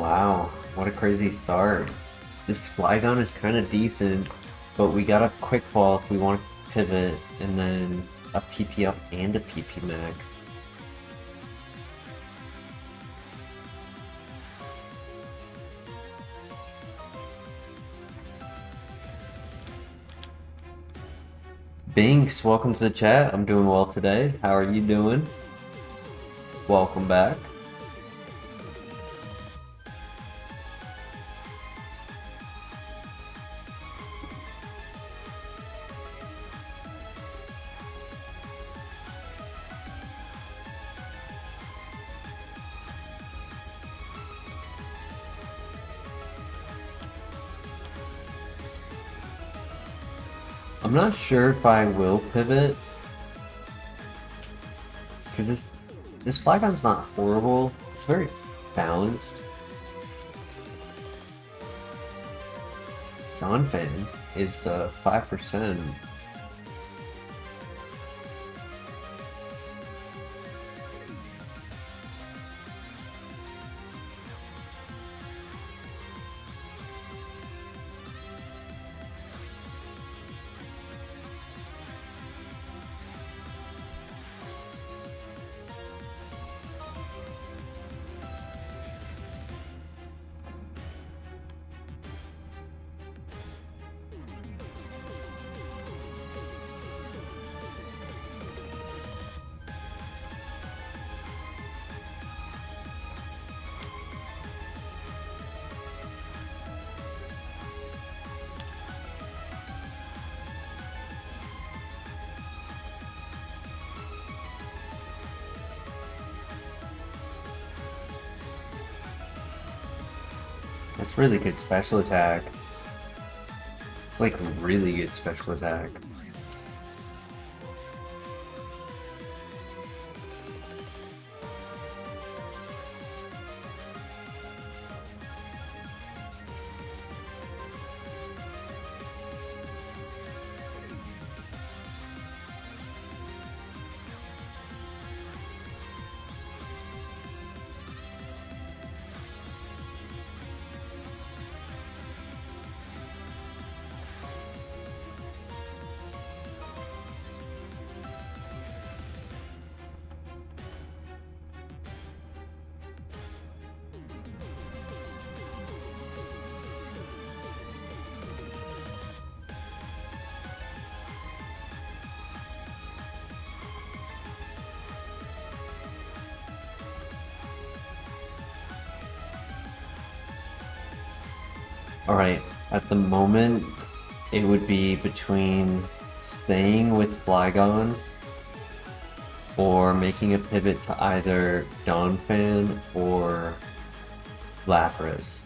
Wow, what a crazy start. This Flygon is kind of decent, but we got a quick ball if we want to pivot, and then a PP up and a PP max. Binks, welcome to the chat. I'm doing well today. How are you doing? Welcome back. I'm not sure if I will pivot, because this Flygon's not horrible. It's very balanced. Donphan is the 5%. That's really good special attack. It's like really good special attack. Alright, at the moment, it would be between staying with Flygon or making a pivot to either Donphan or Lapras.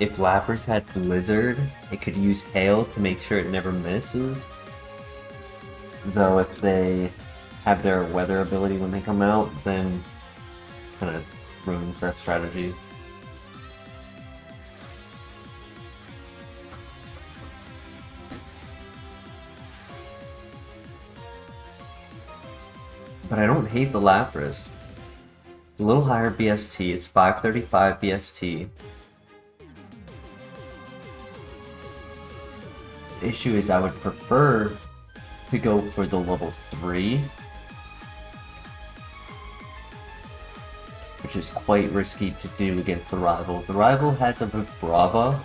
If Lapras had Blizzard, it could use Hail to make sure it never misses. Though if they have their weather ability when they come out, then kind of ruins that strategy. But I don't hate the Lapras. It's a little higher BST, it's 535 BST. The issue is I would prefer to go for the level 3, which is quite risky to do against the rival. The rival has a Vibrava.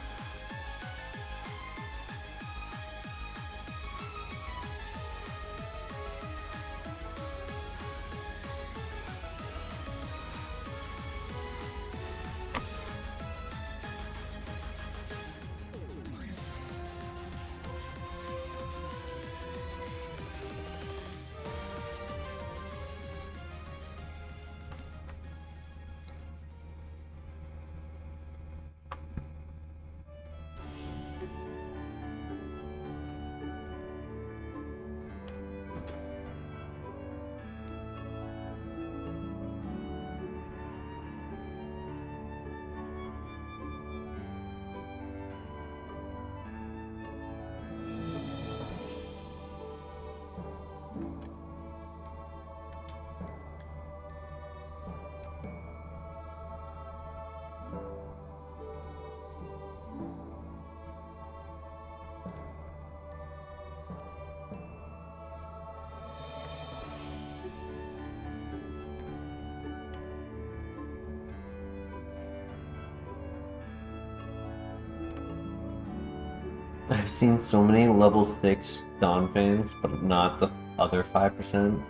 I've seen so many level 6 Donphans, but not the other 5%.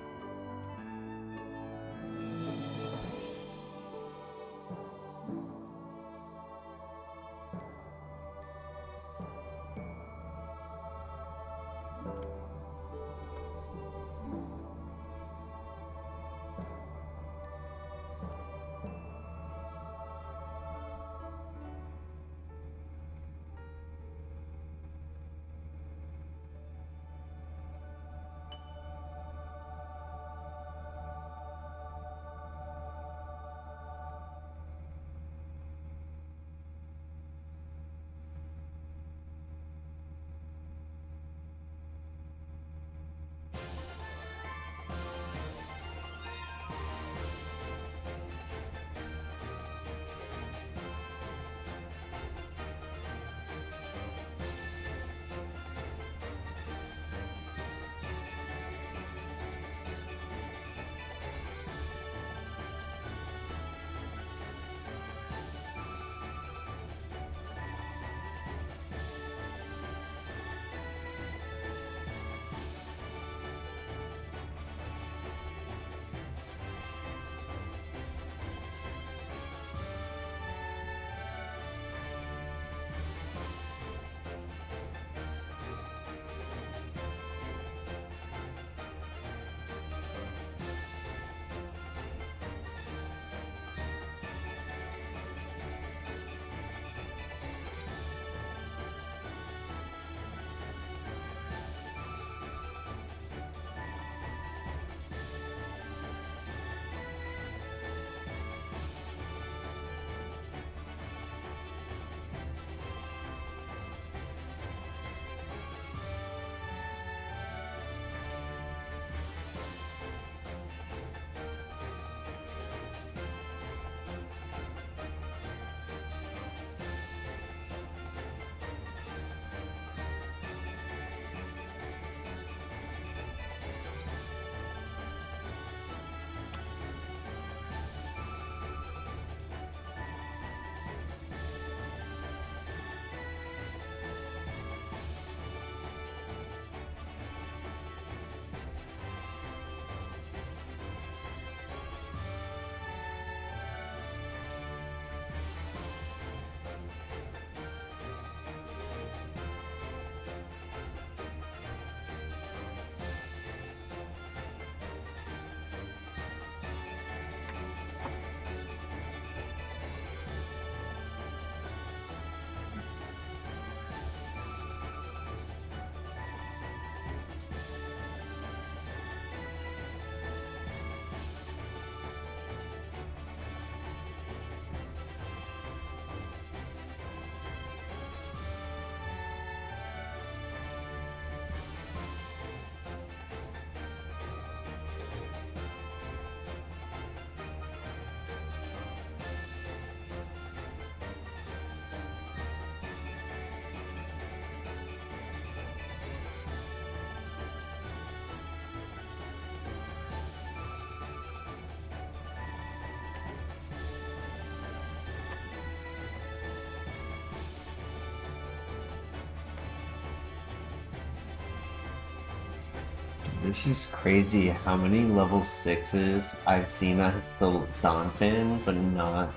This is crazy how many level 6s I've seen as the Donphan, but not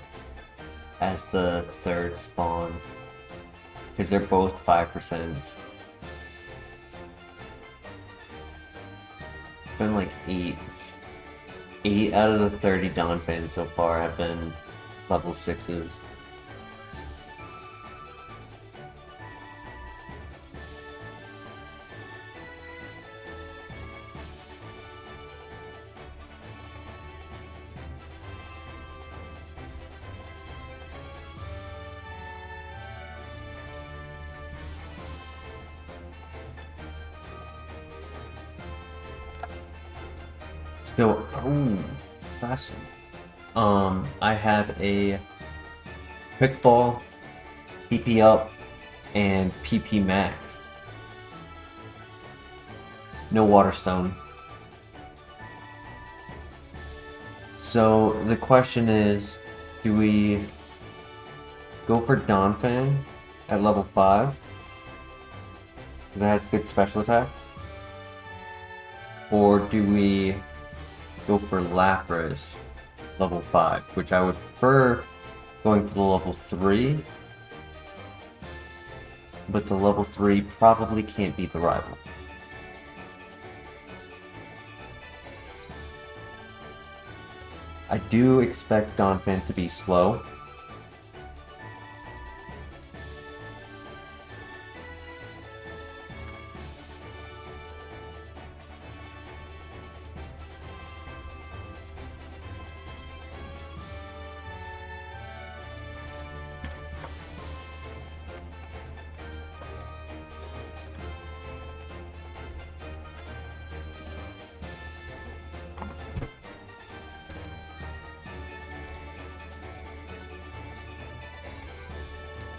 as the third spawn. Because they're both 5%. It's been like 8. 8 out of the 30 Donphans so far have been level 6s. So, fashion. I have a quick ball, PP up, and PP max. No water stone. So the question is, do we go for Donphan at level 5? Because it has good special attack? Or do we go for Lapras level 5, which I would prefer going to the level 3, but the level 3 probably can't beat the rival. I do expect Donphan to be slow.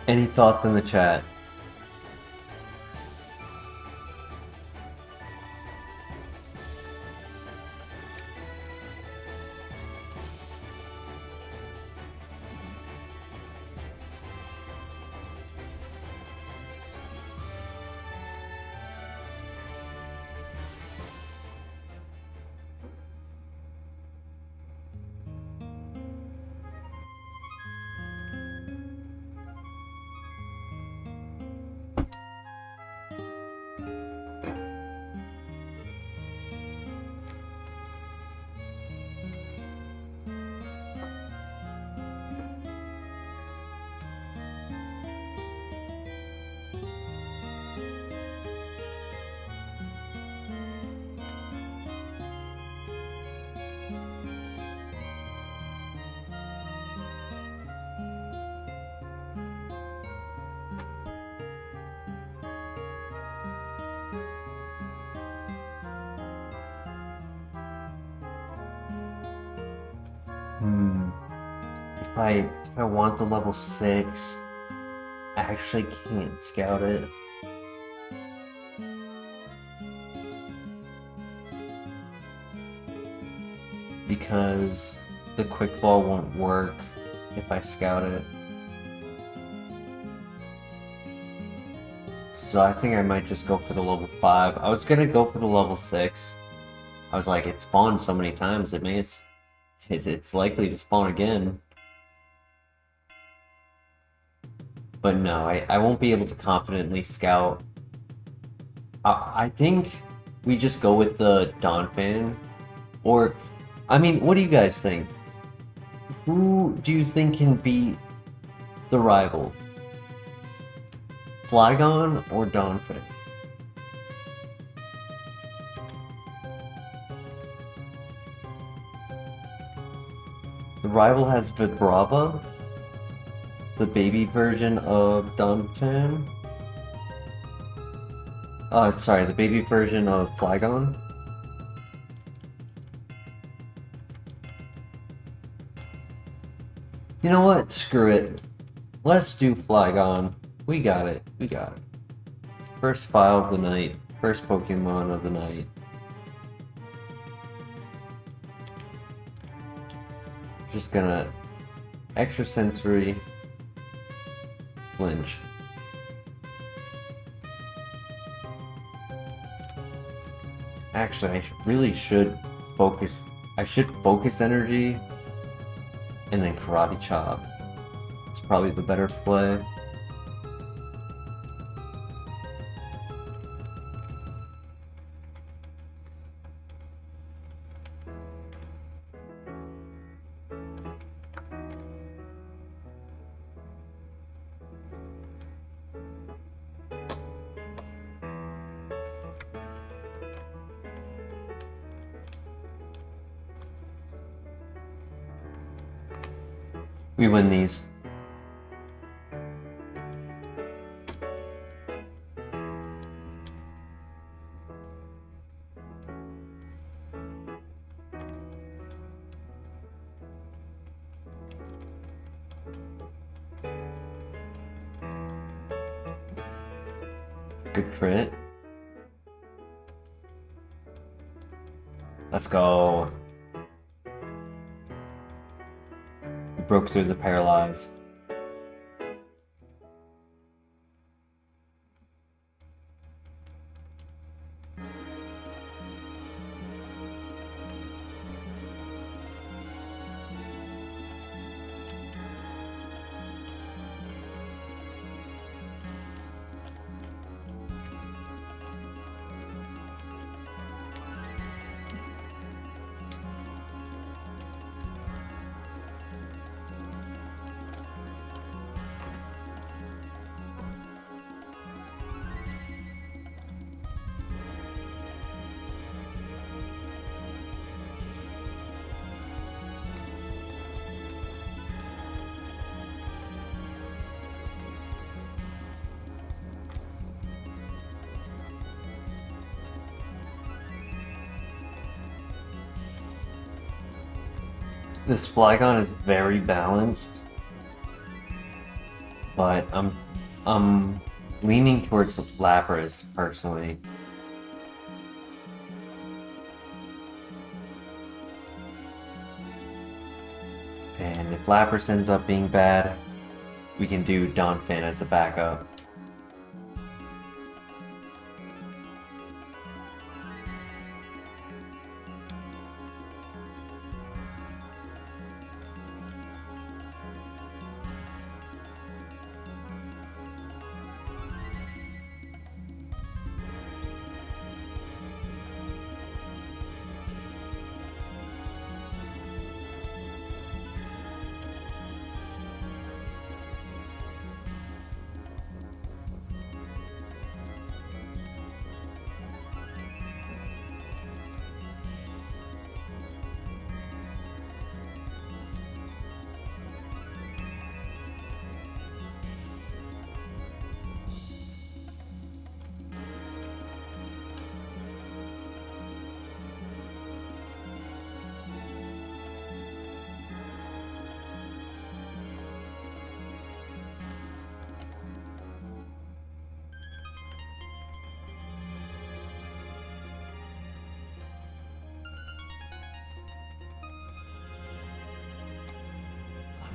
Any thoughts in the chat? If I want the level 6, I actually can't scout it. Because the quick ball won't work if I scout it. So I think I might just go for the level 5. I was gonna go for the level 6. I was like, it spawned so many times, it's likely to spawn again. But no, I won't be able to confidently scout. I think we just go with the Donphan. Or, I mean, what do you guys think? Who do you think can beat the rival? Flygon or Donphan? The rival has Vibrava, the baby version of Donphan. Sorry, the baby version of Flygon. You know what? Screw it. Let's do Flygon. We got it. We got it. First file of the night. First Pokemon of the night. Just gonna extrasensory flinch. Actually, really should focus. I should focus energy and then Karate Chop. It's probably the better play. We win these. Good crit. Let's go. Broke through the paralyze. This Flygon is very balanced, but I'm leaning towards Lapras personally. And if Lapras ends up being bad, we can do Donphan as a backup.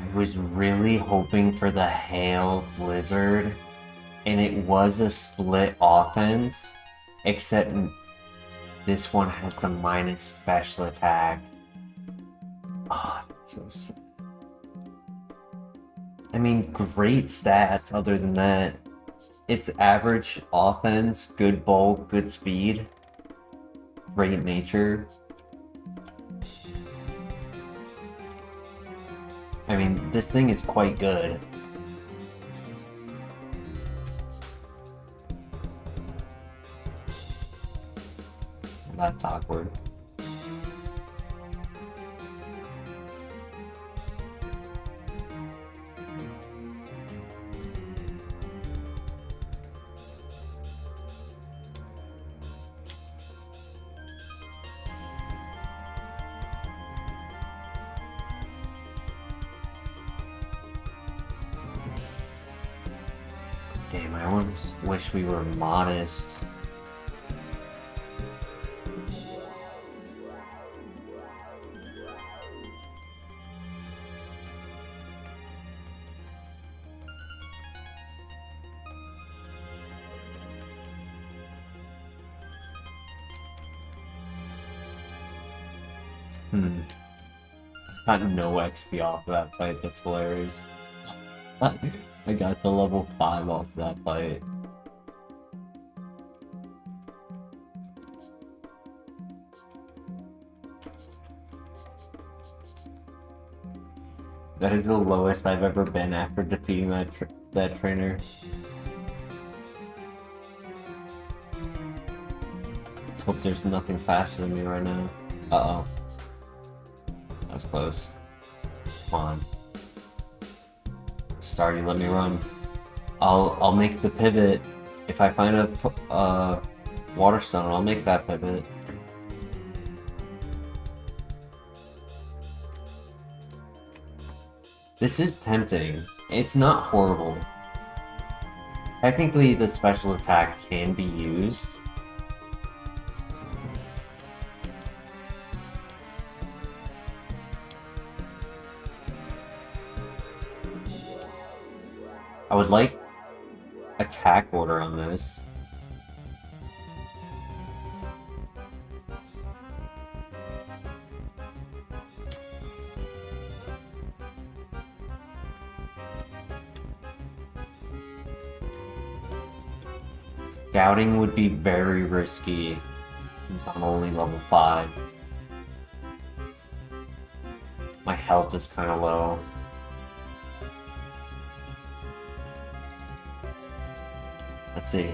I was really hoping for the Hail Blizzard, and it was a split offense, except this one has the minus special attack. Oh, that's so sad. I mean, great stats other than that. It's average offense, good bulk, good speed, great nature. I mean, this thing is quite good. That's awkward. Damn, I almost wish we were modest. Got no XP off of that fight, that's hilarious. I got the level 5 off that fight. That is the lowest I've ever been after defeating that trainer. Let's hope there's nothing faster than me right now. Uh-oh. That was close. Come on. Starry, let me run. I'll make the pivot. If I find a water stone, I'll make that pivot. This is tempting. It's not horrible. Technically, the special attack can be used. I would like attack order on this. Scouting would be very risky since I'm only level 5. My health is kind of low. Let's see.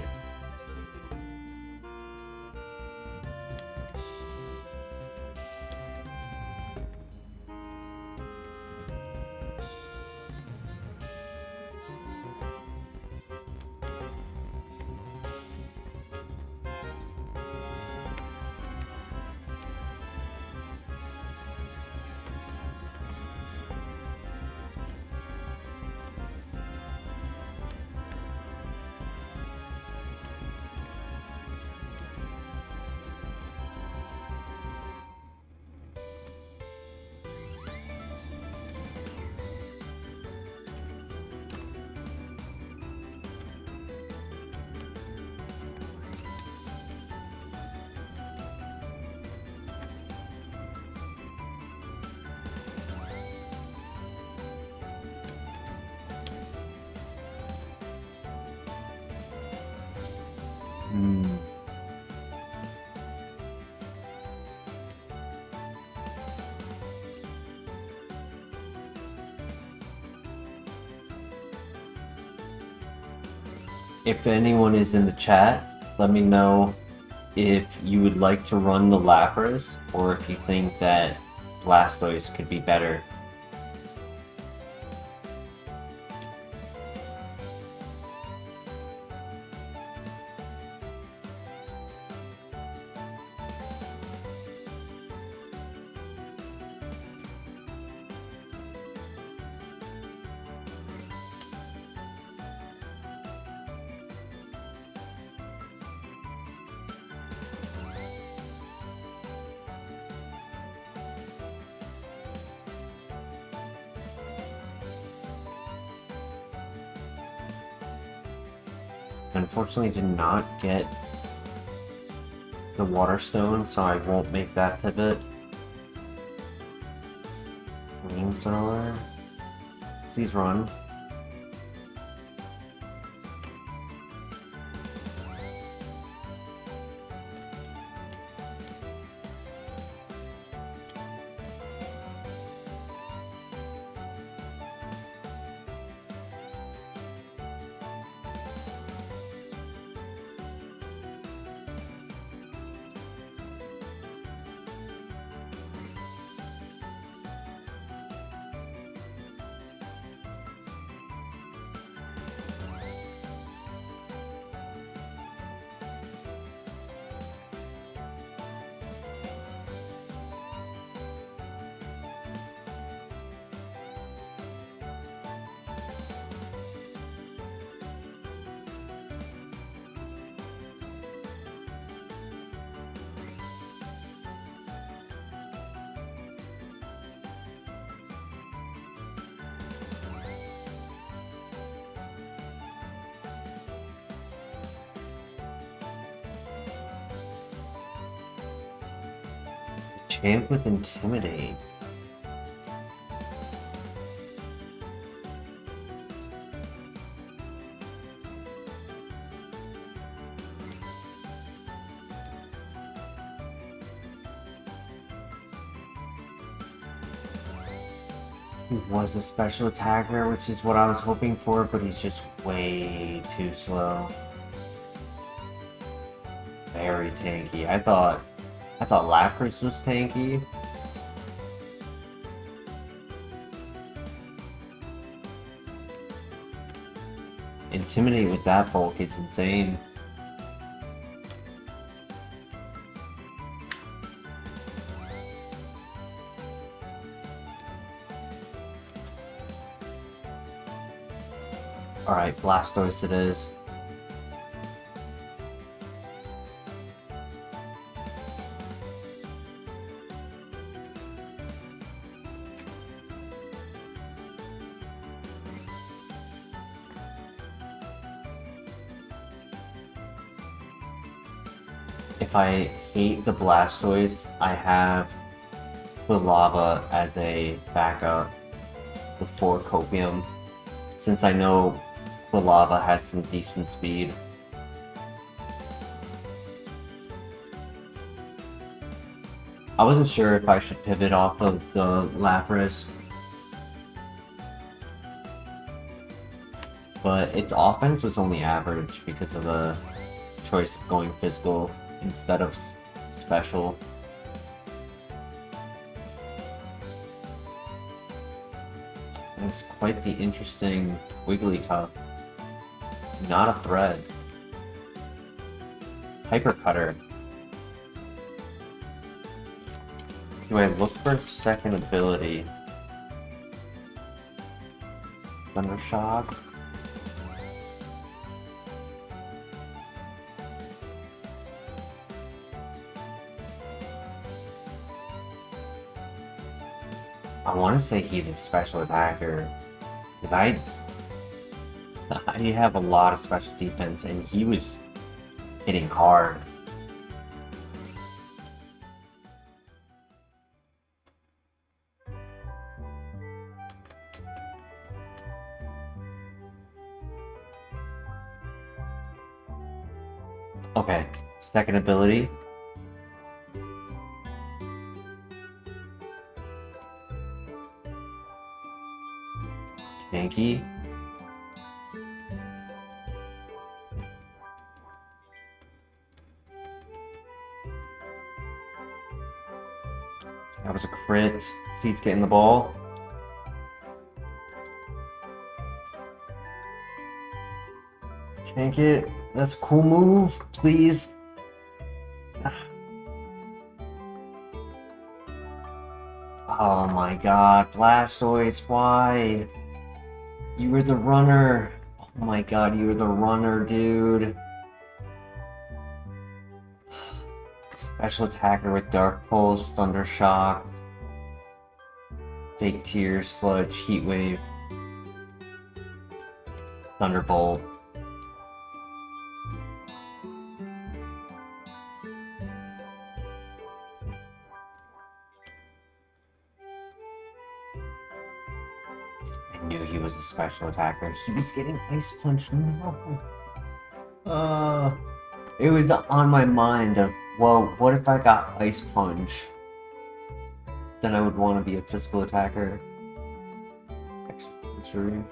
Hmm. If anyone is in the chat, let me know if you would like to run the Lapras or if you think that Blastoise could be better. Unfortunately, did not get the Water Stone, so I won't make that pivot. Flamethrower. Please run. Champ with Intimidate. He was a special attacker, which is what I was hoping for, but he's just way too slow. Very tanky. I thought Lapras was tanky. Intimidate with that bulk is insane. Alright, Blastoise it is. If I hate the Blastoise, I have the Lava as a backup before Copium, since I know the Lava has some decent speed. I wasn't sure if I should pivot off of the Lapras, but its offense was only average because of the choice of going physical instead of special. It's quite the interesting Wigglytuff. Not a thread. Hyper Cutter. Do I look for second ability? Thunder Shock? I want to say he's a special attacker, because I have a lot of special defense, and he was hitting hard. Okay, second ability. Yankee. That was a crit. He's getting the ball. Tank it. That's a cool move, please. Oh my god, Blastoise, why? You were the runner. Oh my god, you were the runner, dude. Special attacker with Dark Pulse, Thunder Shock, Fake Tears, Sludge, Heat Wave, Thunderbolt. I knew he was a special attacker. He was getting Ice Punch. No. It was on my mind of, well, what if I got Ice Punch? Then I would want to be a physical attacker. Actually,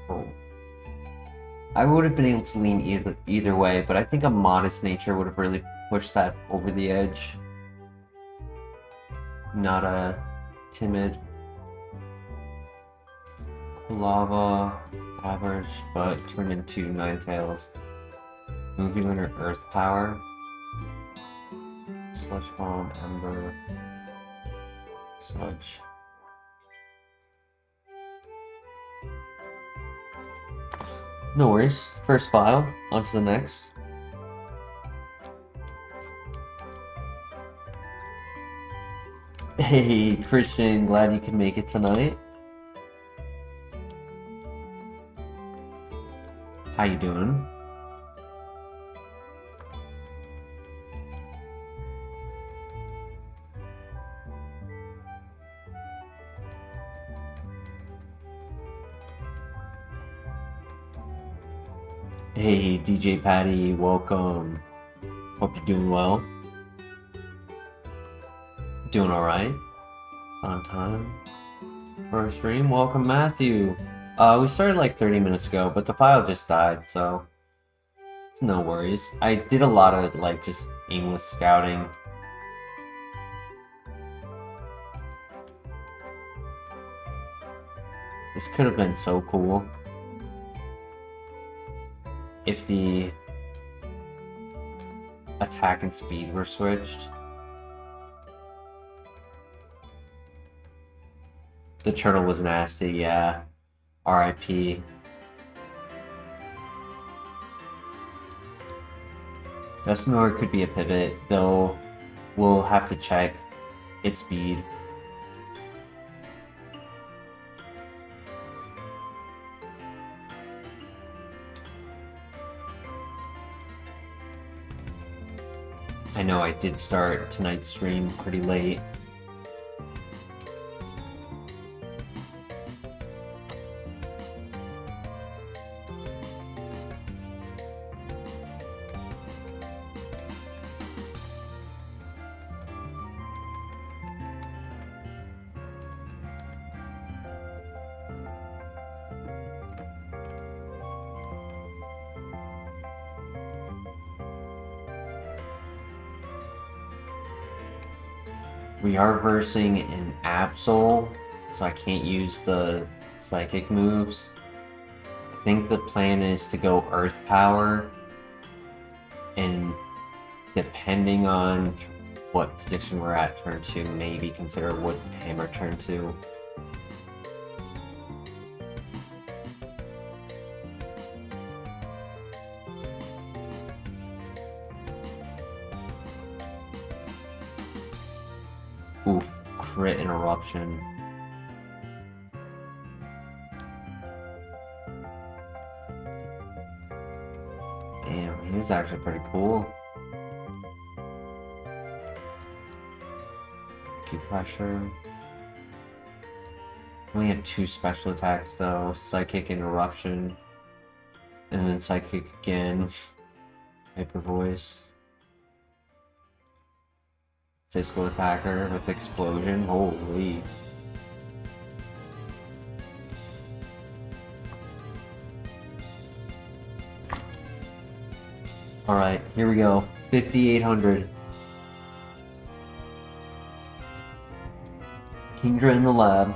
oh. I would have been able to lean either way, but I think a modest nature would have really pushed that over the edge. Not a timid lava average, but turned into Ninetales. Movie Lunar Earth Power. Sludge Bomb, Ember, Sludge. No worries. First file, on to the next. Hey, Christian, glad you could make it tonight. How you doing? Hey, DJ Patty, welcome. Hope you're doing well. Doing alright. On time for our stream. Welcome, Matthew. We started like 30 minutes ago, but the file just died, so it's no worries. I did a lot of like just aimless scouting. This could have been so cool if the attack and speed were switched. The turtle was nasty, yeah. RIP. Dusknoir could be a pivot, though we'll have to check its speed. I know I did start tonight's stream pretty late. We are versing an Absol, so I can't use the psychic moves. I think the plan is to go Earth Power, and depending on what position we're at turn 2, maybe consider Wood Hammer turn 2. Oof, crit interruption. Damn, he was actually pretty cool. Keep pressure. Only had 2 special attacks though, Psychic Interruption. And then Psychic again. Hyper Voice. Physical Attacker with Explosion. Holy. Alright, here we go. 5,800. Kingdra in the lab.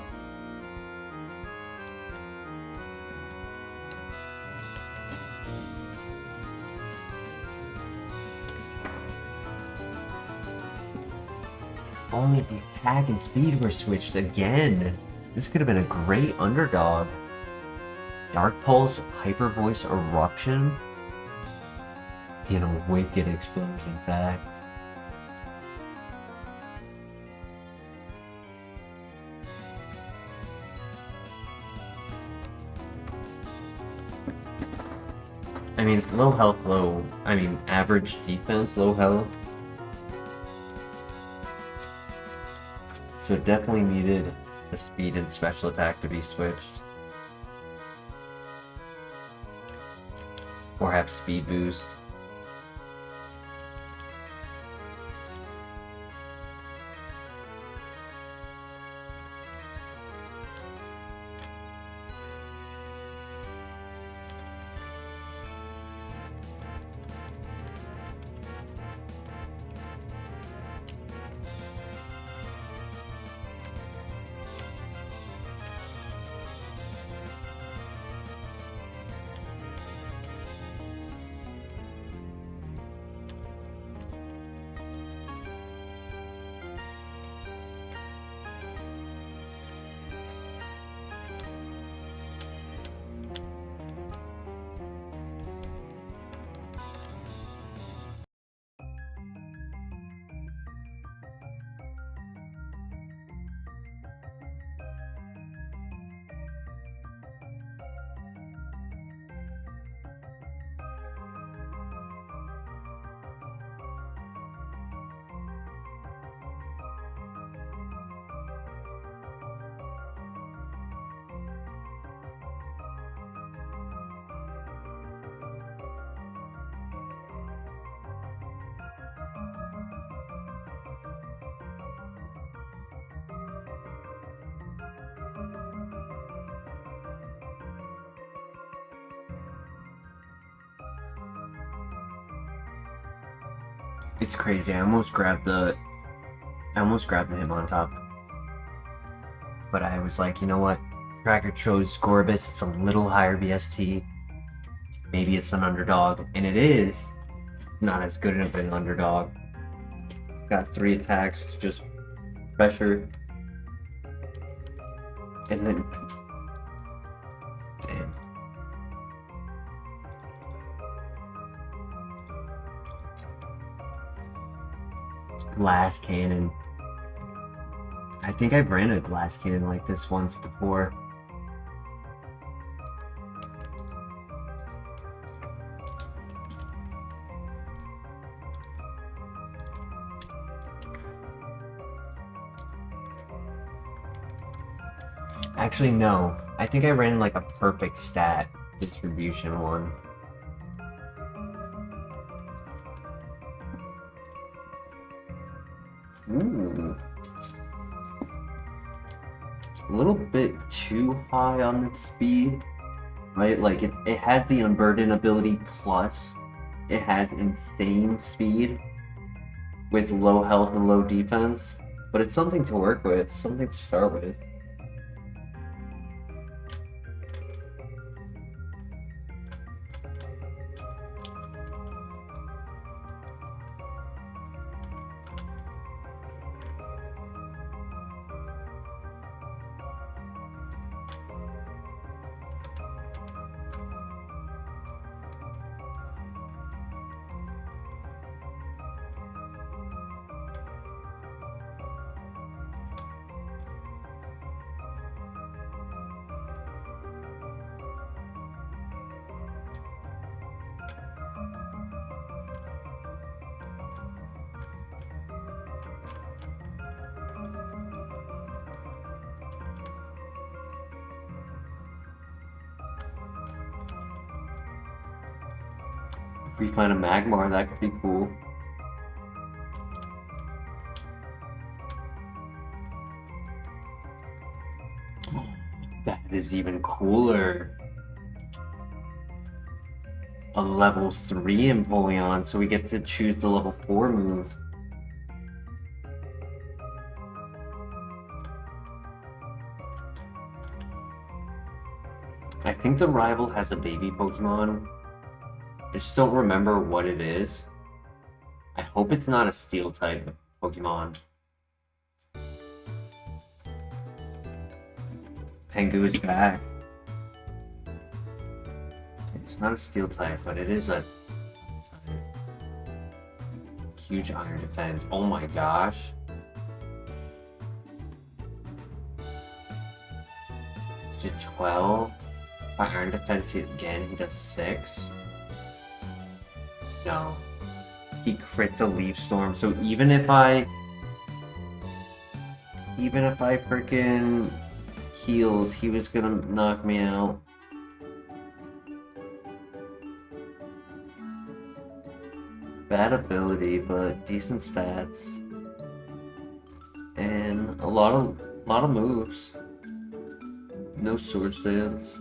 Only the attack and speed were switched again. This could have been a great underdog. Dark Pulse, Hyper Voice, Eruption. In a wicked explosion fact. I mean, it's low health, average defense, low health. So it definitely needed the speed and special attack to be switched. Or have speed boost. It's crazy. I almost grabbed the him on top. But I was like, you know what? Tracker chose Scorbus. It's a little higher BST. Maybe it's an underdog. And it is not as good of an underdog. Got 3 attacks to just pressure. And then... Damn. Glass Cannon. I think I've ran a Glass Cannon like this once before. Actually, no. I think I ran like a perfect stat distribution one. Ooh. A little bit too high on the speed, right? Like it has the Unburden ability plus it has insane speed with low health and low defense, but it's something to work with, something to start with. we find a Magmar, that could be cool. That is even cooler. A level 3 Empoleon, so we get to choose the level 4 move. I think the rival has a baby Pokemon. I just don't remember what it is. I hope it's not a Steel type Pokemon. Pengu is back. It's not a Steel type, but it is a huge Iron Defense. Oh my gosh. Did 12. By Iron Defense again, he does 6. No. He crits a Leaf Storm, so even if I freaking heals, he was gonna knock me out. Bad ability, but decent stats. And a lot of moves. No Sword Stance.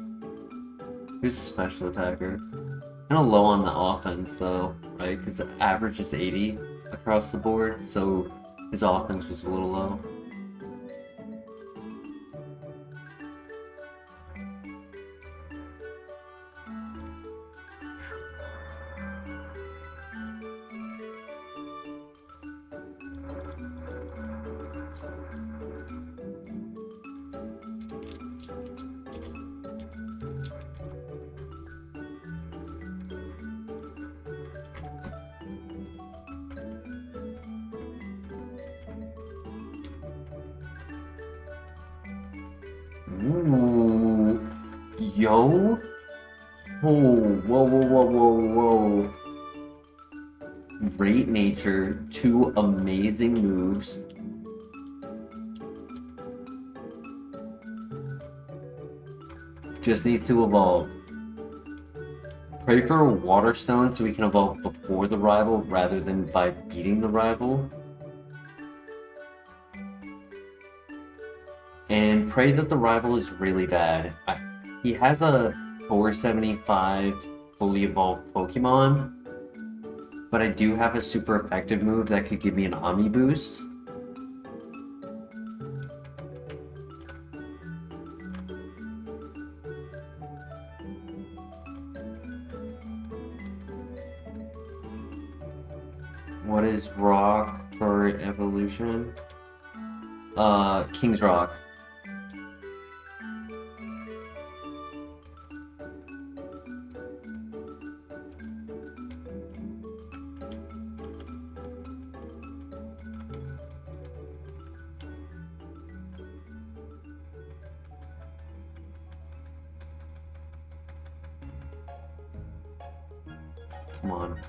Who's a special attacker? Kind of low on the offense though, right? Because the average is 80 across the board, so his offense was a little low. Ooh. Yo. Oh, whoa. Great Nature, 2 amazing moves. Just needs to evolve. Pray for a Water Stone so we can evolve before the rival rather than by beating the rival. And pray that the rival is really bad. He has a 475 fully evolved Pokemon, but I do have a super effective move that could give me an Omni Boost. What is Rock for evolution? King's Rock. Come on.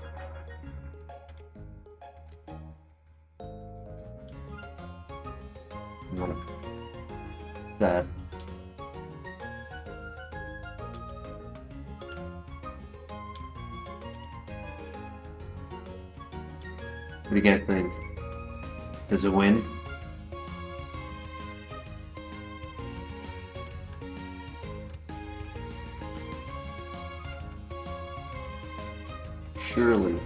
Sad. What do you guys think? Does it win? Surely.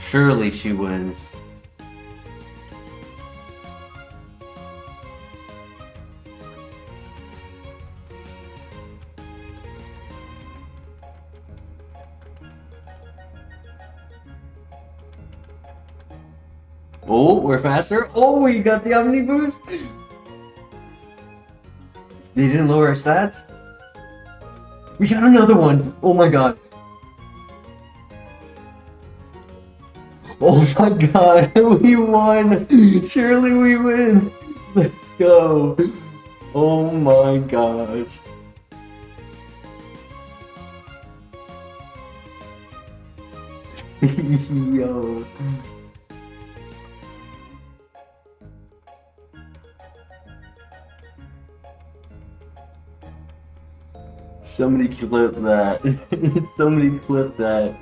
Surely she wins. Oh, we're faster. Oh, we got the Omni Boost. They didn't lower our stats. We got another one. Oh my god. Oh my god, we won! Surely we win! Let's go! Oh my gosh. Yo. Somebody clip that. Somebody clip that.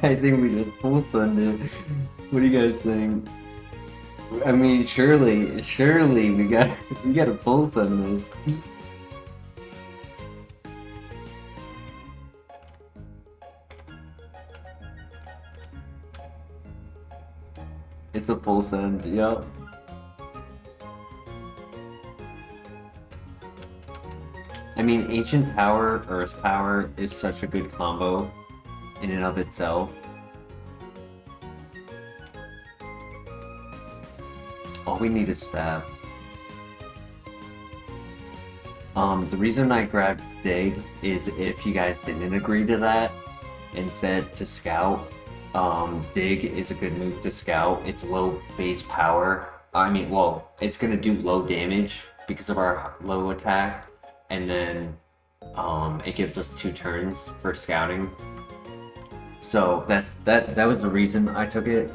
I think we just full sunned it. What do you guys think? I mean, surely we gotta full sun this. It's a full send, yep. I mean, Ancient Power, Earth Power is such a good combo in and of itself. All we need is Stab. The reason I grabbed Dig is if you guys didn't agree to that and said to Scout, Dig is a good move to Scout. It's low base power. I mean, well, it's gonna do low damage because of our low attack, and then it gives us 2 turns for scouting. So that was the reason I took it.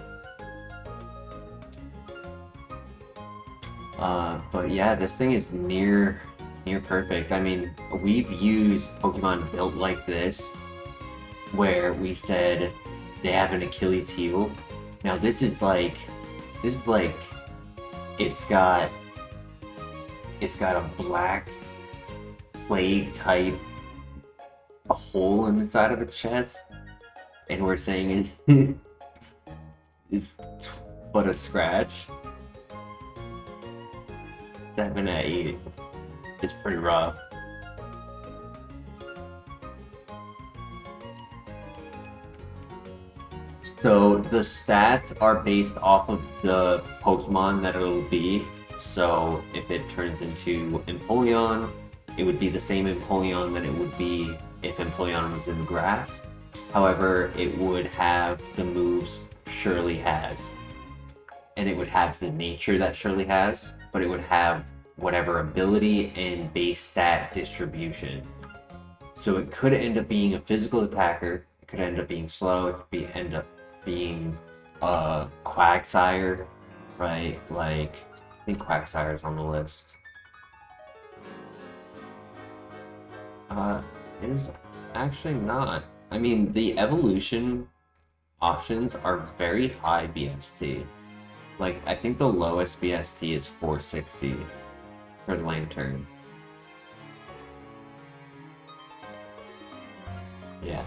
But yeah, this thing is near perfect. I mean, we've used Pokemon built like this, where we said they have an Achilles heel. Now this is like it's got a black plague type a hole in the side of its chest, and we're saying it's but a scratch. 7 out of 8. It's pretty rough. So the stats are based off of the Pokemon that it'll be. So if it turns into Empoleon, it would be the same Empoleon that it would be if Empoleon was in the grass. However, it would have the moves Shirley has. And it would have the nature that Shirley has, but it would have whatever ability and base stat distribution. So it could end up being a physical attacker, it could end up being slow, it could end up being Quagsire, right? Like, I think Quagsire is on the list. It is actually not. I mean, the evolution options are very high BST. Like, I think the lowest BST is 460 for Lantern. Yeah,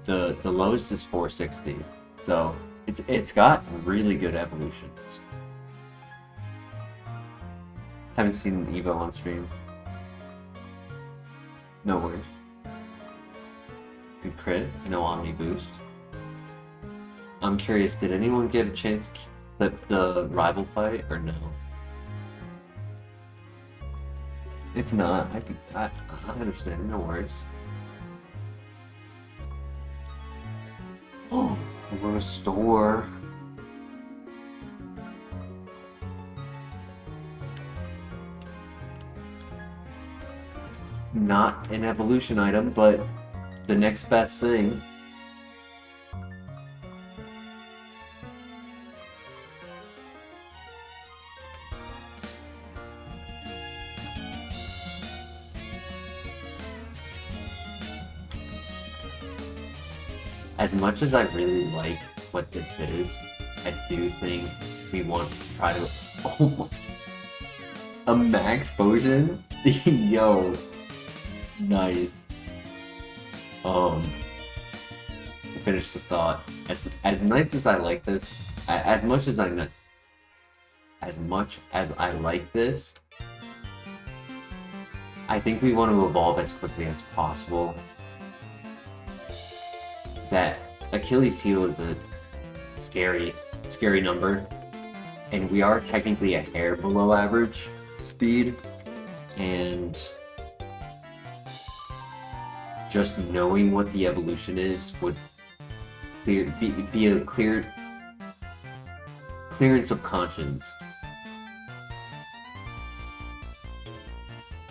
the lowest is 460. So it's got really good evolutions. Haven't seen an Evo on stream. No worries. Good crit, no Omni boost. I'm curious, did anyone get a chance to clip the rival fight or no? If not, I understand, no worries. Oh, restore. Not an evolution item, but the next best thing. as much as I really like what this is, I do think we want to try to... Oh my... A max potion? Yo. Nice. To finish this thought, as nice as I like this, as much as I like this, I think we want to evolve as quickly as possible. That Achilles heel is a scary number, and we are technically a hair below average speed, and just knowing what the evolution is would be a clearance of conscience.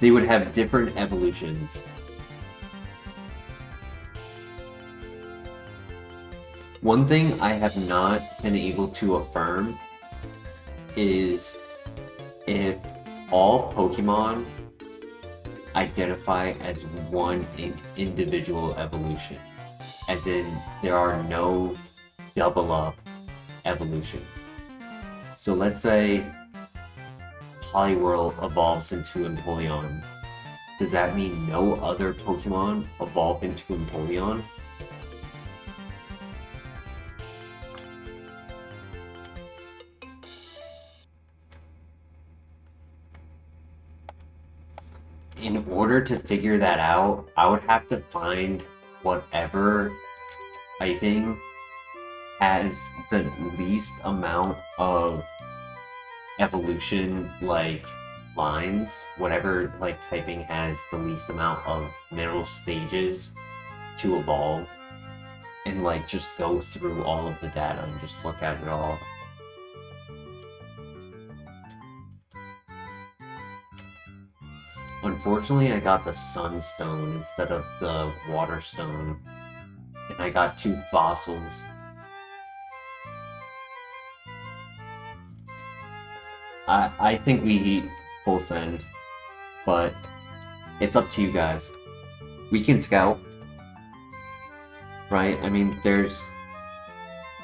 They would have different evolutions. One thing I have not been able to affirm is if all Pokemon identify as one individual evolution, as in there are no double up evolution. So let's say Poliwhirl evolves into Empoleon. Does that mean no other Pokemon evolve into Empoleon? In order to figure that out, I would have to find whatever typing has the least amount of evolution lines, whatever typing has the least amount of mineral stages to evolve, and just go through all of the data and just look at it all. Unfortunately, I got the Sunstone instead of the Waterstone, and I got 2 fossils. I think we eat full send, but it's up to you guys. We can scout, right? I mean, there's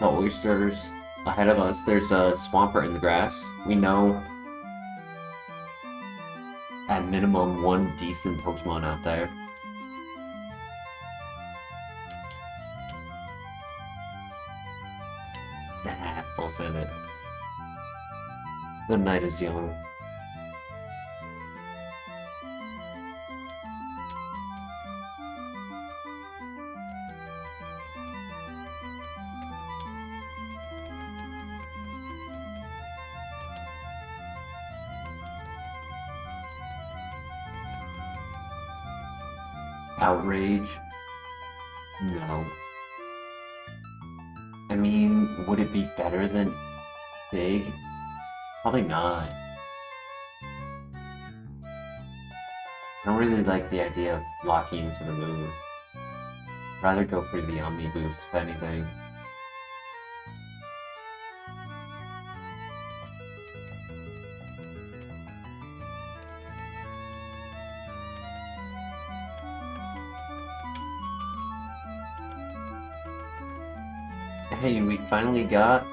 the oysters ahead of us. There's a Swampert in the grass. We know at minimum 1 decent Pokemon out there. Full send it. The night is young. Outrage? No. I mean, would it be better than Big? Probably not. I don't really like the idea of locking into the moon. I'd rather go for the Omni boost, if anything. Hey, we finally got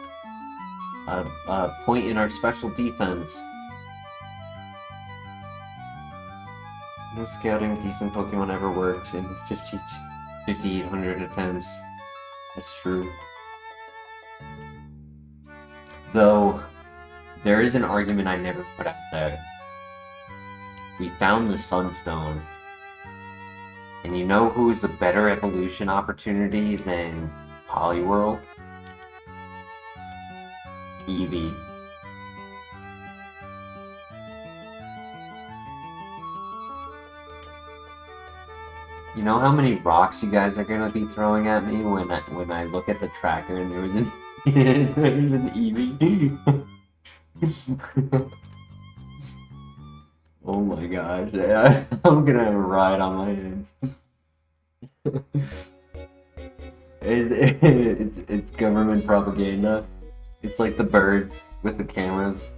a point in our special defense. No scouting decent Pokemon ever worked in 5,800 attempts. That's true. Though, there is an argument I never put out there. We found the Sunstone. And you know who is a better evolution opportunity than Poliwhirl? Eevee. You know how many rocks you guys are gonna be throwing at me when I look at the tracker and there's an there's an Eevee? Oh my gosh, I'm gonna have a ride on my hands. It's government propaganda. It's like the birds with the cameras.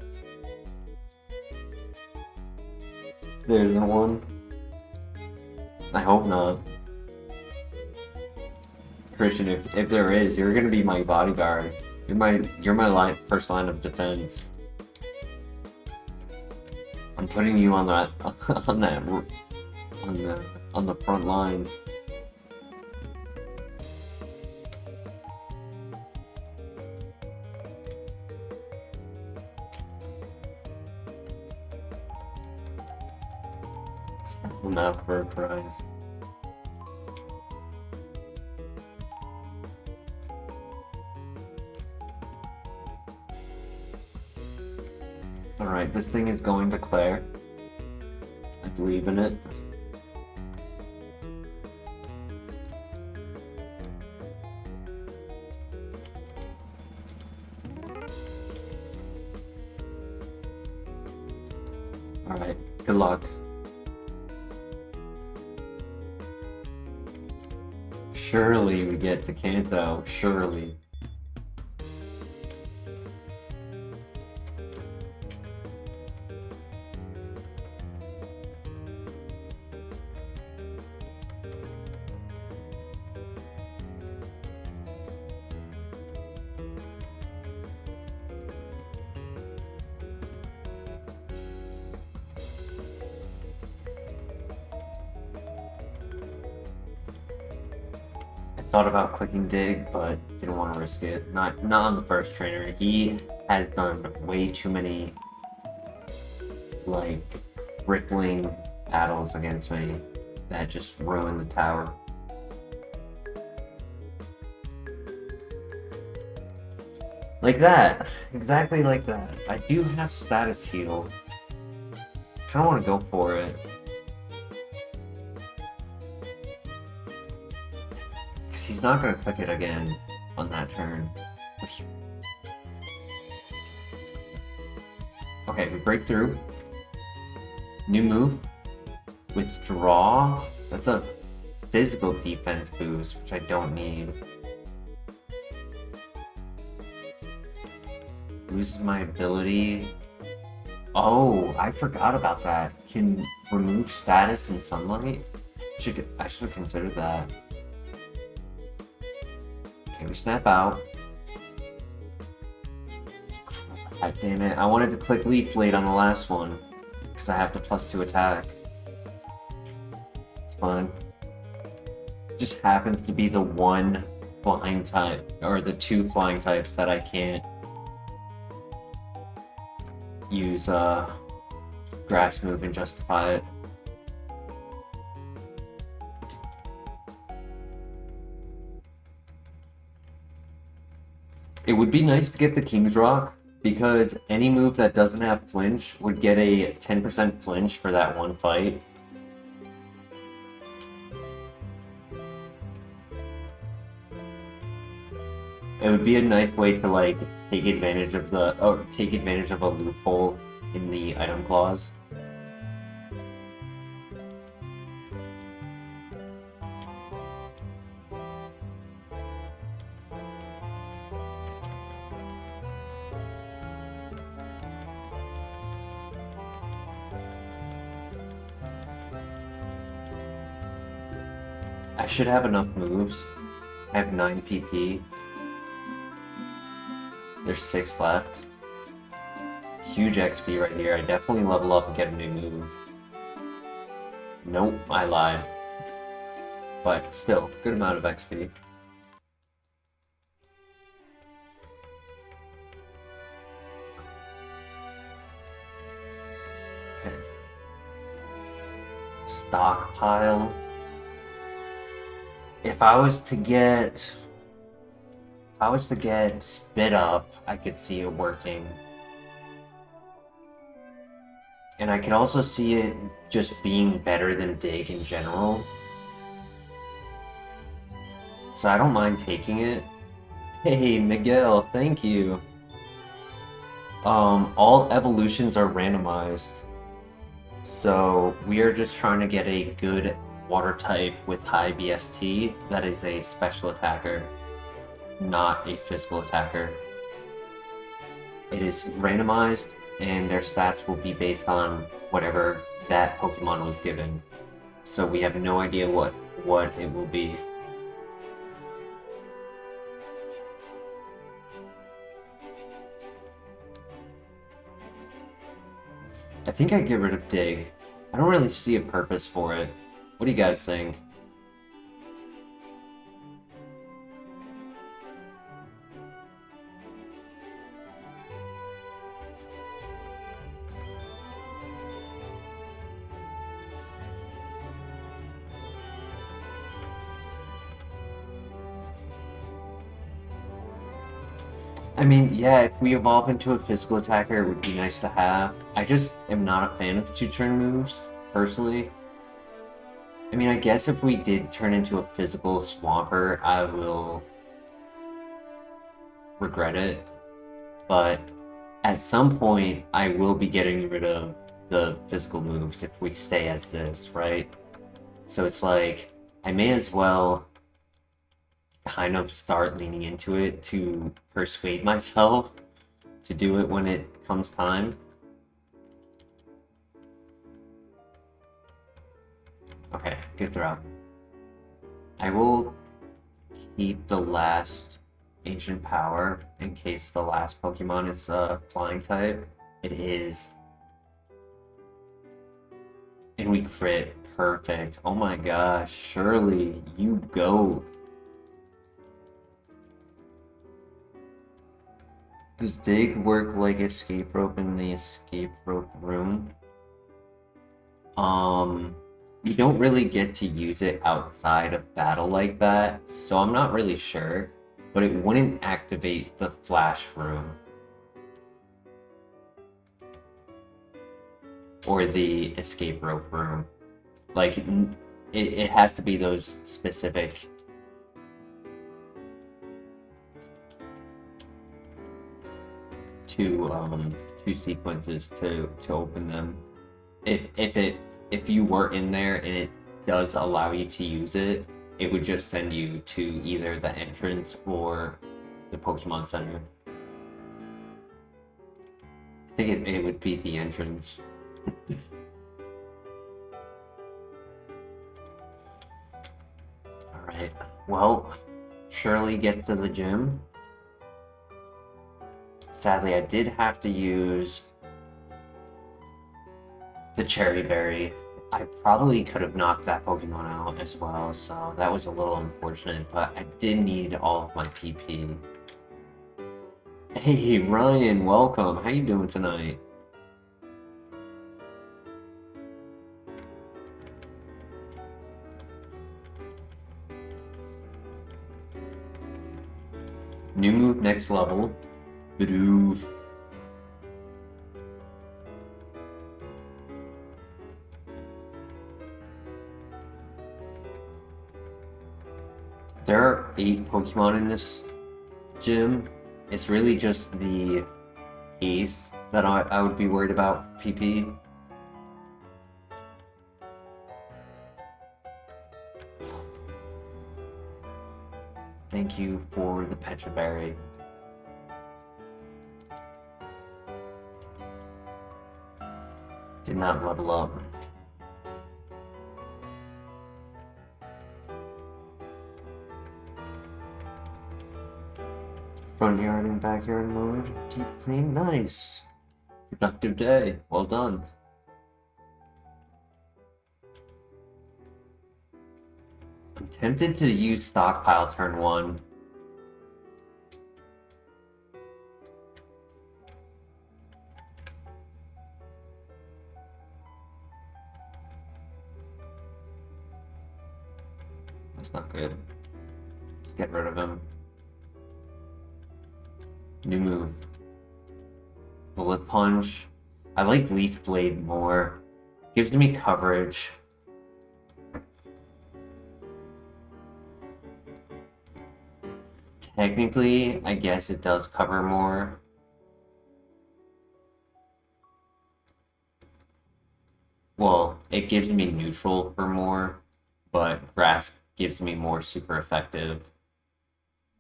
There's one. I hope not. Christian, if there is, you're gonna be my bodyguard. You're my first line of defense. I'm putting you on that on the front lines. Not for a prize. Alright, this thing is going to Claire. I believe in it. Alright, good luck. Surely we get to Kanto, surely. Thought about clicking dig, but didn't want to risk it. Not on the first trainer. He has done way too many like rippling battles against me that just ruined the tower. Like that. Exactly like that. I do have status heal. Kinda wanna go for it. He's not going to click it again on that turn. Okay, we break through. New move. Withdraw. That's a physical defense boost, which I don't need. Loses my ability. Oh, I forgot about that. Can remove status in sunlight? I should have considered that. Okay, we snap out. God damn it. I wanted to click Leaf Blade on the last one, because I have the +2 attack. It's fine. Just happens to be the one flying type, or the 2 flying types that I can't use Grass Move and justify it. It would be nice to get the King's Rock, because any move that doesn't have flinch would get a 10% flinch for that one fight. It would be a nice way to like take advantage of a loophole in the item clause. I should have enough moves. I have 9 PP. There's 6 left. Huge XP right here. I definitely level up and get a new move. Nope, I lied. But still, good amount of XP. Okay. Stockpile. If I was to get Spit Up, I could see it working. And I could also see it just being better than Dig in general. So I don't mind taking it. Hey, Miguel, thank you. All evolutions are randomized. So we are just trying to get a good water type with high BST that is a special attacker, not a physical attacker. It is randomized, and their stats will be based on whatever that Pokemon was given. So we have no idea what it will be. I think I'd get rid of Dig. I don't really see a purpose for it. What do you guys think? I mean, yeah, if we evolve into a physical attacker, it would be nice to have. I just am not a fan of 2-turn moves, personally. I mean, I guess if we did turn into a physical Swampert, I will regret it. But at some point, I will be getting rid of the physical moves if we stay as this, right? So it's like, I may as well kind of start leaning into it to persuade myself to do it when it comes time. Okay, good throw. I will keep the last Ancient Power in case the last Pokemon is flying type. It is. And we crit. Perfect. Oh my gosh, Shirley, you go. Does Dig work like escape rope in the escape rope room? You don't really get to use it outside of battle like that, so I'm not really sure, but it wouldn't activate the flash room. Or the escape rope room. Like, it has to be those specific two sequences to open them. If you were in there and it does allow you to use it, it would just send you to either the entrance or the Pokemon Center. I think it would be the entrance. Alright, well, Shirley gets to the gym. Sadly, I did have to use the Cherry Berry. I probably could have knocked that Pokemon out as well, so that was a little unfortunate, but I did need all of my PP. Hey, Ryan, welcome. How you doing tonight? New move, next level. Bidoof. There are 8 Pokemon in this gym. It's really just the Ace that I would be worried about PP. Thank you for the Petra Berry. Did not level up. Front yard and backyard mode. Deep clean, nice. Productive day. Well done. I'm tempted to use stockpile turn 1. That's not good. Let's get rid of him. New move. Bullet Punch. I like Leaf Blade more. Gives me coverage. Technically, I guess it does cover more. Well, it gives me neutral for more, but Grass gives me more super effective.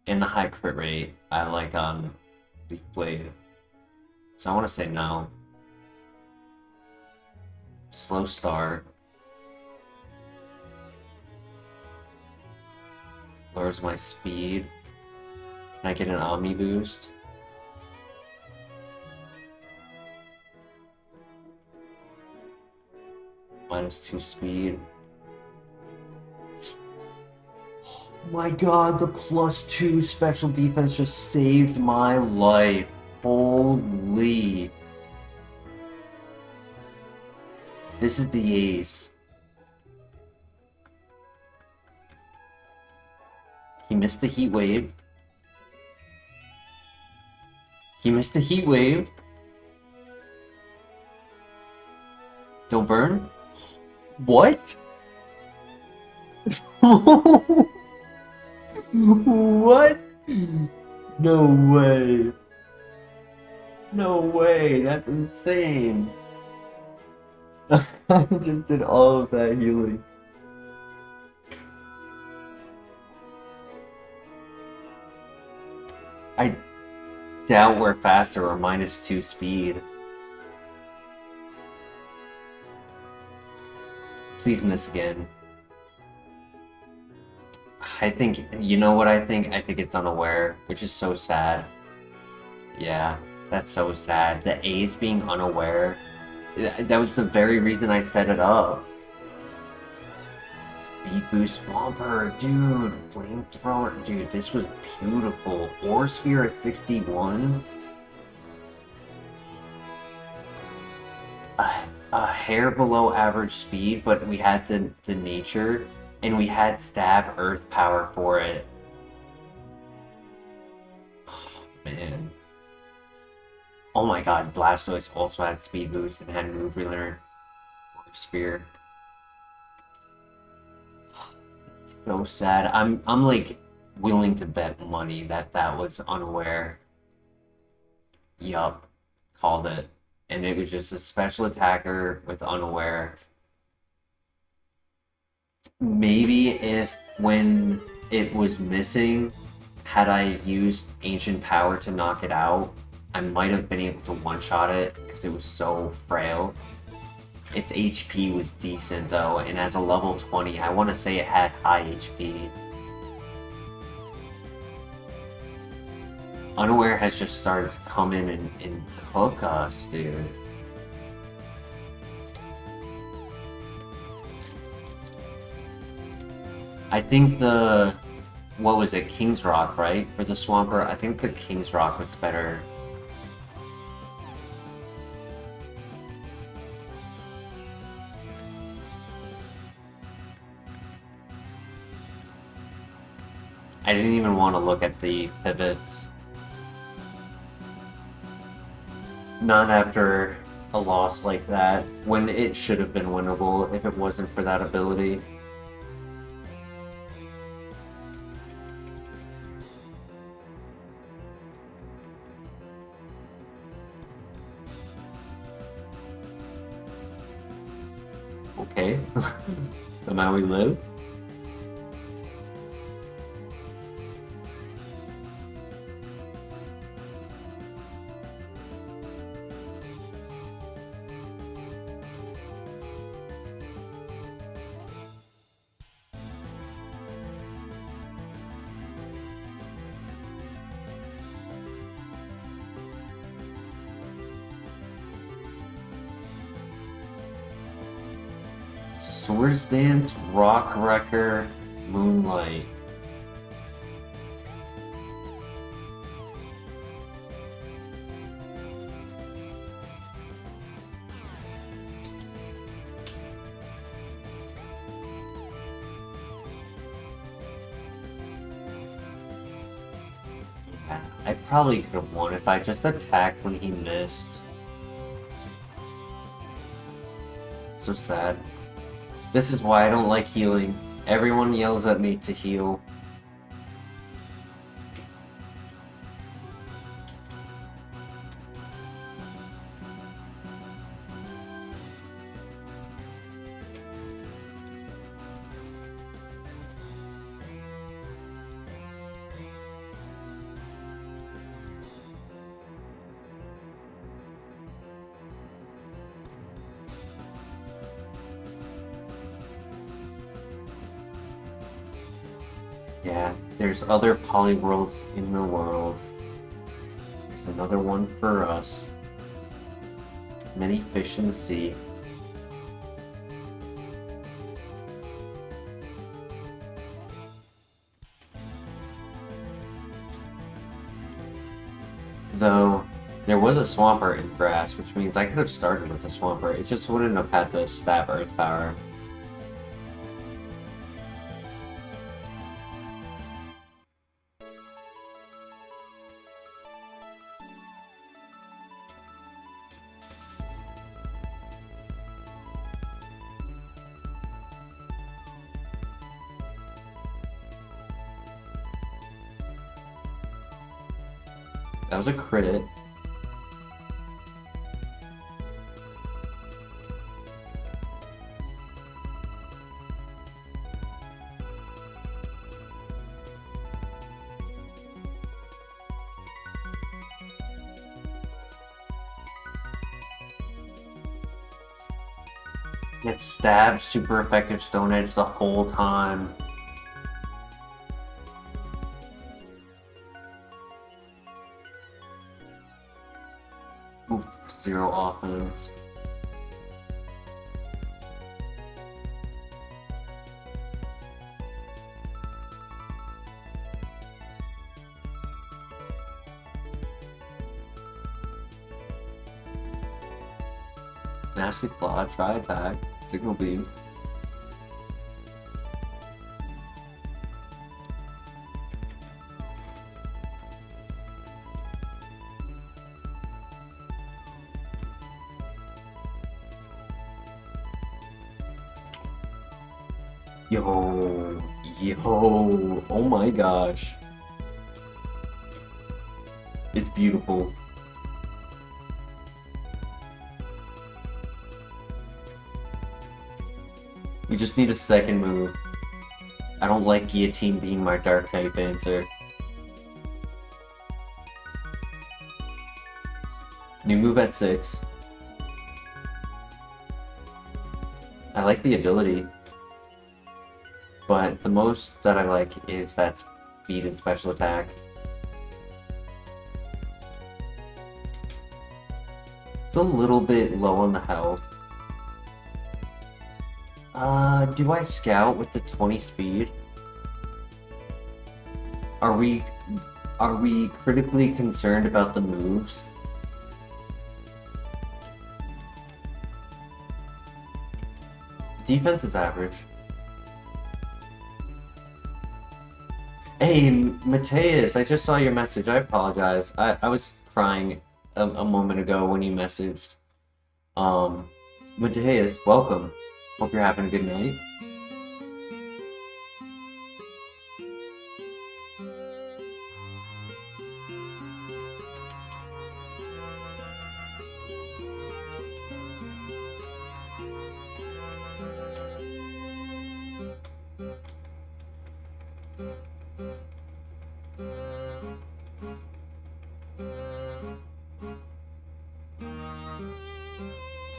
And the high crit rate, I like on Leaf Blade. So I want to say no. Slow start. Lowers my speed. Can I get an Omni boost? -2 speed. Oh my god, the +2 special defense just saved my life. Holy. This is the ace. He missed the heat wave. He missed the heat wave. Don't burn? What? What? No way. No way, that's insane. I just did all of that healing. I doubt we're faster or -2 speed. Please miss again. I think, you know what I think? I think it's unaware, which is so sad. Yeah, that's so sad. The A's being unaware, that was the very reason I set it up. Speed boost Swampert, dude, flamethrower, dude, this was beautiful. Ore Sphere at 61. A hair below average speed, but we had the nature, and we had stab earth power for it. Oh, man. Oh my god, Blastoise also had speed boost and had move relearn. Spear. It's so sad. I'm like willing to bet money that that was unaware. Yup. Called it. And it was just a special attacker with unaware. Maybe if when it was missing, had I used ancient power to knock it out, I might have been able to one-shot it because it was so frail. Its HP was decent though, and as a level 20, I want to say it had high HP. Unaware has just started to come in and cook us, dude. I think the, what was it, King's Rock, right? For the Swampert, I think the King's Rock was better. I didn't even want to look at the pivots. Not after a loss like that, when it should have been winnable if it wasn't for that ability. Okay, so now we live. Swords Dance, Rock Wrecker, Moonlight. Yeah, I probably could have won if I just attacked when he missed. So sad. This is why I don't like healing. Everyone yells at me to heal. Yeah, there's other polyworlds in the world. There's another one for us. Many fish in the sea. a Swampert in grass, which means I could have started with a Swampert. It just wouldn't have had the stab Earth Power. That was a crit. Get stabbed, super effective Stone Edge the whole time. Ooh, 0 offense. Nasty Claw, try attack, Signal Beam. Yo, oh my gosh. It's beautiful. We just need a second move. I don't like Guillotine being my dark type answer. New move at 6. I like the ability, but the most that I like is that speed and special attack. It's a little bit low on the health. Do I scout with the 20 speed? Are we critically concerned about the moves? Defense is average. Hey, Mateus, I just saw your message. I apologize. I was crying a moment ago when you messaged. Mateus, welcome. Hope you're having a good night.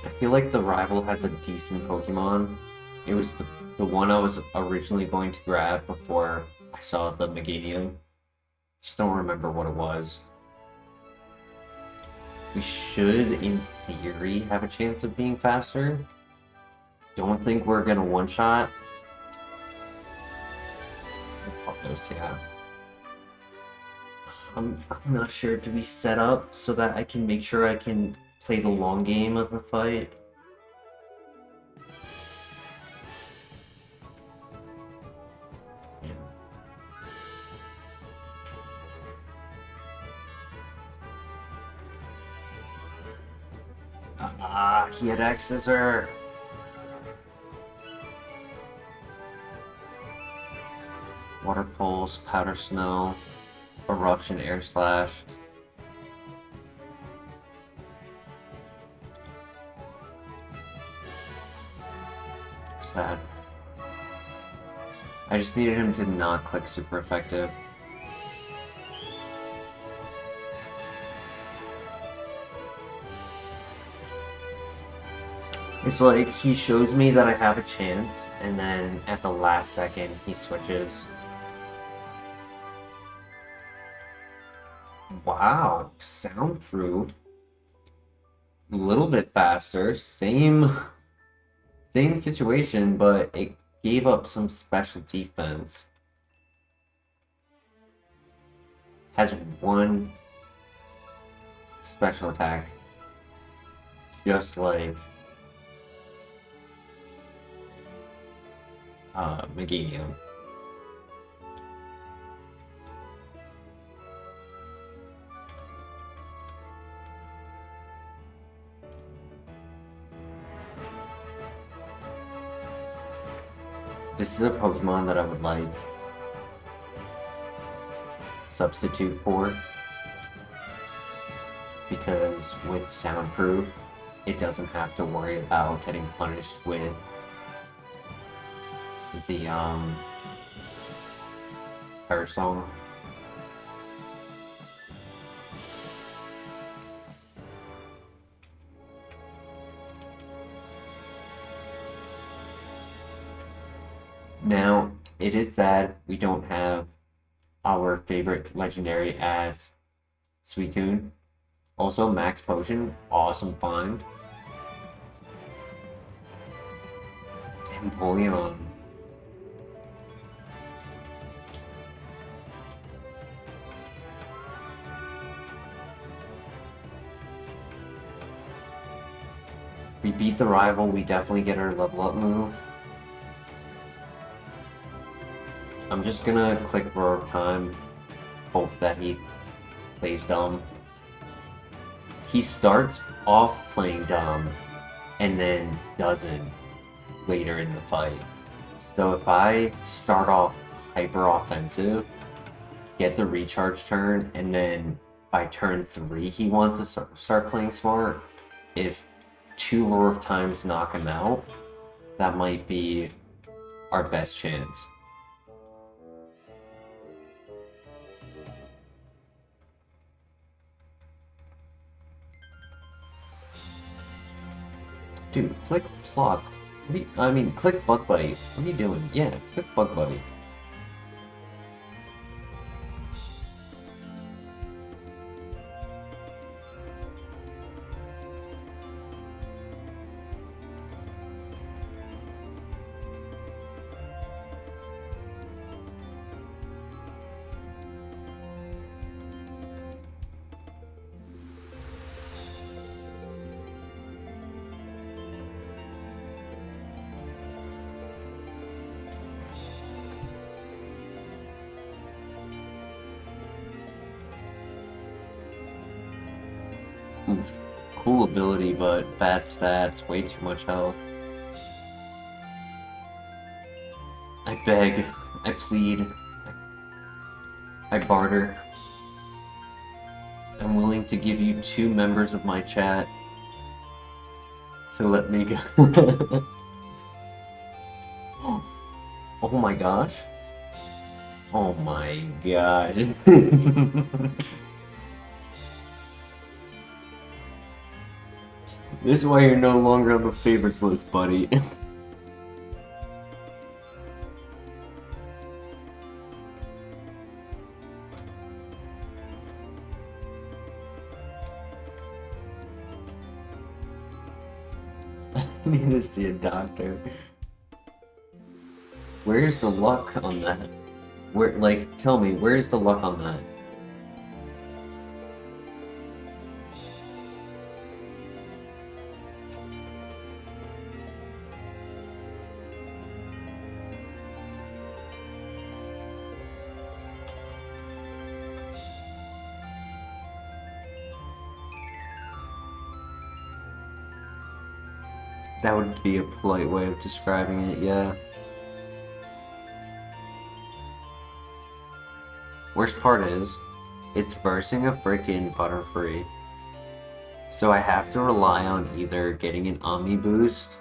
I feel like the rival has a decent Pokemon. It was the one I was originally going to grab before I saw the Meganium. Just don't remember what it was. We should, in theory, have a chance of being faster. Don't think we're gonna one-shot. Yeah. I'm not sure. Do we set up so that I can make sure I can play the long game of the fight? He had X-Scissor. Water Pulse, Powder Snow, Eruption, Air Slash. Sad. I just needed him to not click super effective. It's like he shows me that I have a chance, and then at the last second he switches. Wow, soundproof. A little bit faster, same situation, but it gave up some special defense. Has one special attack. Just like Meganium. This is a Pokemon that I would like substitute for, because with Soundproof, it doesn't have to worry about getting punished with the Parasong. Now, it is sad we don't have our favorite legendary as Suicune. Also, Max Potion, awesome find. Empoleon. We beat the rival, we definitely get our level up move. I'm just gonna click Roar Time, hope that he plays dumb. He starts off playing dumb, and then doesn't later in the fight. So if I start off hyper offensive, get the recharge turn, and then by turn 3 he wants to start playing smart, if 2 Roar Times knock him out, that might be our best chance. Dude, click Pluck. Click Bug Buddy. What are you doing? Yeah, click Bug Buddy. Oof. Cool ability, but bad stats, way too much health. I beg, I plead, I barter. I'm willing to give you 2 members of my chat to let me go. Oh my gosh. Oh my gosh. This is why you're no longer on the favorites list, buddy. I need to see a doctor. Where's the luck on that? Tell me, where's the luck on that? That would be a polite way of describing it, yeah. Worst part is, it's versing a freaking Butterfree. So I have to rely on either getting an Omni Boost,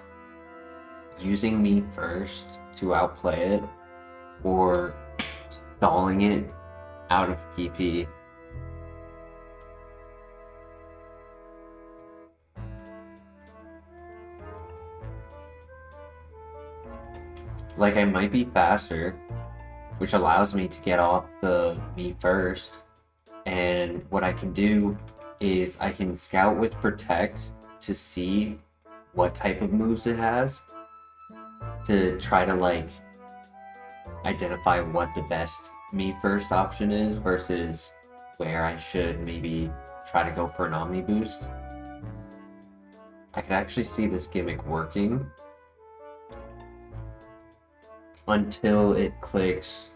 using me first to outplay it, or stalling it out of PP. Like, I might be faster, which allows me to get off the me first, and what I can do is I can scout with Protect to see what type of moves it has, to try to like identify what the best me first option is versus where I should maybe try to go for an Omni Boost. I could actually see this gimmick working until it clicks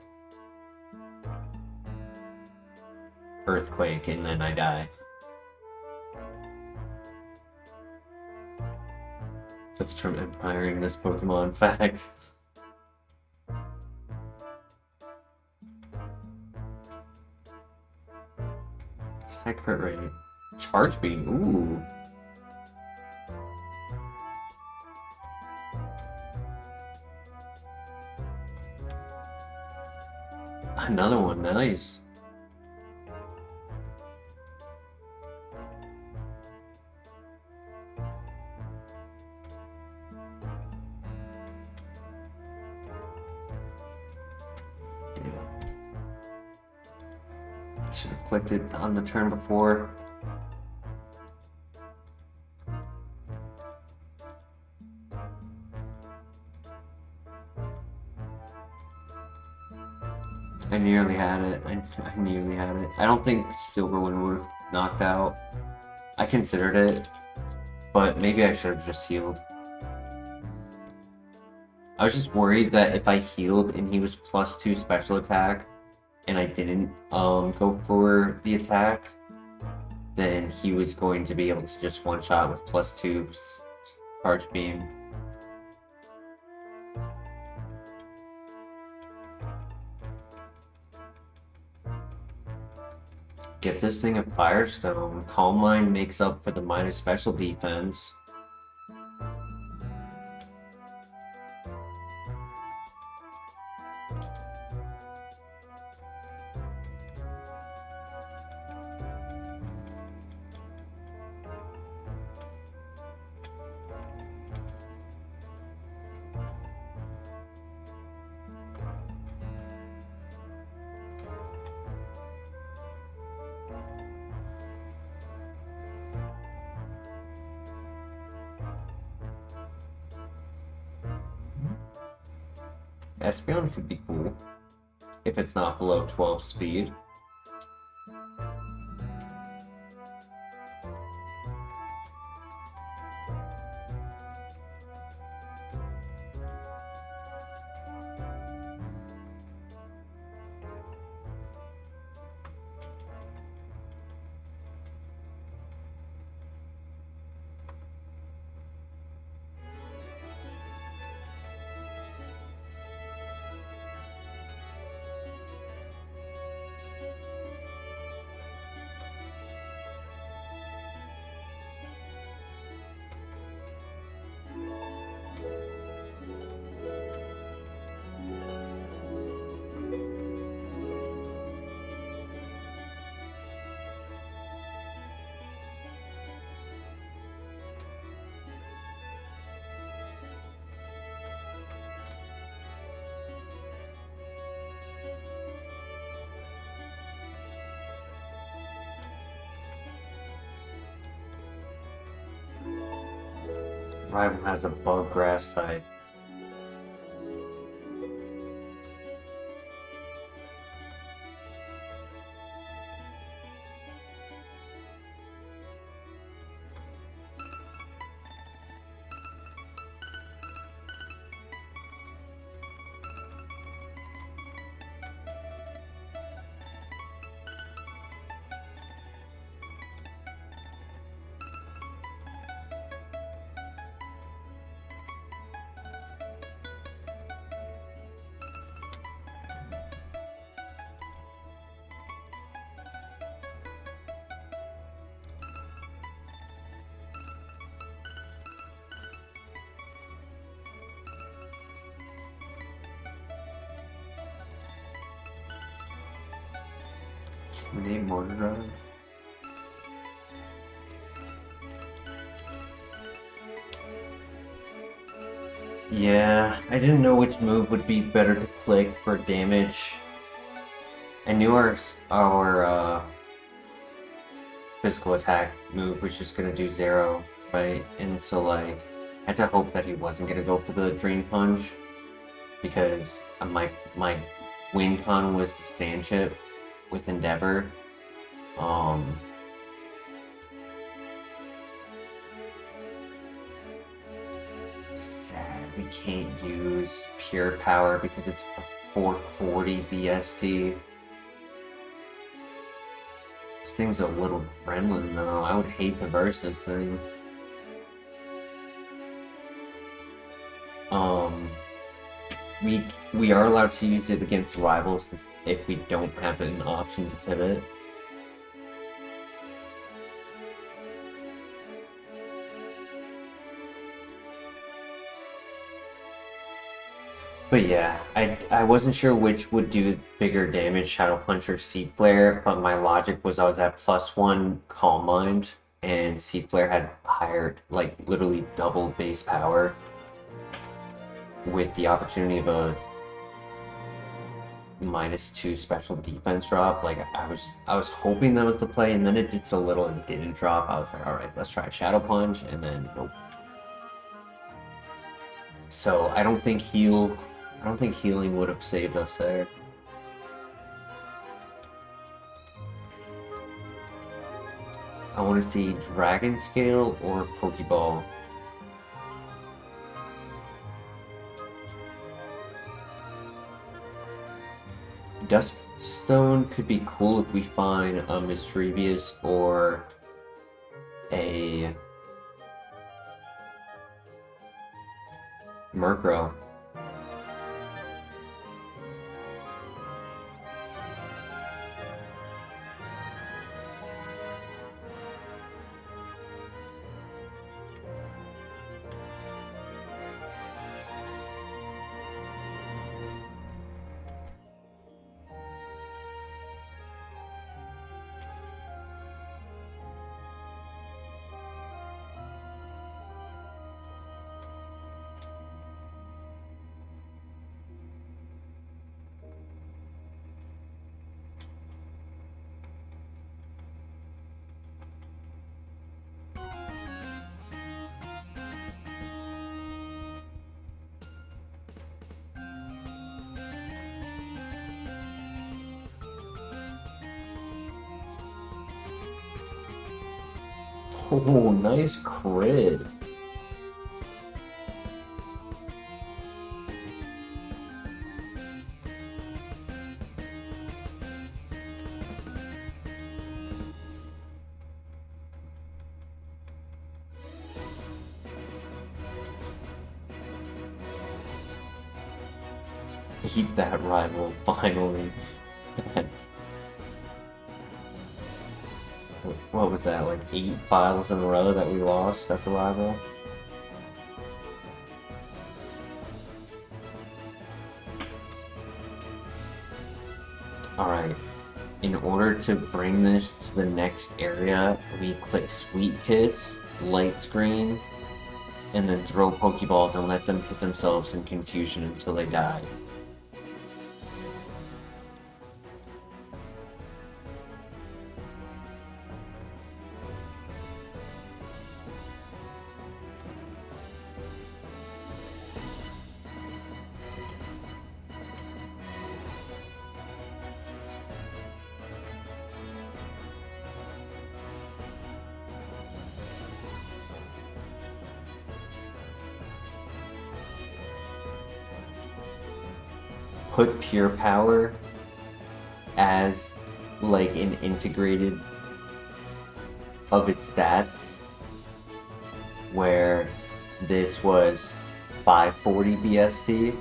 Earthquake and then I die. Just from empiring this Pokemon, facts. Attack crit rate. Charge Beam, ooh. Another one, nice. Should have clicked it on the turn before. I nearly had it. I nearly had it. I don't think Silverwind would have knocked out. I considered it, but maybe I should have just healed. I was just worried that if I healed and he was +2 special attack, and I didn't go for the attack, then he was going to be able to just one-shot with +2 Charge Beam. Get this thing a Firestone. Calm Mind makes up for the minus special defense. Espeon could be cool if it's not below 12 speed. Rival has a bug grass type. We need Motor Drive. Yeah, I didn't know which move would be better to click for damage. I knew our physical attack move was just gonna do 0, right? And so like, I had to hope that he wasn't gonna go for the Drain Punch because my win con was the Sand Chip with Endeavor. we can't use pure power because it's 440 BST. This thing's a little gremlin though. I would hate to verse this thing. We are allowed to use it against rivals if we don't have an option to pivot. But yeah, I wasn't sure which would do bigger damage, Shadow Punch or Seed Flare, but my logic was I was at +1 Calm Mind, and Seed Flare had higher, like literally double base power, with the opportunity of a -2 special defense drop. Like I was hoping that was the play, and then it did so little and didn't drop. I was like, all right, let's try Shadow Punch, and then nope. So I don't think healing would have saved us there. I want to see Dragon Scale or Pokeball. Duststone could be cool if we find a Mischievous or a Murkrow. Oh, nice crit. Eat that rival, finally. What was that, like 8 files in a row that we lost at the rival? Alright, in order to bring this to the next area, we click Sweet Kiss, Light Screen, and then throw Pokeballs and let them put themselves in confusion until they die. Put Pure Power as like an integrated of its stats, where this was 540 BSC,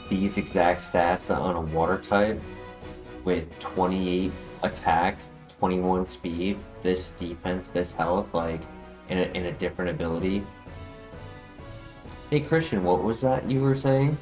these exact stats on a water type with 28 attack, 21 speed, this defense, this health, like in a different ability. Hey Christian, what was that you were saying?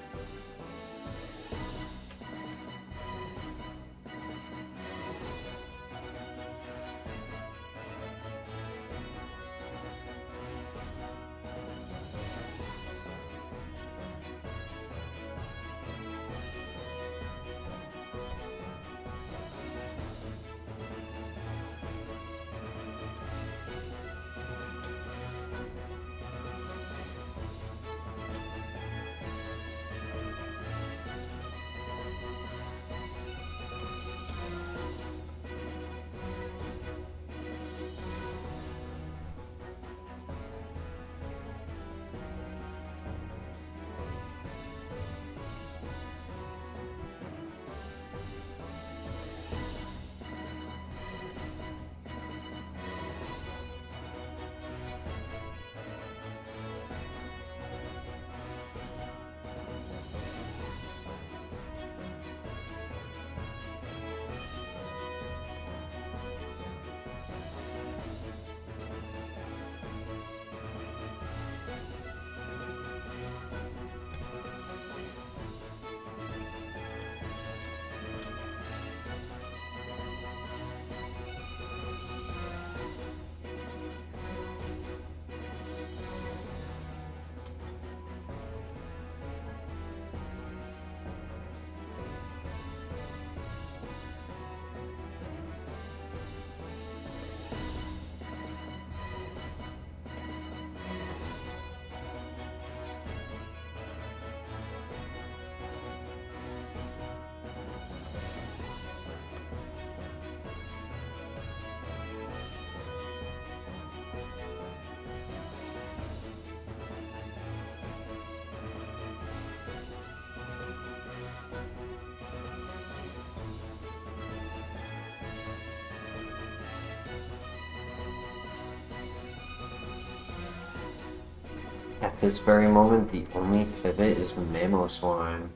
At this very moment, the only pivot is Mamoswine.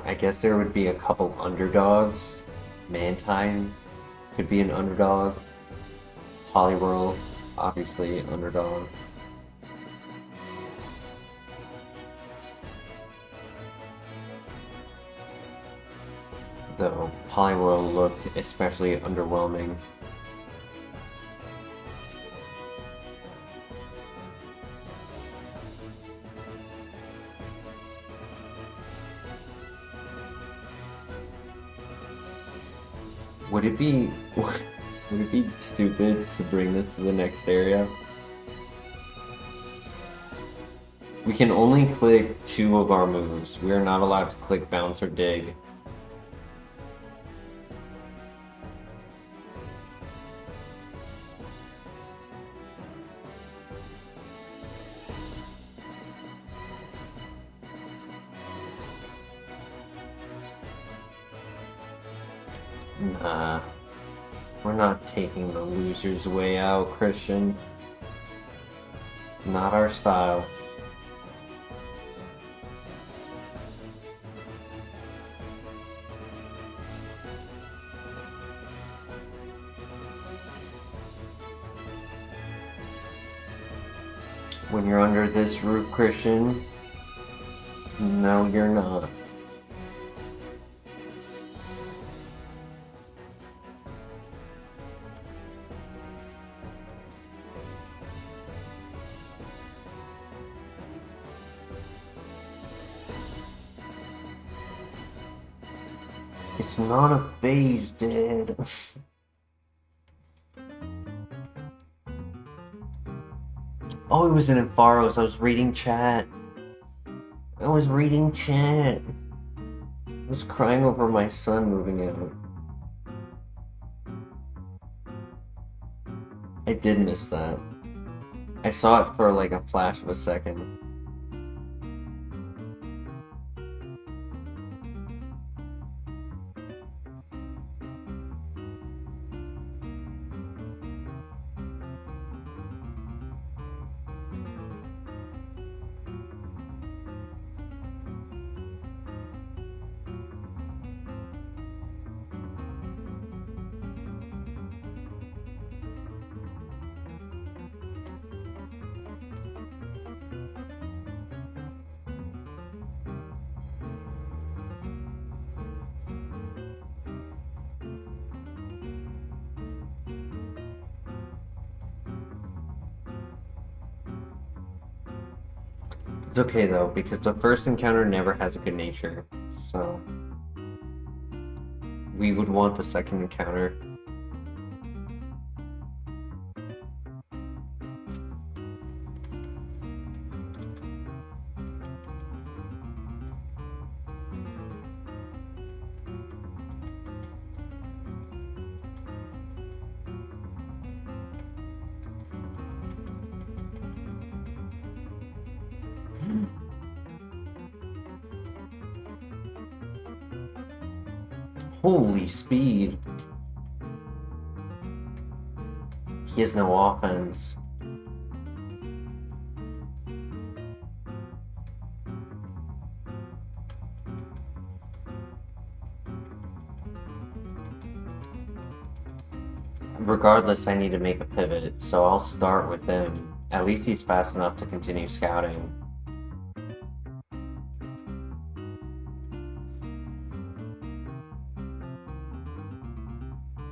I guess there would be a couple underdogs. Mantine could be an underdog. Poliwhirl, obviously underdog. Though Poliwhirl looked especially underwhelming. Would it be stupid to bring this to the next area? We can only click 2 of our moves. We are not allowed to click Bounce or Dig. Nah, we're not taking the loser's way out, Christian. Not our style. When you're under this roof, Christian, no, you're not. It's not a phase, Dad. Oh, it was in Ampharos. I was reading chat. I was crying over my son moving out. I did miss that. I saw it for like a flash of a second. It's okay though, because the first encounter never has a good nature, so we would want the second encounter. Holy speed. He has no offense. Regardless, I need to make a pivot, so I'll start with him. At least he's fast enough to continue scouting.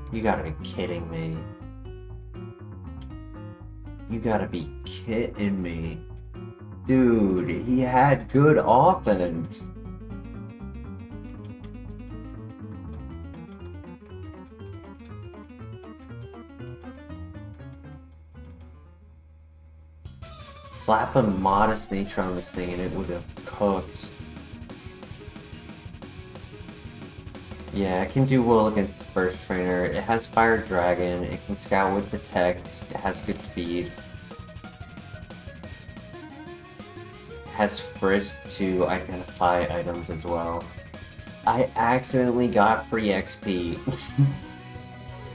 You gotta be kidding me. You gotta be kidding me. Dude, he had good offense. Slap a modest nature on this thing and it would have cooked. Yeah, it can do well against the first trainer. It has Fire Dragon, it can scout with Detect, it has good speed. It has Frisk to identify items as well. I accidentally got free XP.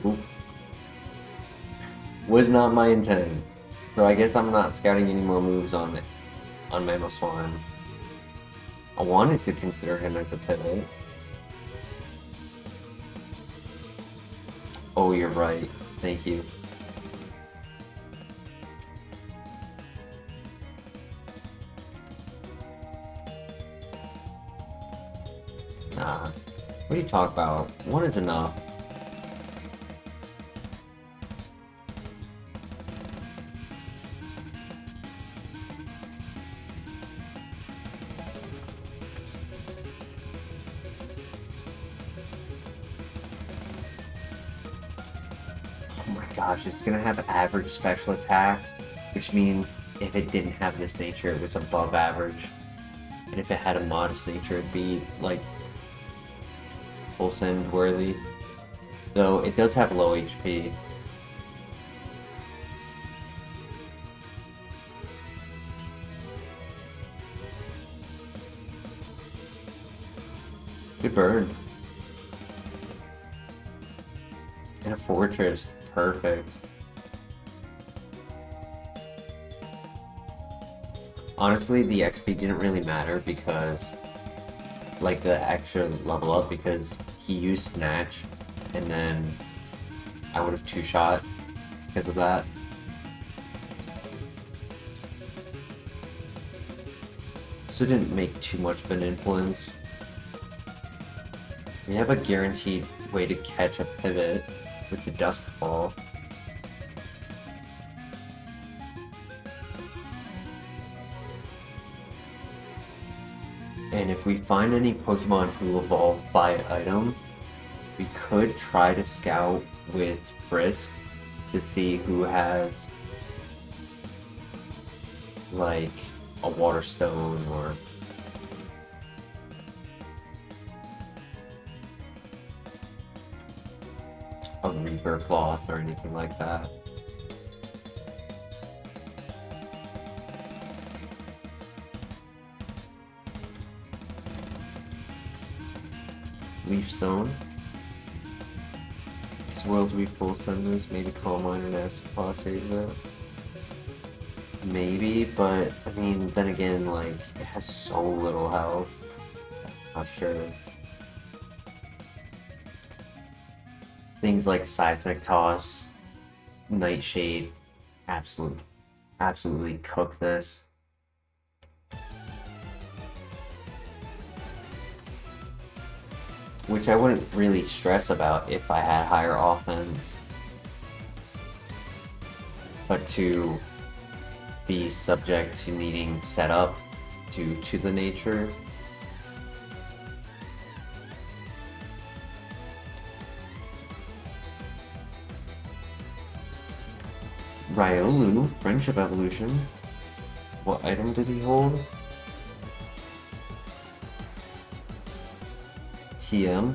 Oops. Was not my intent. So I guess I'm not scouting any more moves on Mamoswine. I wanted to consider him as a pivot. Oh, you're right. Thank you. Nah. What do you talk about? One is enough. Oh my gosh, it's gonna have average special attack, which means if it didn't have this nature, it was above average. And if it had a modest nature, it'd be like full send worthy. Though it does have low HP. Good burn. And a fortress. Perfect. Honestly, the XP didn't really matter because, like, the extra level up, because he used Snatch, and then I would have two-shot because of that. So it didn't make too much of an influence. We have a guaranteed way to catch a pivot with the Dusk Ball. And if we find any Pokemon who evolve by item, we could try to scout with Frisk to see who has like a Water Stone or a Reaper Cloth or anything like that. Leaf Stone. This world to be full send this, maybe Calm Mind and Acid Claw save that. Maybe, but I mean, then again, like, it has so little health. Not sure. Things like Seismic Toss, Nightshade, absolutely cook this. Which I wouldn't really stress about if I had higher offense. But to be subject to needing setup due to the nature. Riolu, Friendship Evolution. What item did he hold? TM.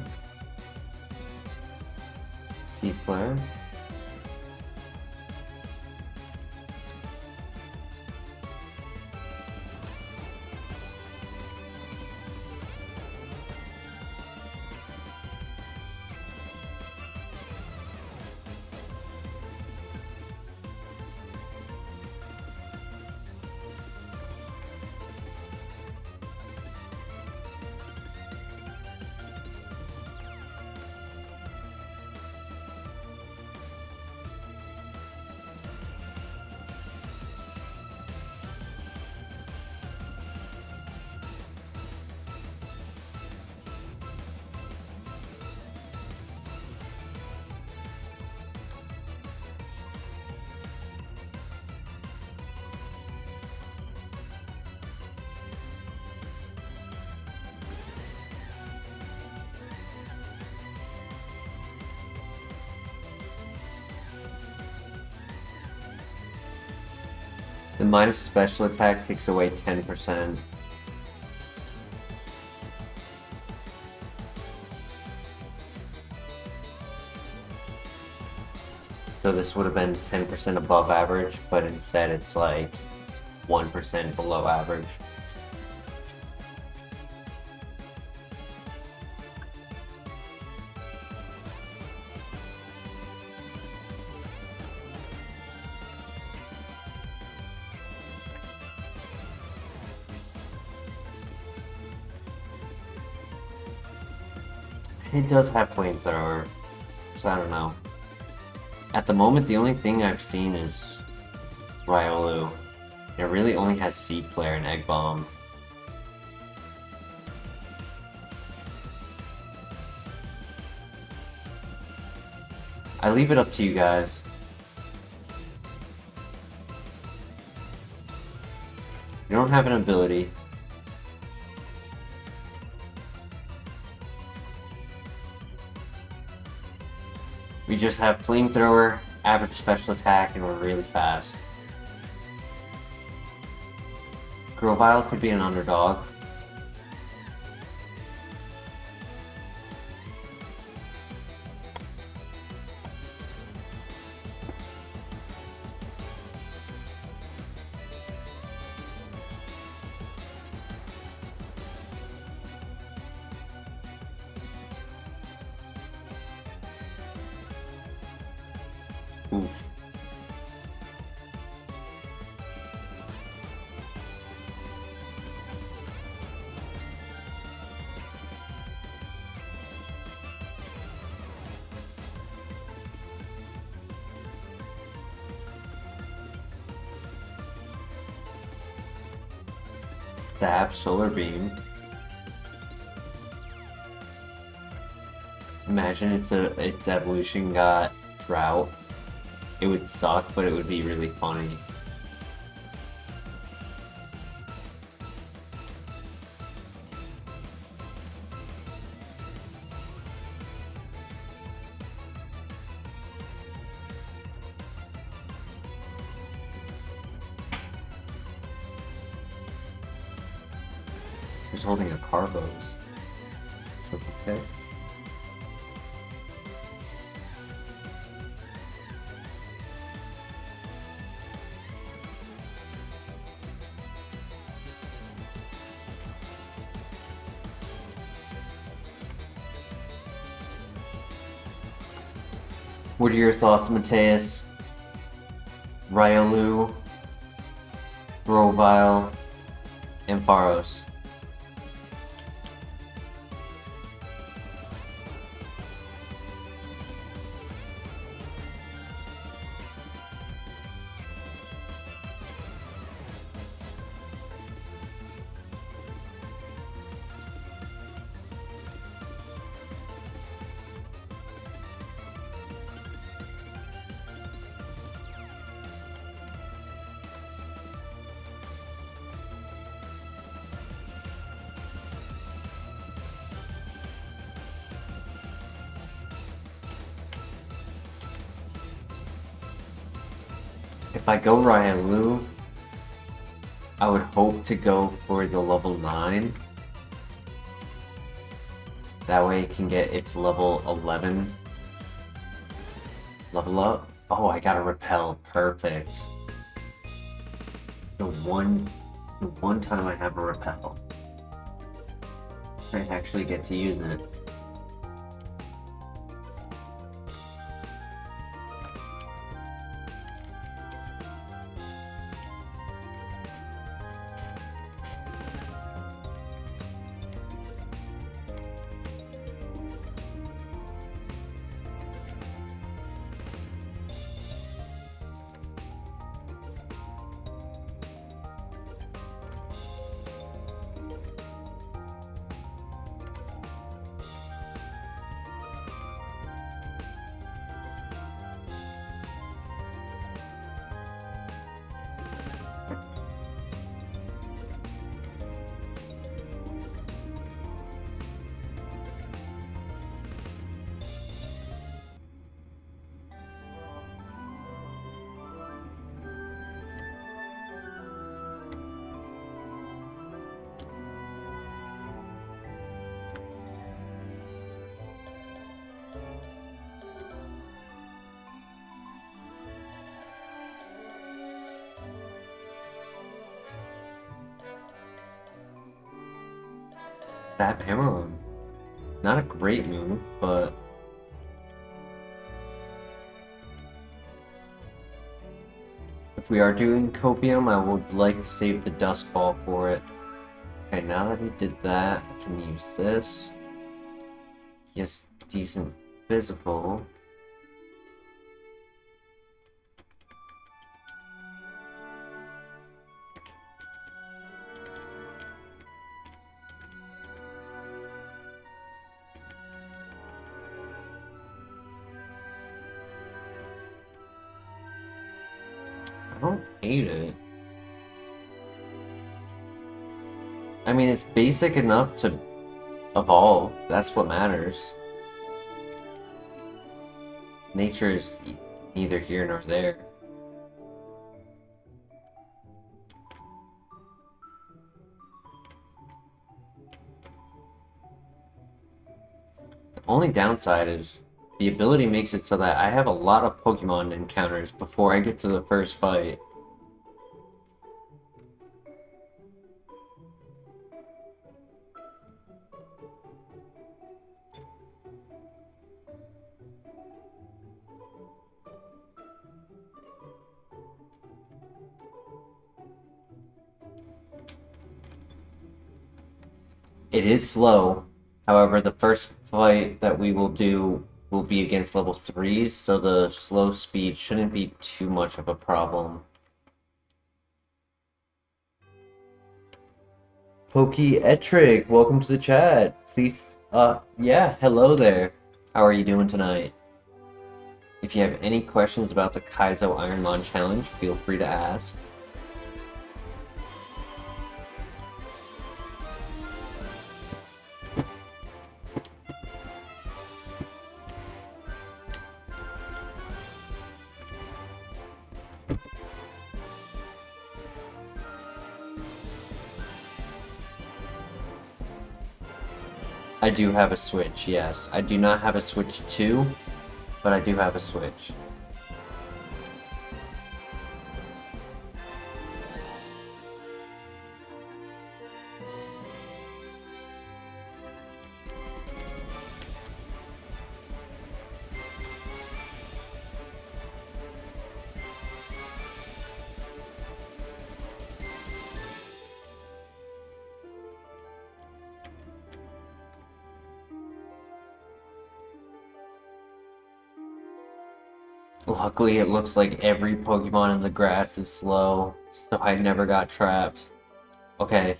Sea Flare. The minus special attack takes away 10%. So this would have been 10% above average, but instead it's like 1% below average. It does have flamethrower, so I don't know. At the moment, the only thing I've seen is Riolu. It really only has Seed Flare and Egg Bomb. I leave it up to you guys. You don't have an ability. We just have Flamethrower, average special attack, and we're really fast. Grovyle could be an underdog. Oof. Stab, Solar Beam. Imagine its evolution got Drought. It would suck, but it would be really funny. He's holding a Carbos. Okay. What are your thoughts, Mateus? Riolu, Grovyle, and Pharos? If I go Riolu, I would hope to go for the level 9. That way it can get its level 11 level up. Oh, I got a Repel. Perfect. The one time I have a Repel, I actually get to use it. That Pamela, not a great move, but if we are doing Copium, I would like to save the Dusk Ball for it. Okay, now that he did that, I can use this. He has decent physical. I don't hate it. I mean, it's basic enough to evolve. That's what matters. Nature is neither here nor there. The only downside is the ability makes it so that I have a lot of Pokemon encounters before I get to the first fight. It is slow. However, the first fight that we will do will be against level 3s, so the slow speed shouldn't be too much of a problem. Pokeetric, welcome to the chat. Please, yeah, hello there. How are you doing tonight? If you have any questions about the Kaizo Ironmon challenge, feel free to ask. I do have a Switch, yes. I do not have a Switch 2, but I do have a Switch. Luckily, it looks like every Pokemon in the grass is slow, so I never got trapped. Okay,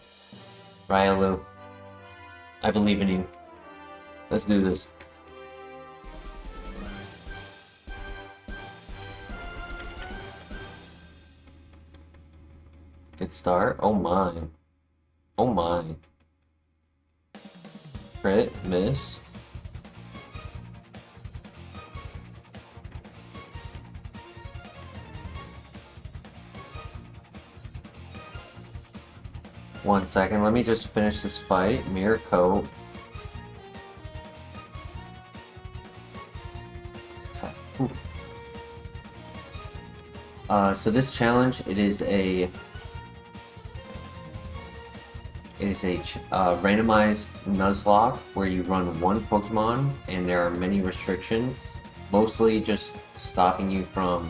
Ryalu, I believe in you. Let's do this. Good start. Oh my. Oh my. Crit, miss. One second, let me just finish this fight. Mirror Coat. Okay. So this challenge, it is a randomized Nuzlocke where you run one Pokemon, and there are many restrictions, mostly just stopping you from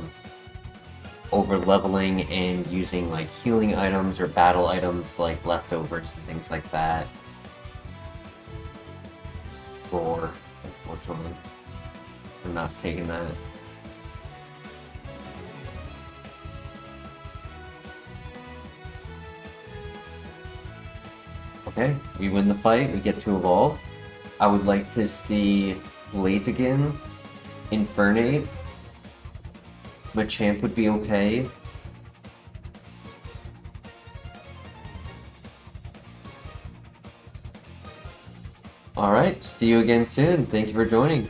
over leveling and using like healing items or battle items like leftovers and things like that. Or unfortunately, I'm not taking that. Okay, we win the fight, we get to evolve. I would like to see Blaziken, Infernape. Machamp would be okay. Alright, see you again soon. Thank you for joining.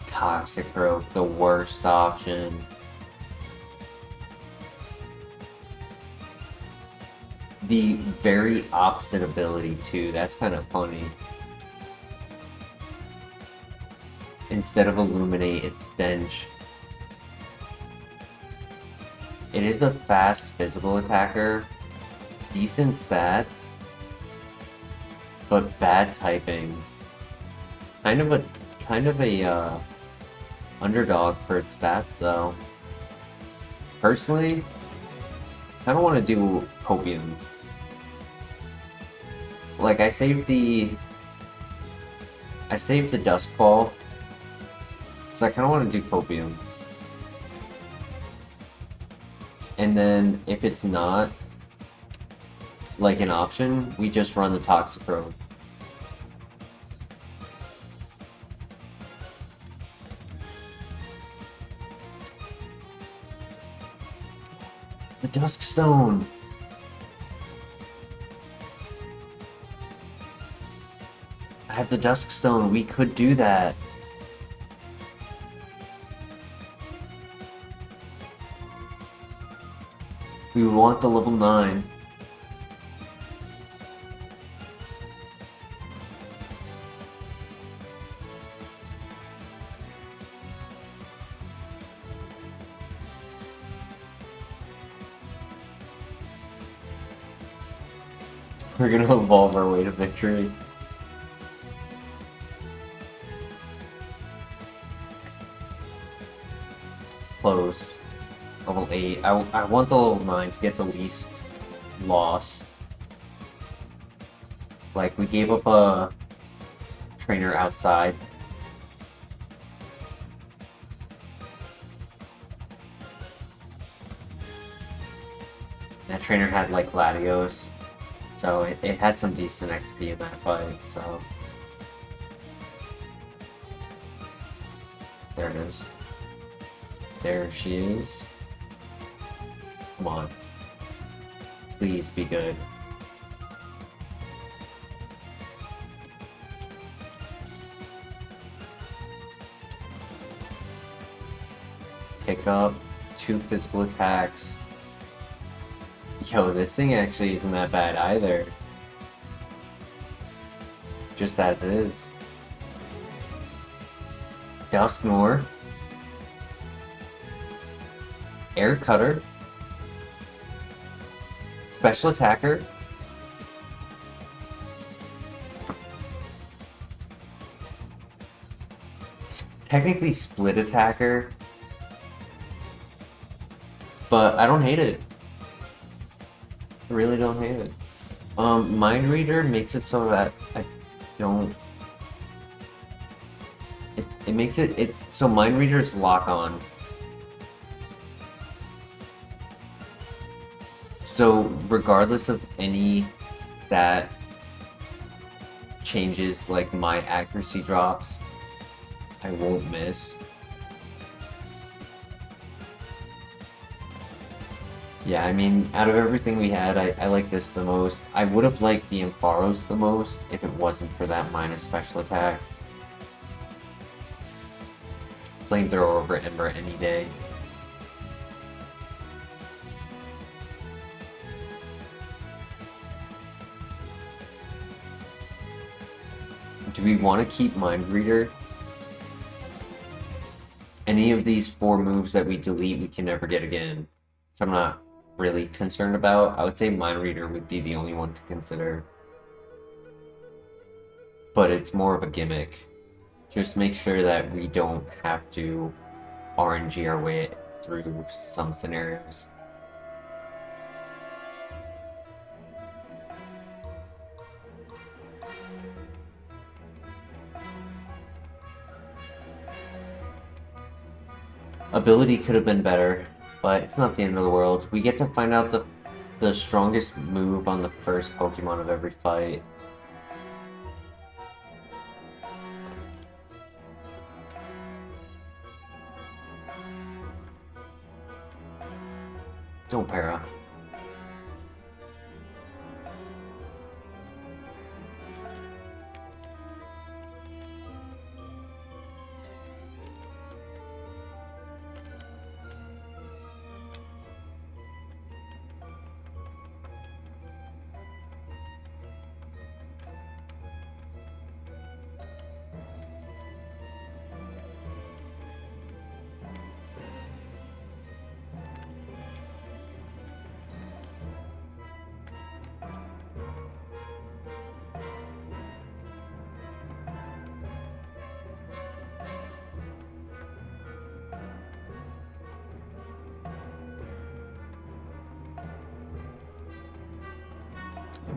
Toxic Growth, the worst option. The very opposite ability too, that's kind of funny. Instead of Illuminate, it's Stench. It is a fast physical attacker, decent stats, but bad typing. Kind of a underdog for its stats though. Personally, I don't want to do Copium. Like, I saved the I saved the Duskfall, so I kind of want to do Copium. And then if it's not like an option, we just run the Toxicroak. The Duskstone! I have the Duskstone, we could do that. We want the level 9. We're gonna evolve our way to victory. Close. Level 8. I want the level 9 to get the least loss. Like, we gave up a trainer outside. That trainer had, like, Latios. So it had some decent XP in that fight, so... There it is. There she is. Come on. Please be good. Pick up 2 physical attacks. Yo, this thing actually isn't that bad either. Just as it is. Dusknoir. Air Cutter. Special Attacker. Technically Split Attacker. But I don't hate it. I really don't hate it. Mind Reader makes it so that I don't... It makes it... So Mind Reader's lock on. So regardless of any stat changes, like my accuracy drops, I won't miss. Yeah, I mean, out of everything we had, I like this the most. I would have liked the Ampharos the most if it wasn't for that minus special attack. Flamethrower over Ember any day. Do we want to keep Mind Reader? Any of these 4 moves that we delete, we can never get again. So I'm not really concerned about. I would say Mind Reader would be the only one to consider. But it's more of a gimmick. Just make sure that we don't have to RNG our way through some scenarios. Ability could have been better, but it's not the end of the world. We get to find out the strongest move on the first Pokemon of every fight. Don't para.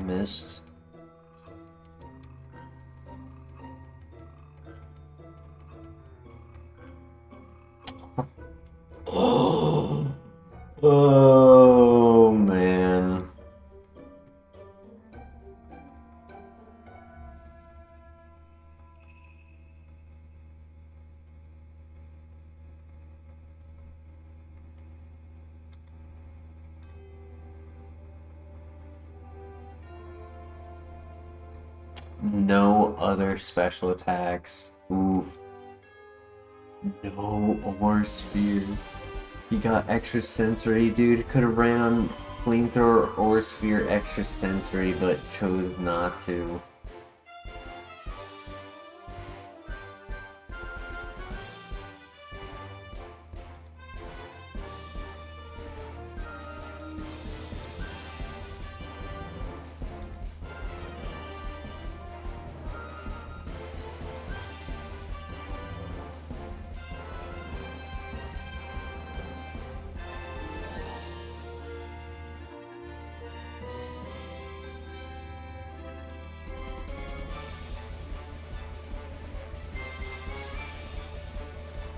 Missed. Oh man. No other special attacks. Oof. No Ore Sphere. He got extra sensory, dude. Could have ran on Flamethrower or Sphere extra sensory, but chose not to.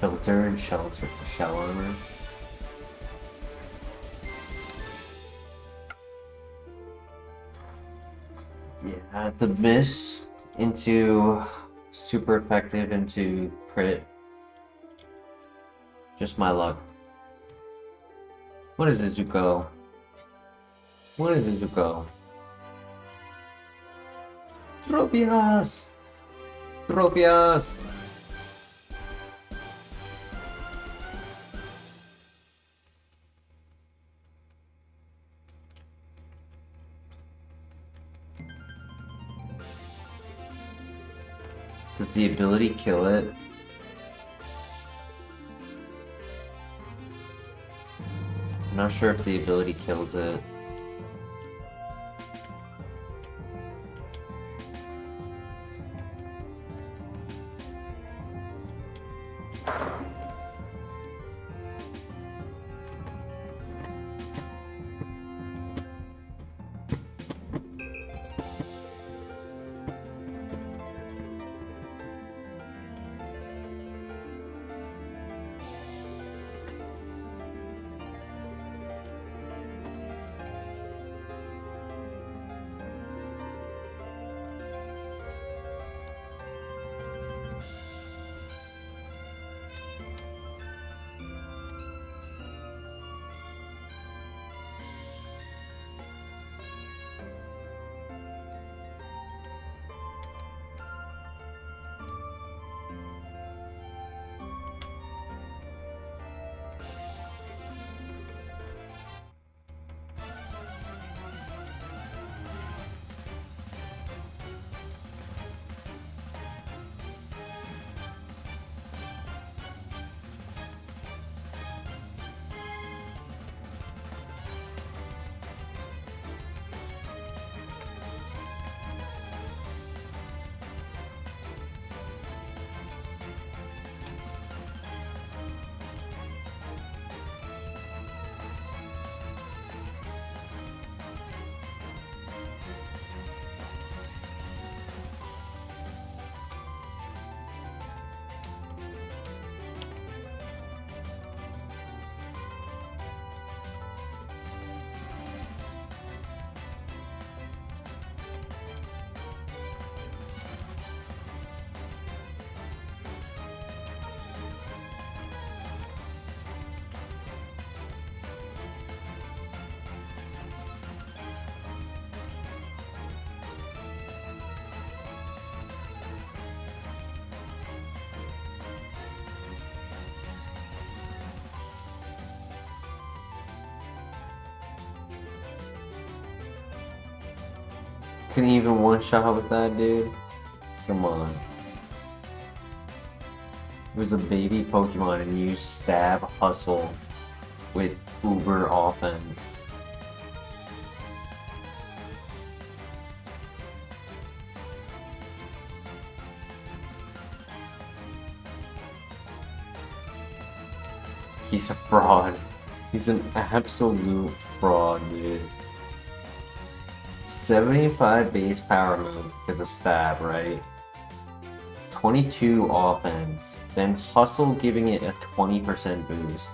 Filter and shell armor. Yeah, the miss into super effective into crit. Just my luck. What is it, Zuko? What is it, Zuko? Tropius! Tropius! Does the ability kill it? I'm not sure if the ability kills it. Couldn't even one-shot with that, dude? Come on. It was a baby Pokemon and you stab Hustle with uber offense. He's a fraud. He's an absolute fraud, dude. 75 base power move because of stab, right? 22 offense, then Hustle giving it a 20% boost.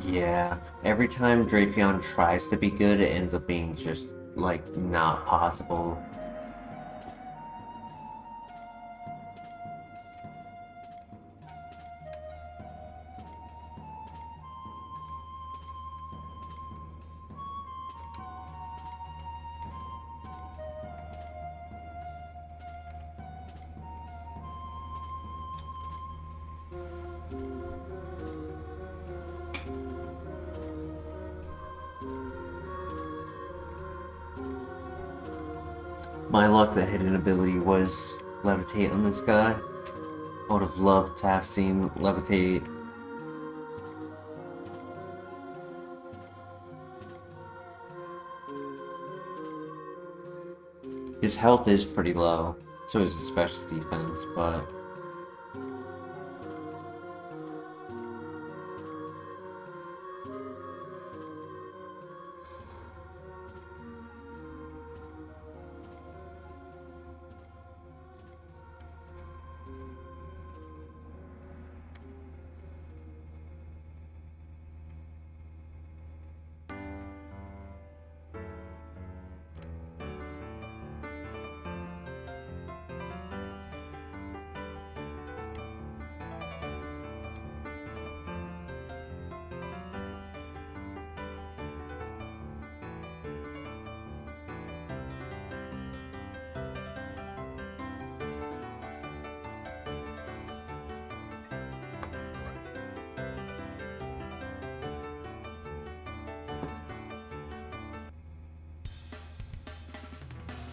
Yeah, every time Drapion tries to be good, it ends up being just, like, not possible. My luck, the hidden ability was levitate on this guy. I would have loved to have seen levitate. His health is pretty low, so is his special defense, but...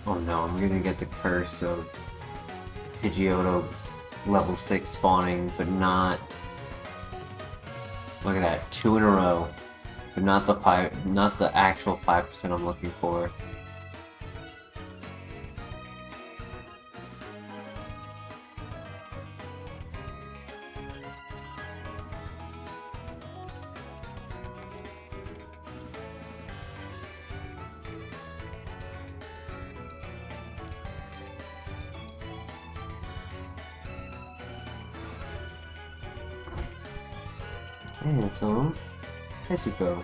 Oh no, I'm gonna get the curse of Pidgeotto level 6 spawning, but not... Look at that, 2 in a row. But not the actual 5% I'm looking for. And so, as you go.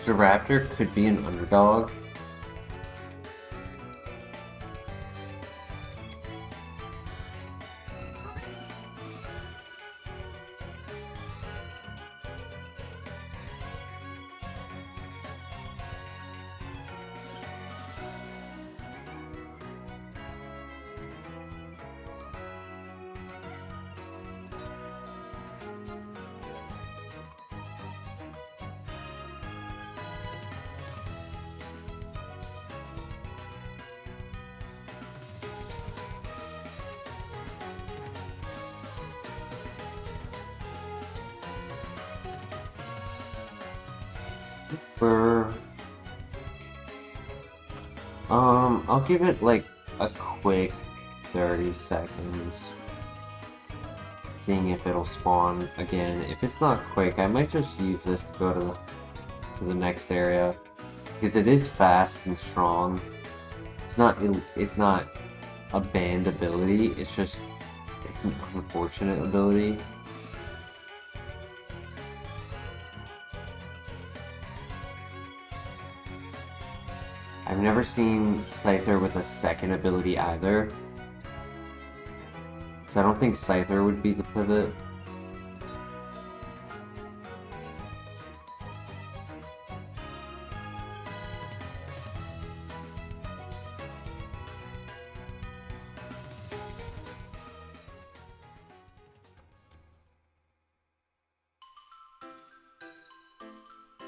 Raptor could be an underdog. I'll give it like a quick 30 seconds. Seeing if it'll spawn again. If it's not quick, I might just use this to go to the next area. Because it is fast and strong. It's not a banned ability, it's just an unfortunate ability. I've never seen Scyther with a second ability either. So I don't think Scyther would be the pivot.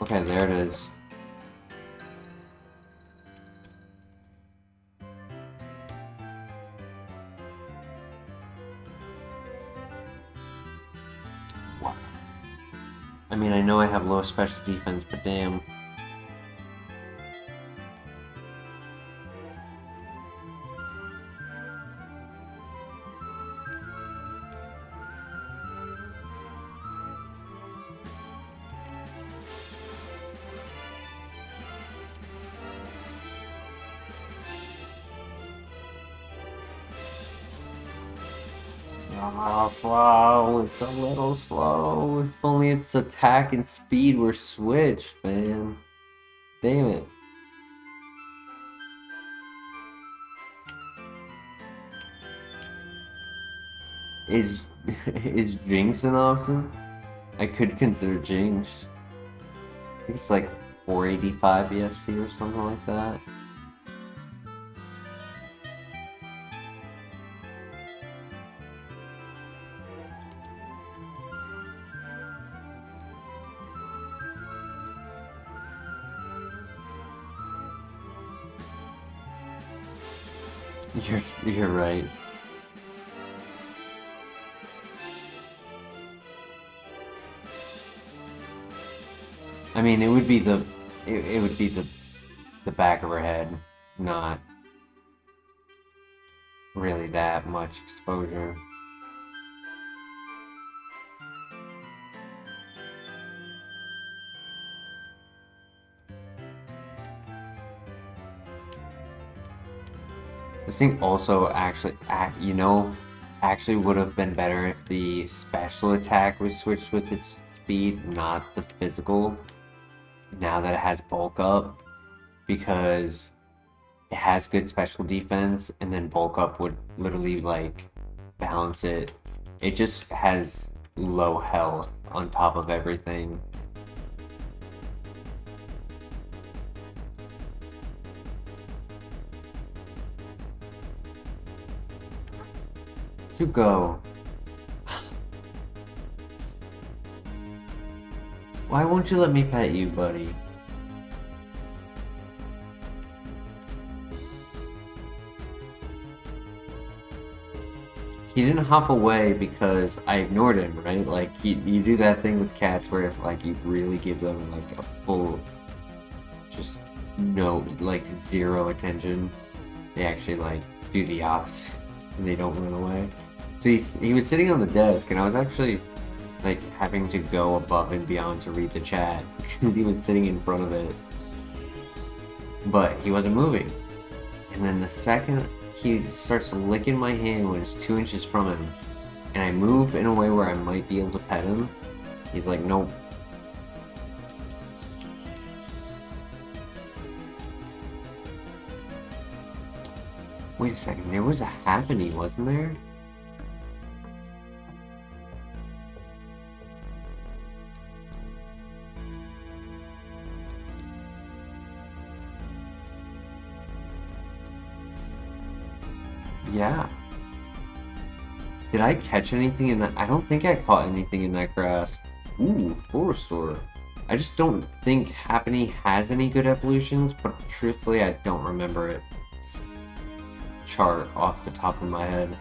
Okay, there it is. Wow. I mean, I know I have low special defense, but damn. Oh, slow. It's a little slow. If only its attack and speed were switched, man. Damn it. Is is Jinx an option? I could consider Jinx. I think it's like 485 ESC or something like that. You're right. I mean, it would be the back of her head, not really that much exposure. This thing also actually, actually would have been better if the special attack was switched with its speed, not the physical. Now that it has bulk up, because it has good special defense, and then bulk up would literally like balance it. It just has low health on top of everything. To go. Why won't you let me pet you, buddy? He didn't hop away because I ignored him, right? Like, you do that thing with cats where if, like, you really give them, like, a full, just no, like, zero attention, they actually, like, do the opposite, and they don't run away. So he was sitting on the desk, and I was actually, like, having to go above and beyond to read the chat, because he was sitting in front of it. But he wasn't moving. And then the second he starts licking my hand when it's 2 inches from him, and I move in a way where I might be able to pet him, he's like, nope. Wait a second, there was a happening, wasn't there? Yeah. Did I catch anything in that? I don't think I caught anything in that grass. Ooh, Forestore. I just don't think Happiny has any good evolutions, but truthfully, I don't remember it. Chart off the top of my head.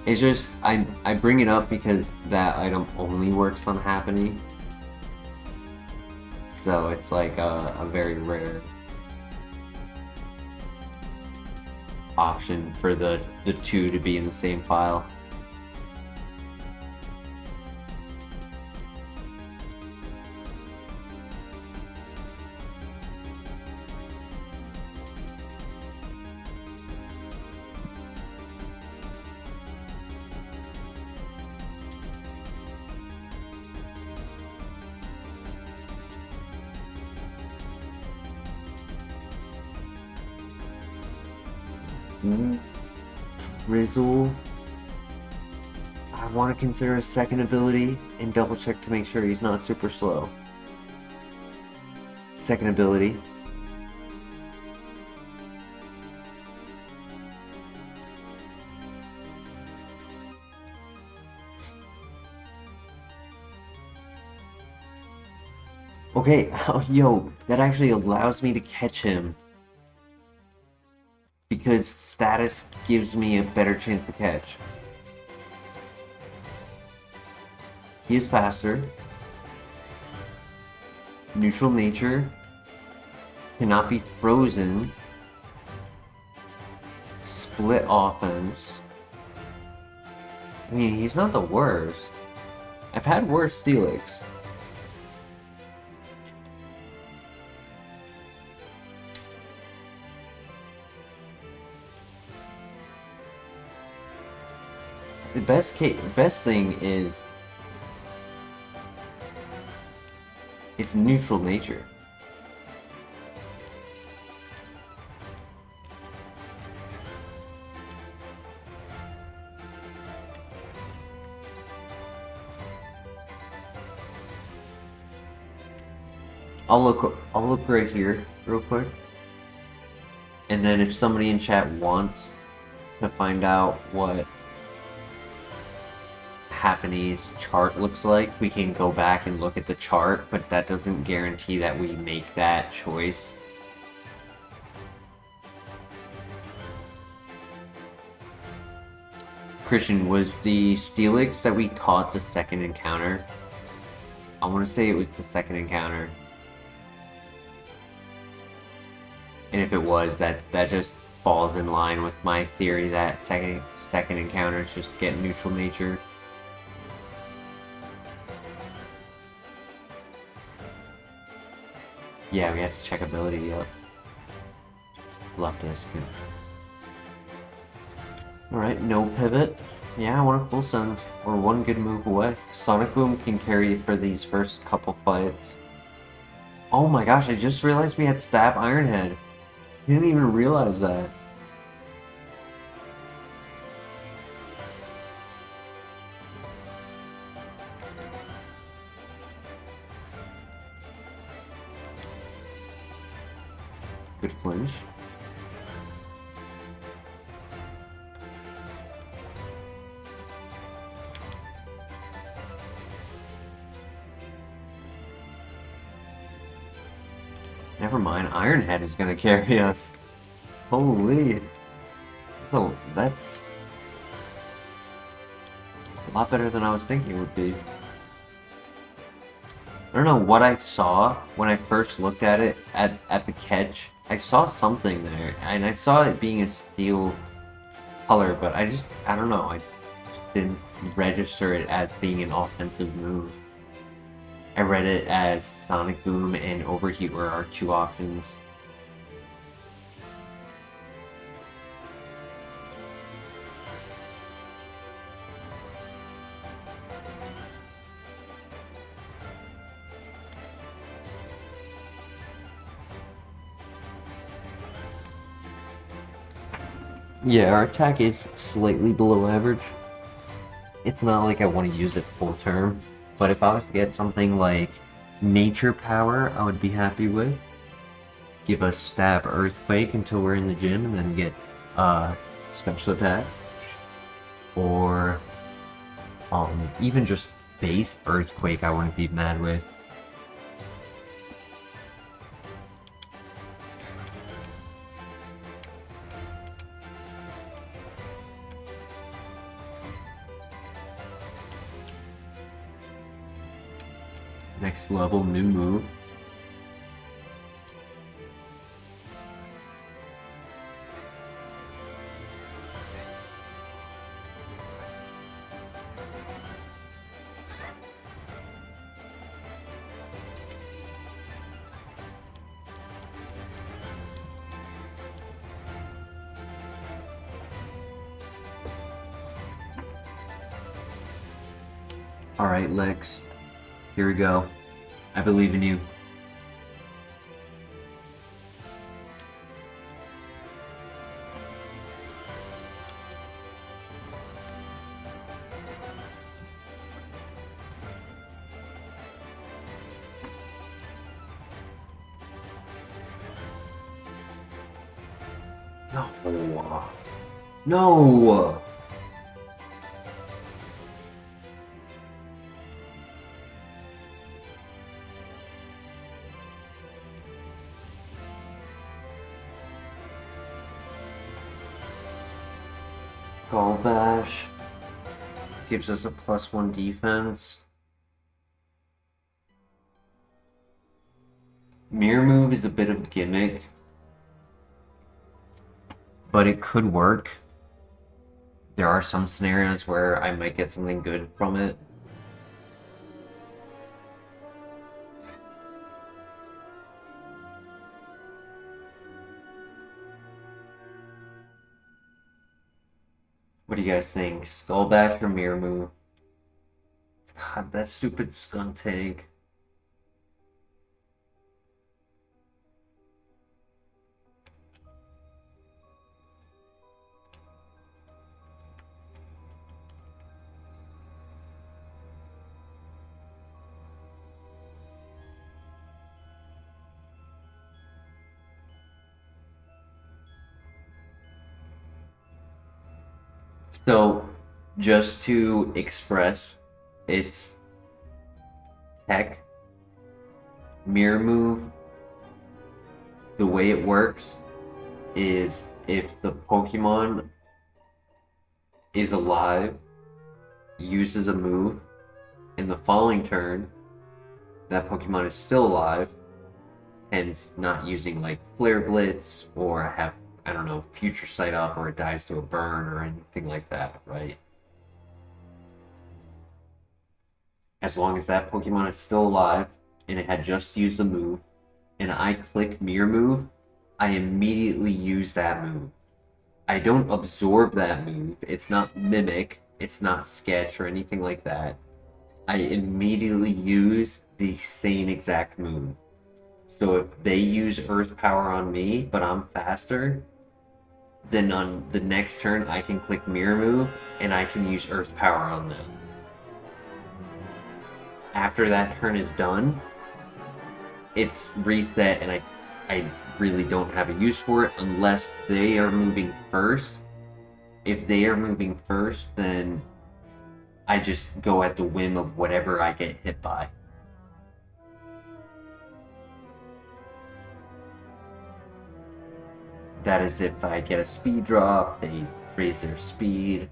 It's just, I bring it up because that item only works on Happiny. So it's like a very rare option for the two to be in the same file. Drizzle. I want to consider a second ability and double check to make sure he's not super slow. Second ability. Okay, oh, yo, that actually allows me to catch him. Because status gives me a better chance to catch. He is faster. Neutral nature. Cannot be frozen. Split offense. I mean, he's not the worst. I've had worse Steelix. The best thing is its neutral nature. I'll look right here real quick. And then if somebody in chat wants to find out what Happy's chart looks like, we can go back and look at the chart, but that doesn't guarantee that we make that choice. Christian, was the Steelix that we caught the second encounter? I want to say it was the second encounter. And if it was, that just falls in line with my theory that second encounters just get neutral nature. Yeah, we have to check ability up. Love this. Alright, no pivot. Yeah, I want a full send. We're one good move away. Sonic Boom can carry for these first couple fights. Oh my gosh, I just realized we had Stab Ironhead. Didn't even realize that. Good flinch. Never mind, Ironhead is gonna carry us. Holy. So that's a lot better than I was thinking it would be. I don't know what I saw when I first looked at it at the catch. I saw something there, and I saw it being a steel color, but I don't know, I just didn't register it as being an offensive move. I read it as Sonic Boom and Overheat were our two options. Yeah, our attack is slightly below average. It's not like I want to use it full term, but if I was to get something like Nature Power, I would be happy with. Give us Stab Earthquake until we're in the gym, and then get Special Attack. Or even just base Earthquake I wouldn't be mad with. Next level, new move. Alright, Lex. Here we go. I believe in you. No. No! Skull Bash gives us a +1 defense. Mirror Move is a bit of a gimmick, but it could work. There are some scenarios where I might get something good from it. What do you guys think? Skull Bash or Mirror Move? God, that stupid Skuntank. So, just to express its tech, Mirror Move, the way it works is if the Pokemon is alive, uses a move, in the following turn, that Pokemon is still alive, hence not using like Flare Blitz or have, I don't know, Future Sight up or it dies to a burn or anything like that, right? As long as that Pokemon is still alive and it had just used a move, and I click Mirror Move, I immediately use that move. I don't absorb that move. It's not Mimic, it's not Sketch or anything like that. I immediately use the same exact move. So if they use Earth Power on me, but I'm faster, then on the next turn I can click Mirror Move and I can use Earth Power on them. After that turn is done, it's reset and I really don't have a use for it unless they are moving first. If they are moving first, then I just go at the whim of whatever I get hit by. That is if I get a speed drop, they raise their speed,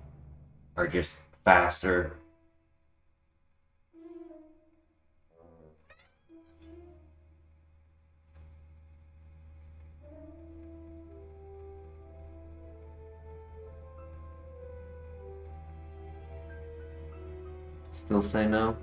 or just faster. Still say no?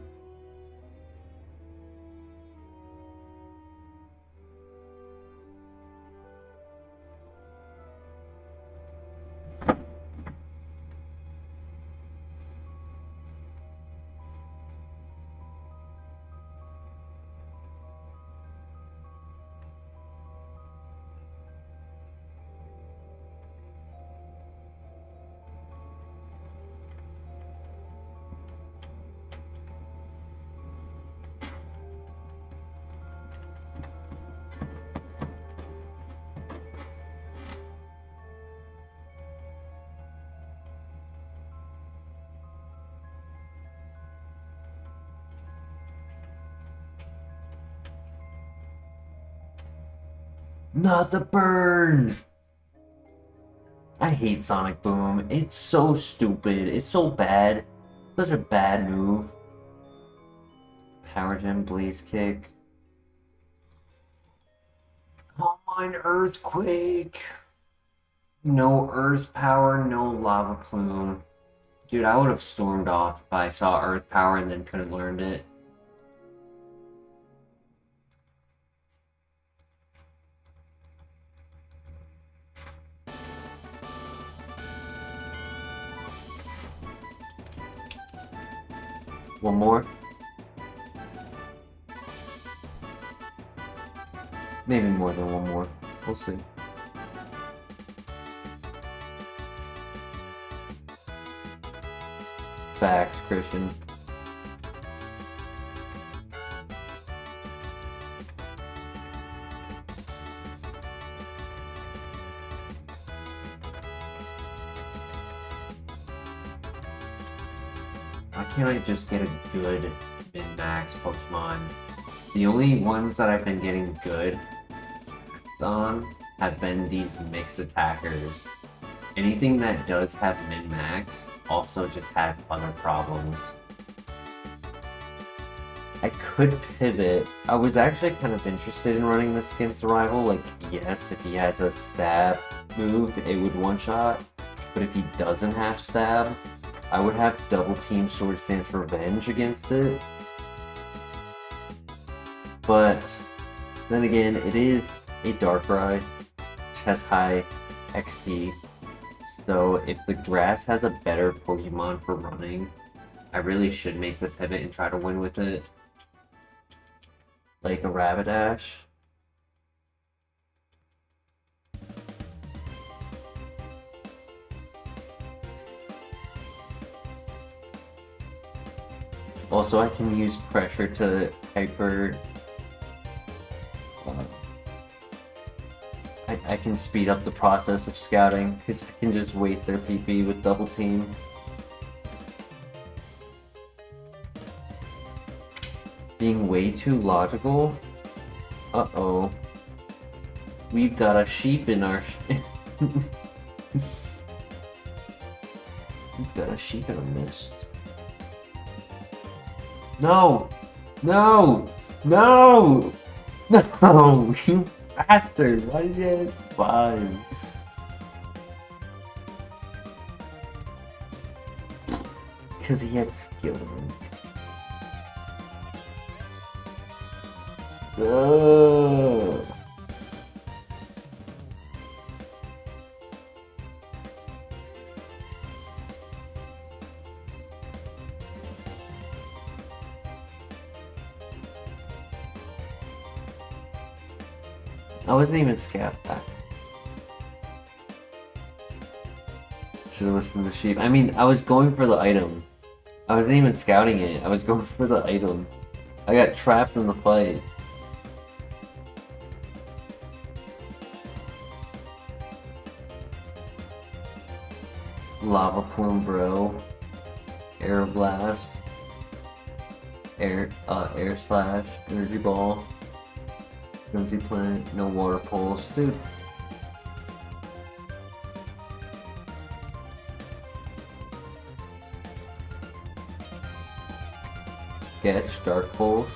Not the burn! I hate Sonic Boom. It's so stupid. It's so bad. Such a bad move. Power Gem Blaze Kick. Come on, Earthquake. No Earth Power, no Lava Plume. Dude, I would have stormed off if I saw Earth Power and then could have learned it. One more? Maybe more than one more. We'll see. Facts, Christian. Why can't I just get a good min-max Pokemon? The only ones that I've been getting good on have been these mixed attackers. anything that does have min-max also just has other problems. I could pivot. I was actually kind of interested in running this against a rival. Like, yes, if he has a stab move, it would one-shot. But if he doesn't have stab, I would have double team Swords Dance Revenge against it. But then again, it is a Darkrai, which has high XP. So if the grass has a better Pokemon for running, I really should make the pivot and try to win with it. Like a Rapidash. Also, I can use pressure to hyper. I can speed up the process of scouting because I can just waste their PP with double team. Being way too logical. Uh-oh. We've got a sheep in our... We've got a sheep in our midst. No! No! No! No! You bastard! Why did you have 5? Because he had skill. Ugh. I wasn't even scared that. Should have listened to the sheep. I mean, I was going for the item. I wasn't even scouting it. I was going for the item. I got trapped in the fight. Lava Plume, bro. Air Blast. Air Slash. Energy Ball. Frenzy Plant. No Water Pulse. Dude. Sketch. Dark Pulse.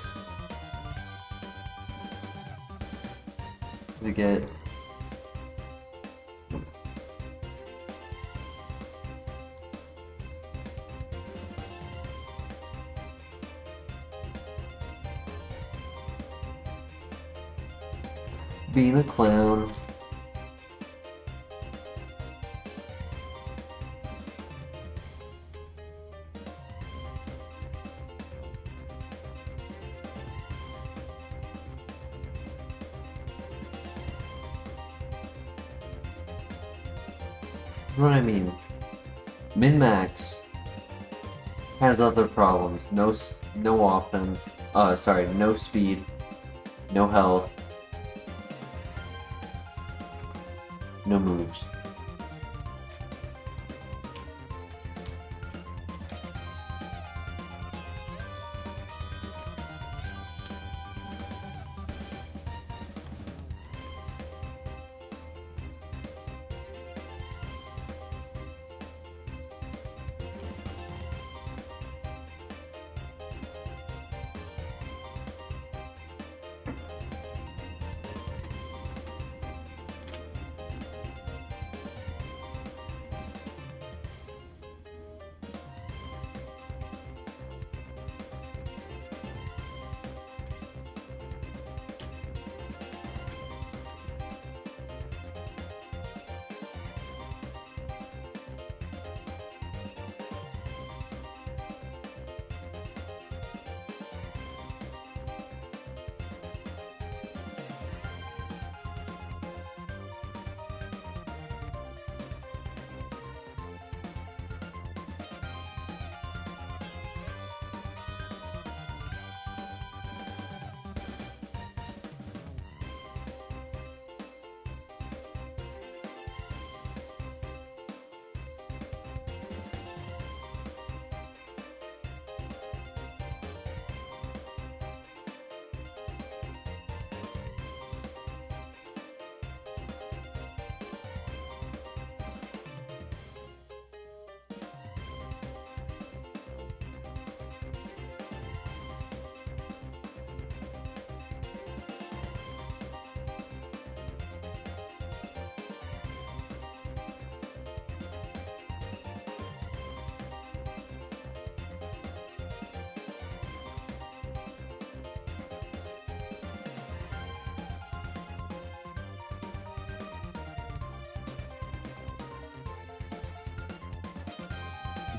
To get... Being a clown. What I mean, min-max has other problems. No offense. Sorry, no speed, no health. No moves.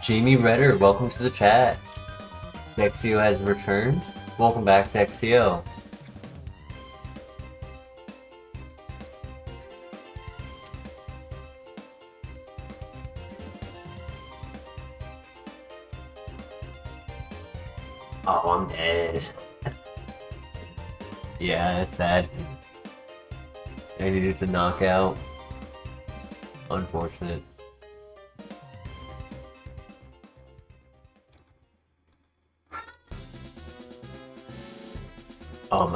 Jamie Redder, welcome to the chat. Dexio has returned. Welcome back, Dexio. Oh, I'm dead. Yeah, it's sad. I needed to knock out. Unfortunate.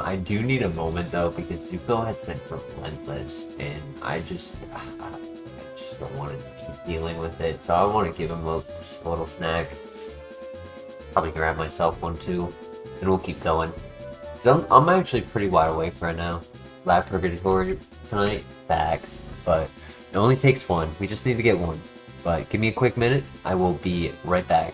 I do need a moment though because Zuko has been relentless, and I just don't want to keep dealing with it. So I want to give him just a little snack. Probably grab myself one too, and we'll keep going. So I'm actually pretty wide awake right now. Lab purgatory tonight, facts, but it only takes one. We just need to get one. But give me a quick minute. I will be right back.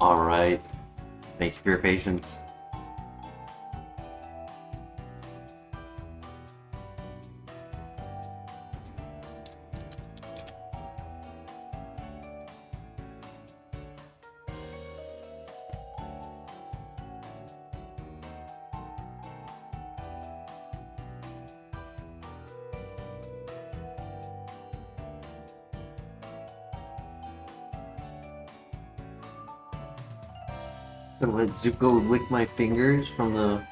Alright. Thank you for your patience. Gonna let Zuko lick my fingers from the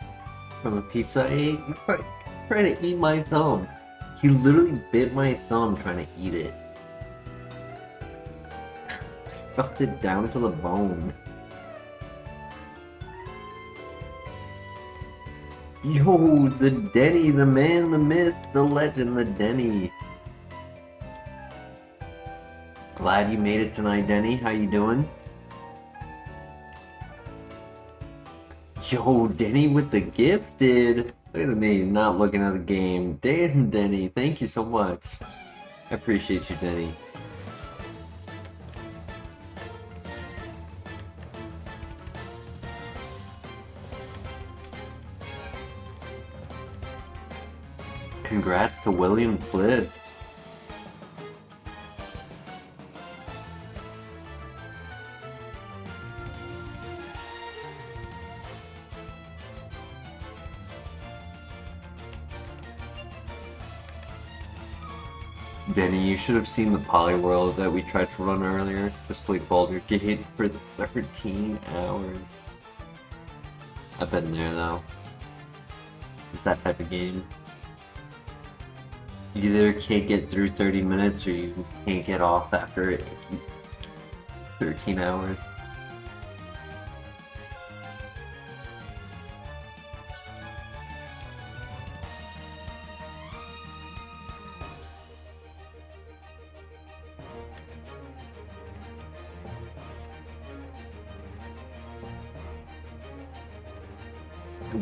pizza I ate. You're trying to eat my thumb. He literally bit my thumb trying to eat it. Felt it down to the bone. Yo, the Denny, the man, the myth, the legend, the Denny. Glad you made it tonight, Denny. How you doing? Yo, Denny with the gifted. Look at me, not looking at the game. Damn, Denny, thank you so much. I appreciate you, Denny. Congrats to William Cliff. Denny, you should have seen the Polyworld that we tried to run earlier. Just played Baldur's Gate for 13 hours. I've been there though. It's that type of game. You either can't get through 30 minutes or you can't get off after 13 hours.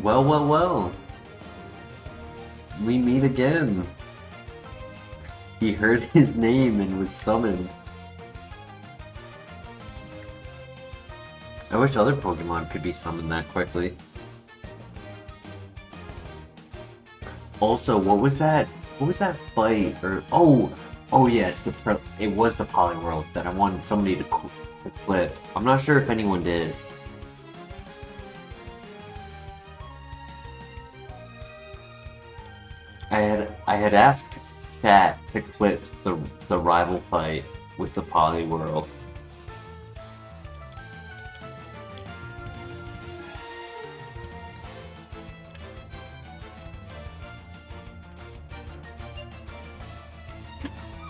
Well, well, well. We meet again. He heard his name and was summoned. I wish other Pokemon could be summoned that quickly. Also, what was that? What was that fight? Or oh yes, it was the Polyworld that I wanted somebody to clip. I'm not sure if anyone did. I had asked Chat to clip the rival fight with the Polyworld.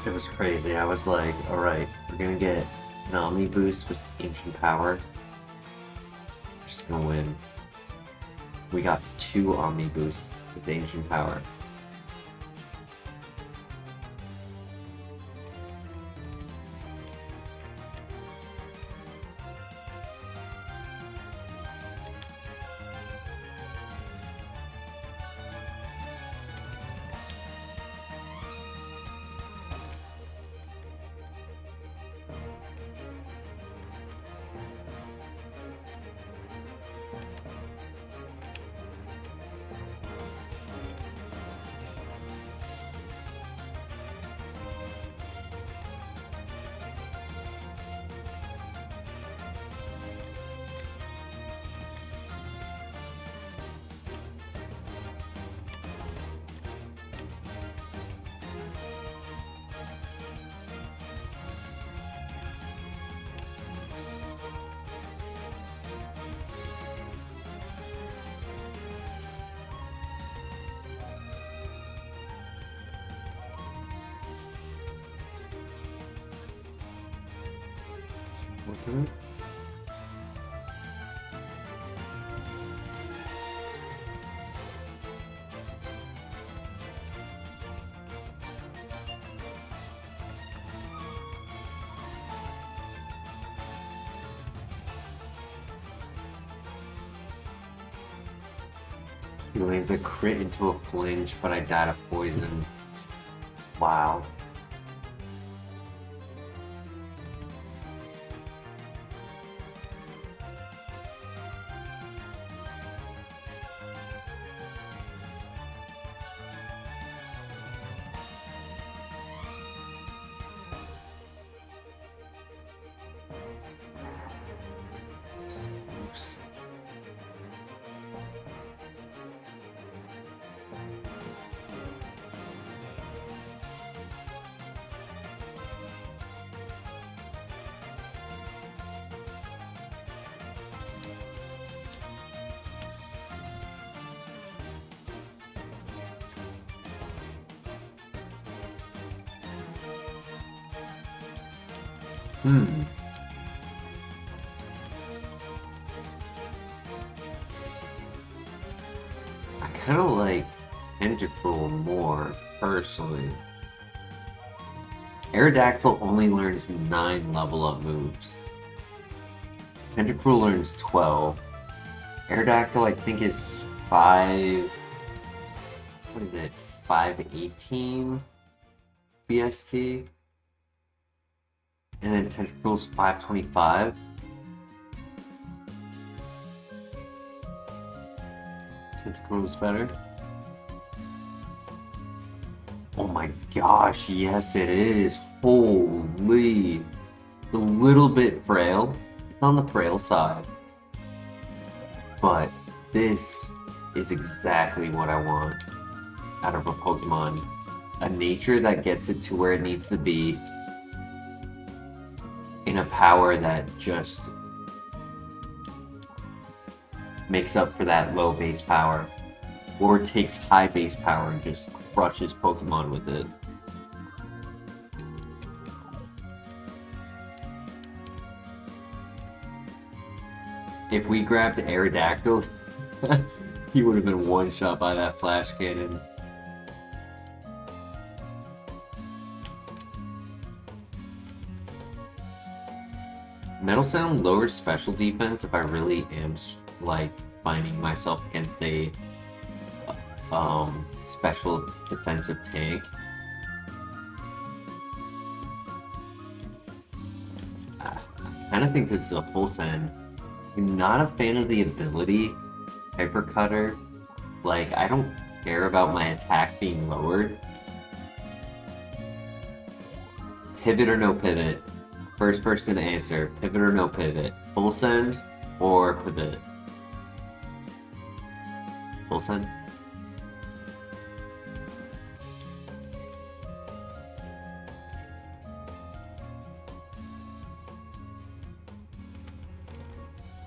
It was crazy. I was like, alright, we're gonna get an Omni boost with Ancient Power. We're just gonna win. We got 2 Omni boosts with Ancient Power. Mm-hmm. He lands a crit into a flinch, but I died of poison. Wow. Hmm. I kind of like Tentacruel more, personally. Aerodactyl only learns 9 level up moves. Tentacruel learns 12. Aerodactyl, I think, is 5. What is it? 518 BST? And then Tentacruel's 525. Tentacruel's better. Oh my gosh, yes it is. Holy. It's a little bit frail. It's on the frail side. But this is exactly what I want out of a Pokemon. A nature that gets it to where it needs to be, in a power that just makes up for that low base power, or takes high base power and just crushes Pokemon with it. If we grabbed Aerodactyl, he would have been one shot by that flash cannon. Metal Sound lowers special defense if I really am like finding myself against a special defensive tank. I kind of think this is a full send. I'm not a fan of the ability Hyper Cutter. Like, I don't care about my attack being lowered. Pivot or no pivot? First person to answer. Pivot or no pivot? Full send or pivot? Full send?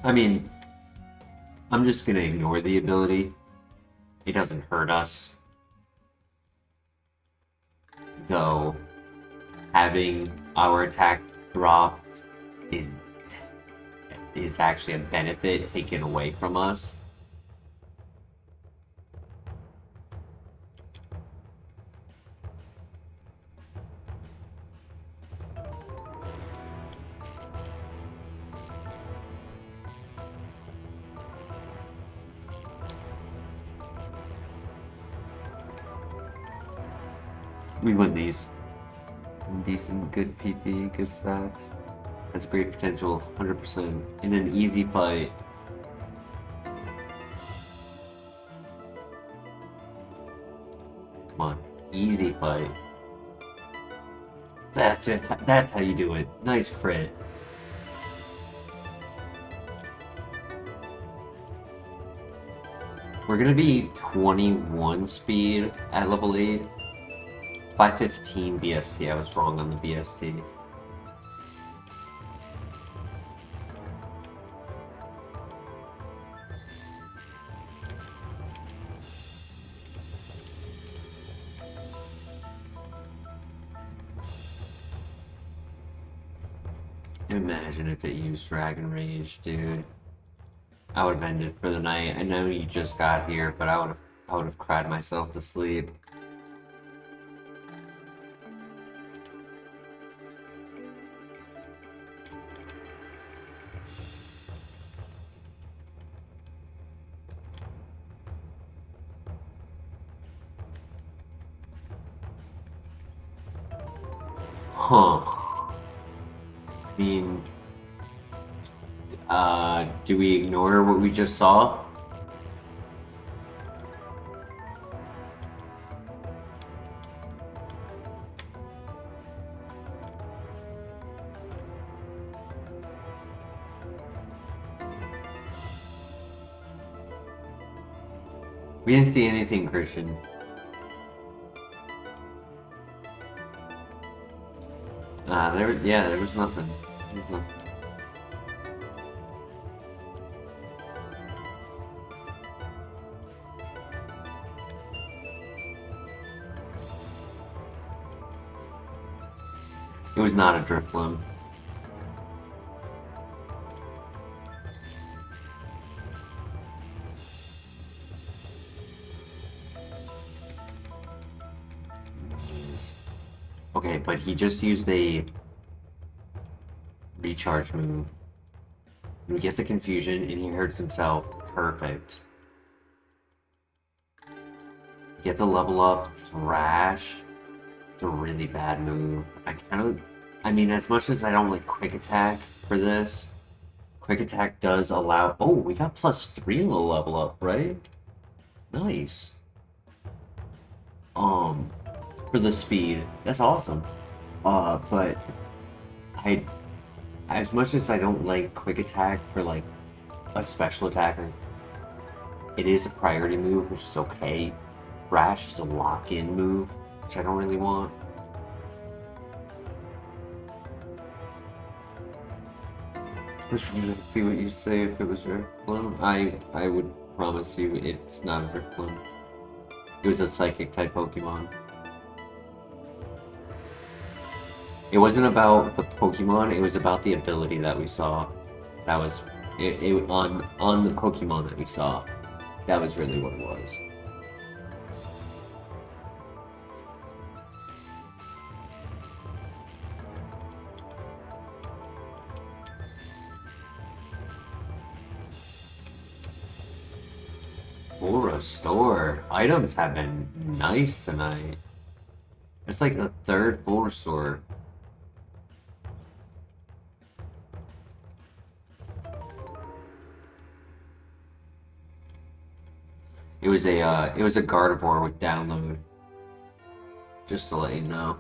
I mean, I'm just gonna ignore the ability. It doesn't hurt us. Though, having our attack dropped is actually a benefit taken away from us. We win these. Decent, good PP, good stats. Has great potential, 100%. In an easy fight. Come on, easy fight. That's it. That's how you do it. Nice crit. We're gonna be 21 speed at level 8. 515 BST, I was wrong on the BST. Imagine if it used Dragon Rage, dude. I would have ended for the night. I know you just got here, but I would have cried myself to sleep. Huh. I mean, do we ignore what we just saw? We didn't see anything, Christian. There was nothing. There was nothing. It was not a Drifloon. Okay, but he just used a recharge move. We get the confusion, and he hurts himself. Perfect. Get the level up. Thrash. It's a really bad move. I mean, as much as I don't like Quick Attack for this, Quick Attack does allow... Oh, we got +3 in the level up, right? Nice. For the speed. That's awesome. But as much as I don't like Quick Attack for, like, a special attacker, it is a priority move, which is okay. Thrash is a lock-in move, which I don't really want. Let's see what you say if it was Drifloon. I would promise you it's not a Drifloon. It was a Psychic-type Pokemon. It wasn't about the Pokemon, it was about the ability that we saw. That was... on the Pokemon that we saw. That was really what it was. Full restore. Items have been nice tonight. It's like the third full restore. It was a Gardevoir with download. Just to let you know.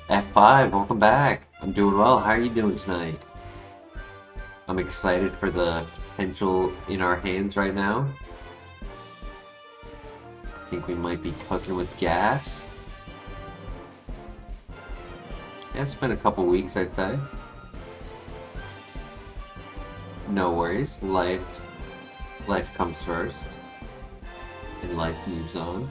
F5, welcome back. I'm doing well. How are you doing tonight? I'm excited for the potential in our hands right now. I think we might be cooking with gas. Yeah, it's been a couple weeks, I'd say. No worries. Life comes first. And life moves on.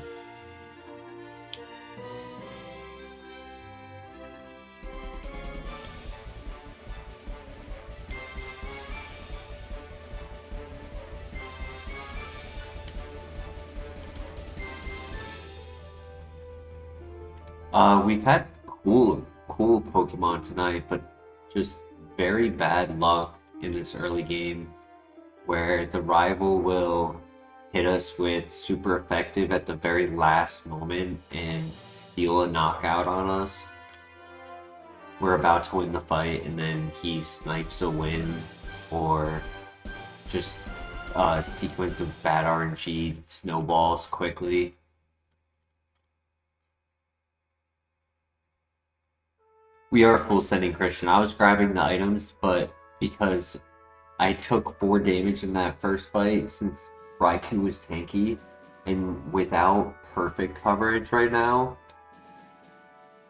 We've had cool Pokemon tonight, but just very bad luck in this early game where the rival will hit us with super effective at the very last moment and steal a knockout on us. We're about to win the fight and then he snipes a win, or just a sequence of bad RNG snowballs quickly. We are full sending, Christian. I was grabbing the items, but because I took 4 damage in that first fight, since Raikou was tanky, and without perfect coverage right now,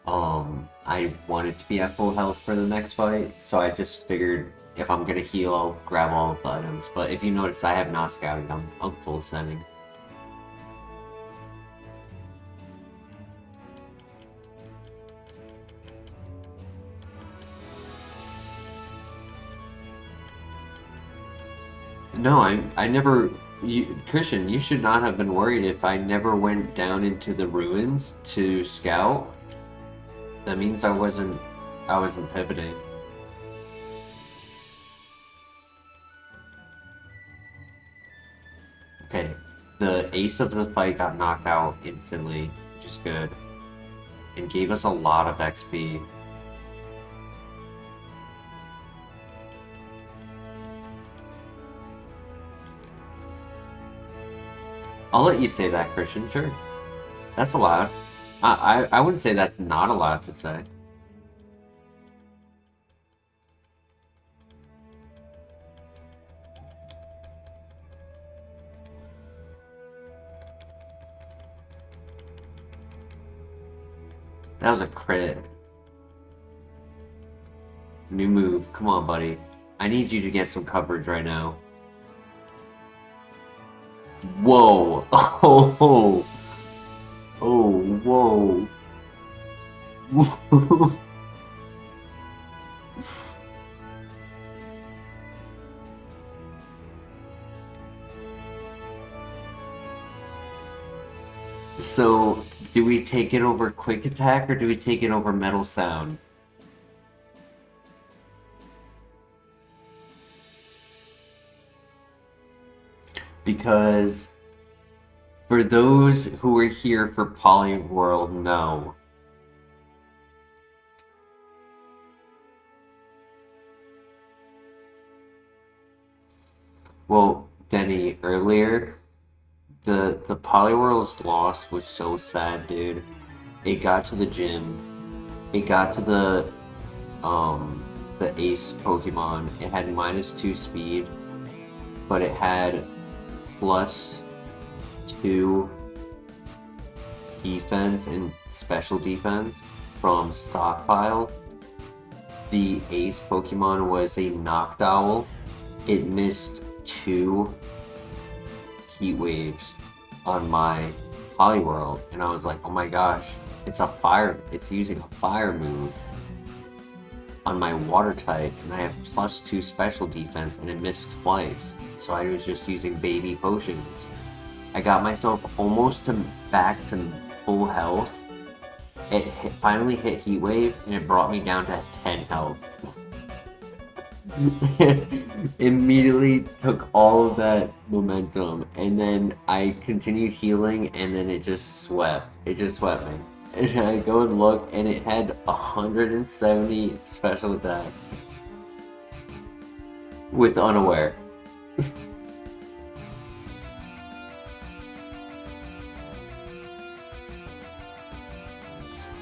I wanted to be at full health for the next fight, so I just figured if I'm gonna heal, I'll grab all of the items. But if you notice, I have not scouted. I'm full sending. No, I never... Christian, you should not have been worried if I never went down into the ruins to scout. That means I wasn't pivoting. Okay, the ace of the fight got knocked out instantly, which is good. And gave us a lot of XP. I'll let you say that, Christian, sure. That's allowed. I wouldn't say that's not allowed to say. That was a crit. New move. Come on, buddy. I need you to get some coverage right now. Whoa! Oh! Oh, whoa! So, do we take it over Quick Attack or do we take it over Metal Sound? Because for those who are here for Polyworld, no. Well, Denny, earlier, the Polyworld's loss was so sad, dude. It got to the gym. It got to the Ace Pokemon. It had -2 speed, but it had +2 defense and special defense from Stockpile. The Ace Pokemon was a Noctowl. It missed 2 Heat Waves on my Polyworld, and I was like, oh my gosh, it's using a fire move on my water type, and I have +2 special defense, and it missed twice. So I was just using baby potions. I got myself almost back to full health. It finally hit Heat Wave, and it brought me down to 10 health. Immediately took all of that momentum, and then I continued healing, and then it just swept. It just swept me. And I go and look, and it had 170 special attack with Unaware.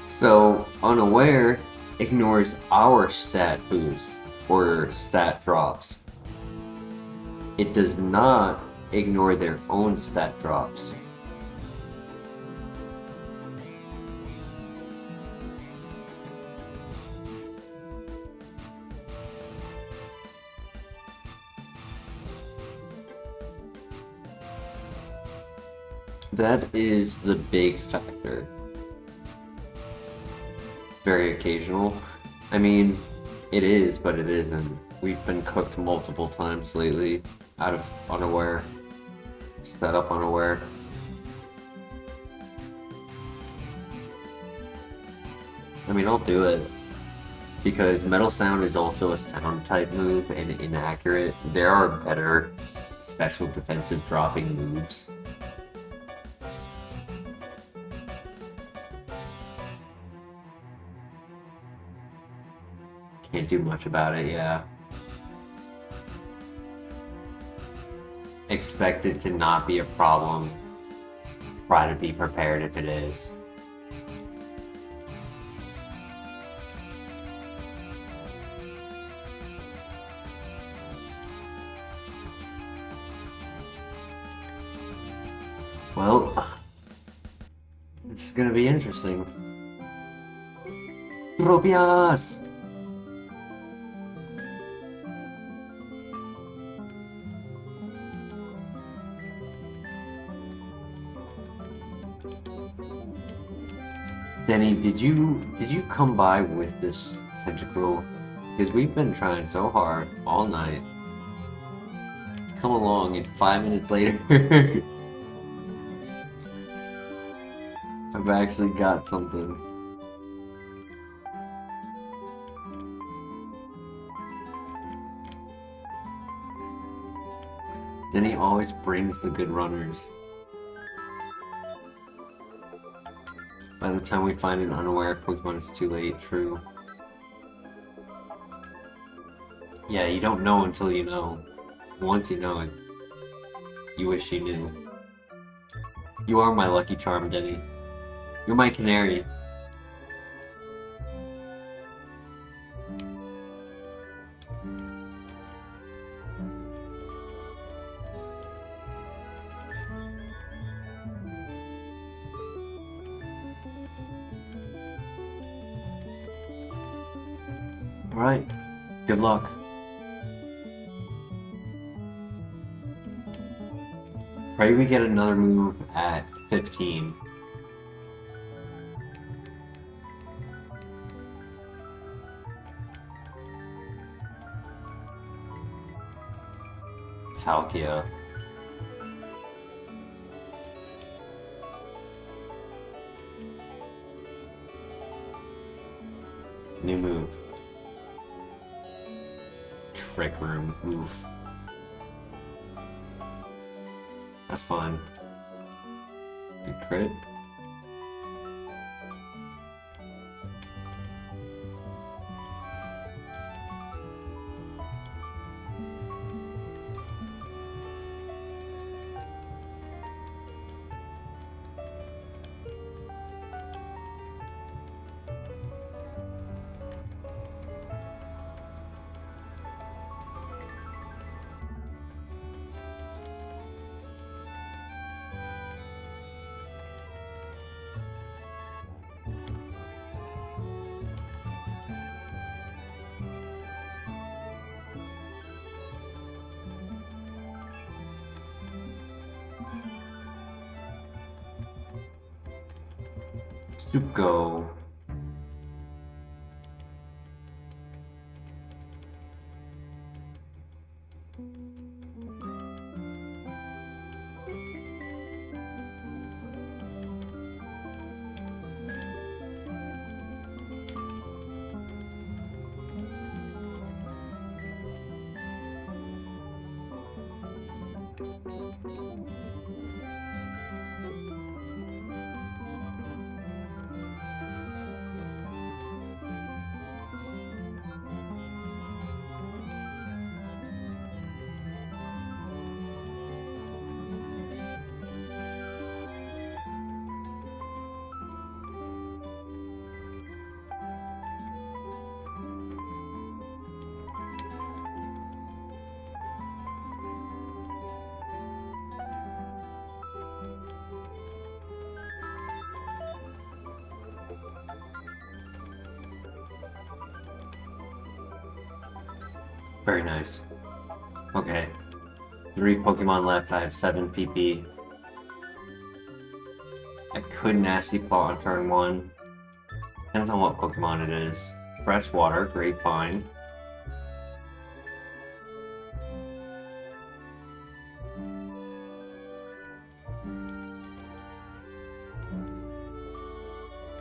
So, Unaware ignores our stat boosts or stat drops. It does not ignore their own stat drops. That is the big factor. Very occasional. I mean, it is, but it isn't. We've been cooked multiple times lately out of Unaware. Set up Unaware. I mean, I'll do it. Because Metal Sound is also a sound type move and inaccurate. There are better special defensive dropping moves. Can't do much about it, yeah. Expect it to not be a problem. Try to be prepared if it is. Well, this is gonna be interesting. Tropius! Denny, did you come by with this tentacle? Because we've been trying so hard all night. Come along, and 5 minutes later, I've actually got something. Denny always brings the good runners. By the time we find an unaware Pokemon, it's too late, true. Yeah, you don't know until you know. Once you know it, you wish you knew. You are my lucky charm, Denny. You're my canary. Alright, good luck. Pray we get another move at 15. Palkia. New move. Trick Room. Oof. That's fun. Good crit. Go. Very nice. Okay. 3 Pokemon left. I have 7 PP. I could Nasty Claw on turn 1. Depends on what Pokemon it is. Freshwater, Grapevine.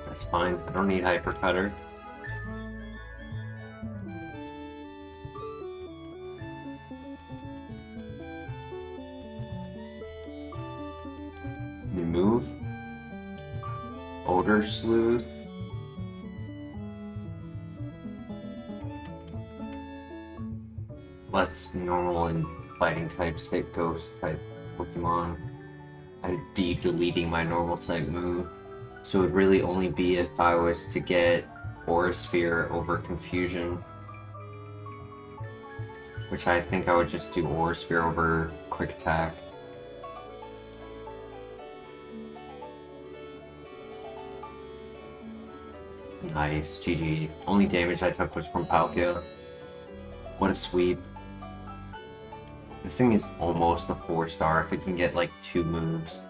That's fine. I don't need Hyper Cutter. New move. Odor Sleuth. Let's normal and fighting type, state ghost type Pokemon. I'd be deleting my normal type move. So it would really only be if I was to get Aura Sphere over Confusion. Which I think I would just do Aura Sphere over Quick Attack. Nice, GG. Only damage I took was from Palkia. What a sweep. This thing is almost a 4-star if it can get like 2 moves.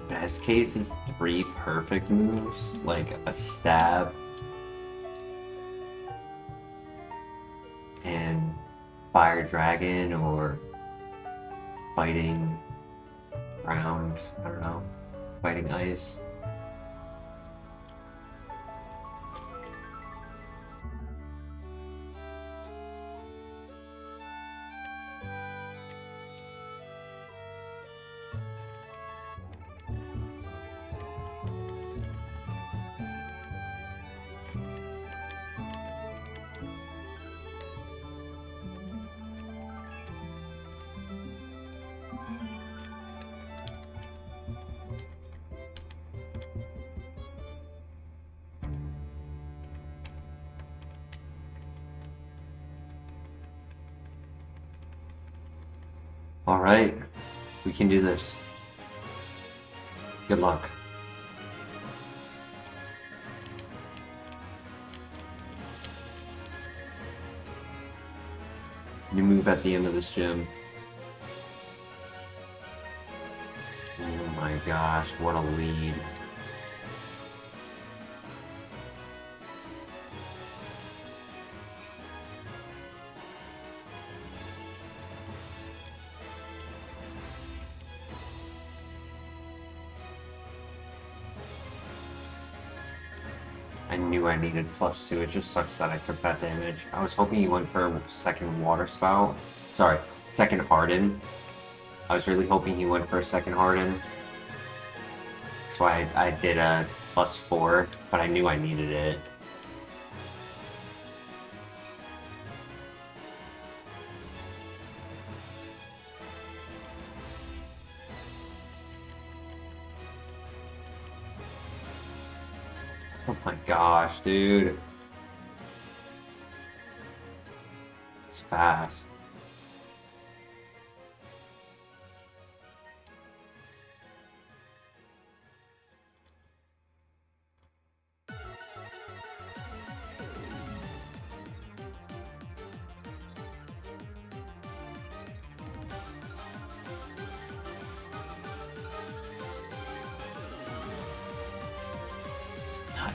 Best case is 3 perfect moves, like a stab and Fire Dragon or Fighting Ground, I don't know, Fighting Ice. Alright, we can do this. Good luck. New move at the end of this gym. Oh my gosh, what a lead. I knew I needed +2. It just sucks that I took that damage. I was hoping he went for a second Water Spout. Sorry, second Harden. I was really hoping he went for a second Harden. That's why I did a +4, but I knew I needed it. Oh my gosh, dude. It's fast. Nice.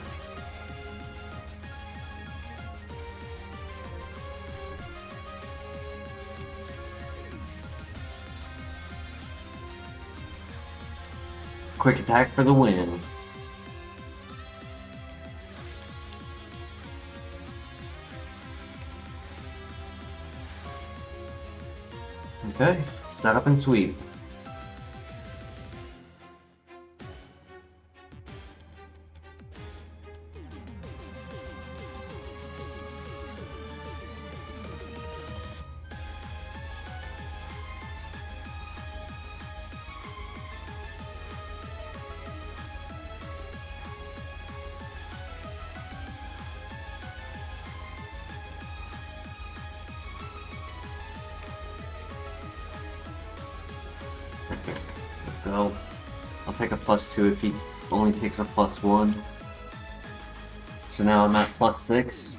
Quick attack for the win. Okay, set up and sweep. Let's go. I'll take a +2 if he only takes a +1. So now I'm at +6.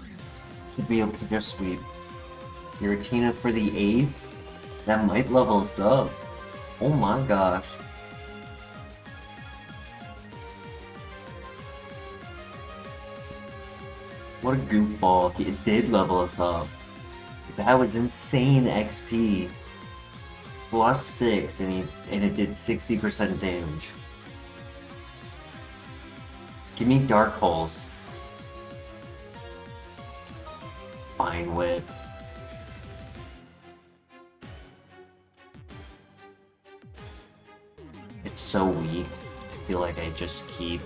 Should be able to just sweep. Giratina for the ace. That might level us up. Oh my gosh. What a goofball. It did level us up. That was insane XP. +6 and it did 60% damage. Give me Dark Pulse. Fine Whip. It's so weak. I feel like I just keep.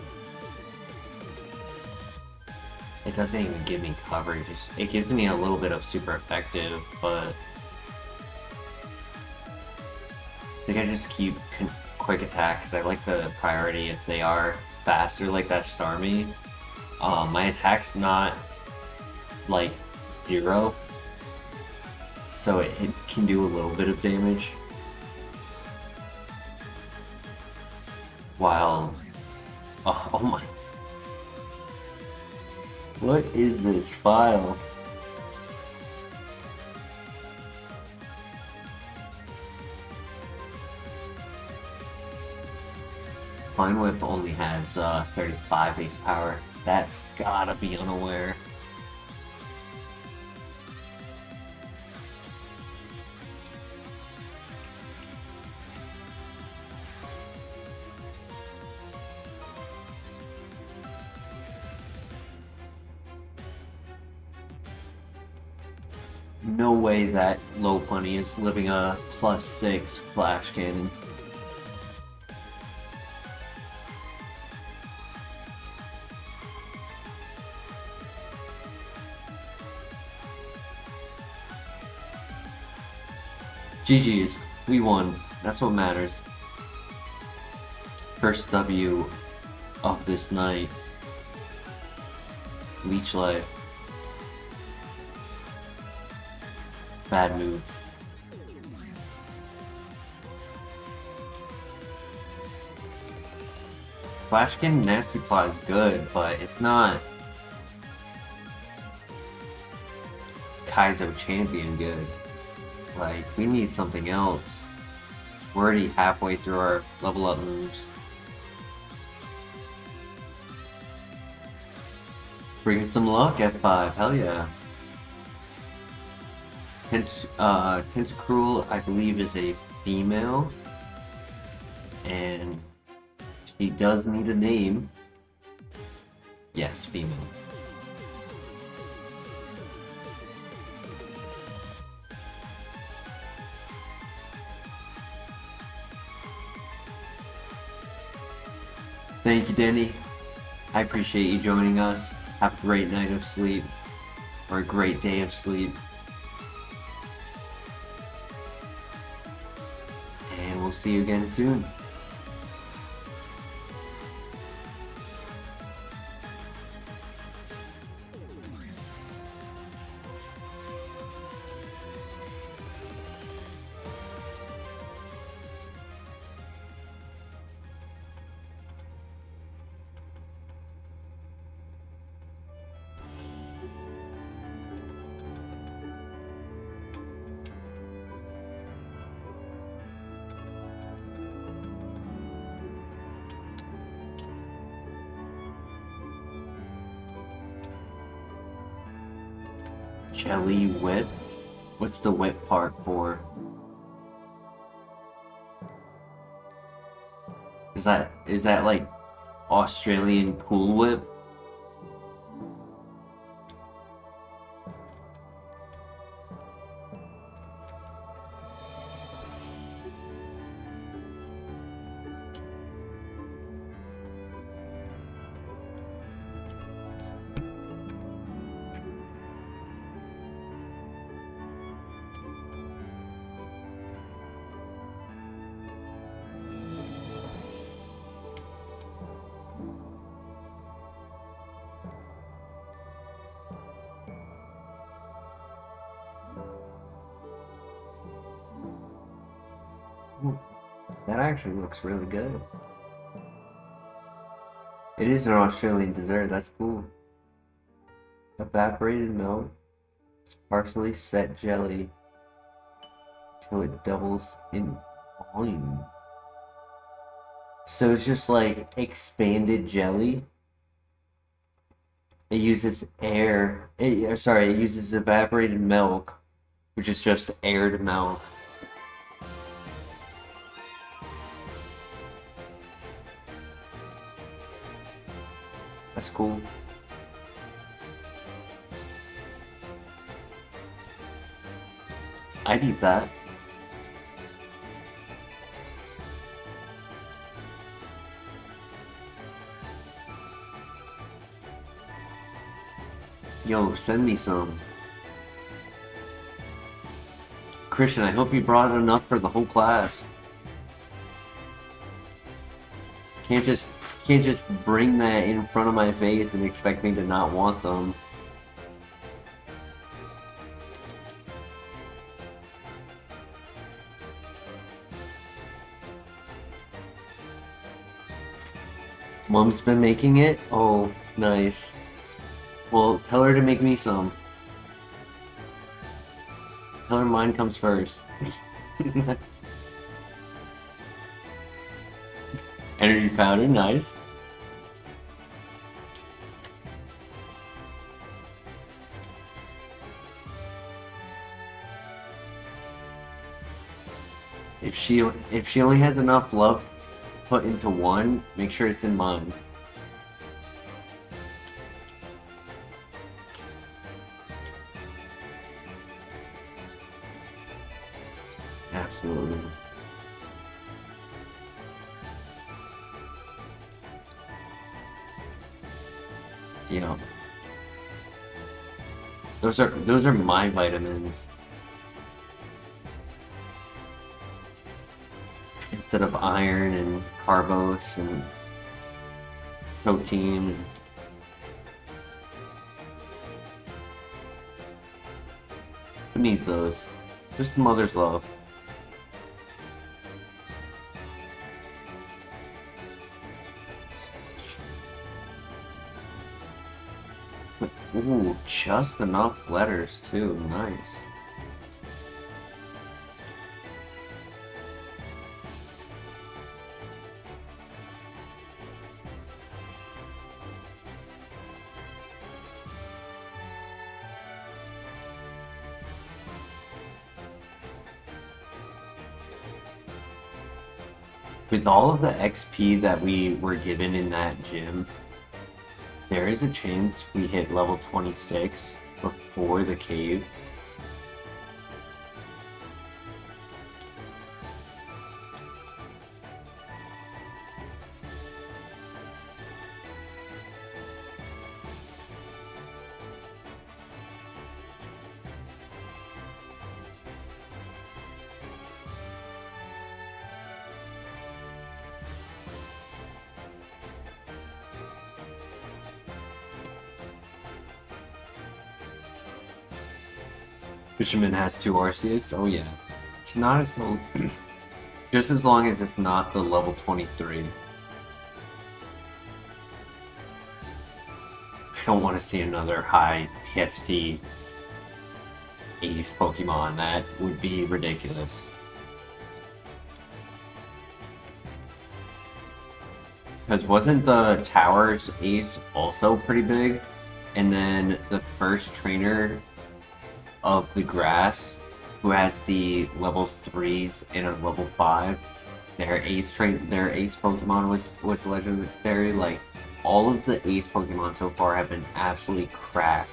It doesn't even give me coverage. It gives me a little bit of super effective, but I think I just keep quick attack because I like the priority if they are faster like that Starmie. My attack's not like 0, so it can do a little bit of damage. While, oh my, what is this file? Fine Whip only has 35 base power. That's gotta be unaware. No way that Lopunny is living a +6 Flash Cannon. GG's, we won. That's what matters. First W of this night. Leech Life. Bad move. Flashkin Nasty Plot is good, but it's not Kaizo Champion good. Like, we need something else. We're already halfway through our level up moves. Bring some luck, F5, hell yeah. Tentacruel, I believe, is a female. And she does need a name. Yes, female. Thank you, Denny. I appreciate you joining us. Have a great night of sleep, or a great day of sleep. And we'll see you again soon. Jelly whip? What's the whip part for? Is that like Australian Cool Whip? That actually looks really good. It is an Australian dessert, that's cool. Evaporated milk, partially set jelly till it doubles in volume. So it's just like expanded jelly. It uses it uses evaporated milk, which is just aired milk. That's cool. I'd eat that. Yo, send me some. Christian, I hope you brought enough for the whole class. Can't just bring that in front of my face and expect me to not want them. Mom's been making it? Oh, nice. Well, tell her to make me some. Tell her mine comes first. Energy powder, nice. If she only has enough love put into one, make sure it's in mine. Absolutely. Yeah. Those are my vitamins. Instead of iron and carbos and protein. Who needs those? Just mother's love. Ooh, just enough letters too. Nice. With all of the XP that we were given in that gym, there is a chance we hit level 26 before the cave. Fisherman has 2 Arceus? Oh yeah. It's not as long... just as long as it's not the level 23. I don't want to see another high PST Ace Pokemon. That would be ridiculous. Because wasn't the Tower's Ace also pretty big? And then the first trainer of the grass, who has the level 3s and a level 5, their Ace Pokemon was legendary. Like, all of the Ace Pokemon so far have been absolutely cracked.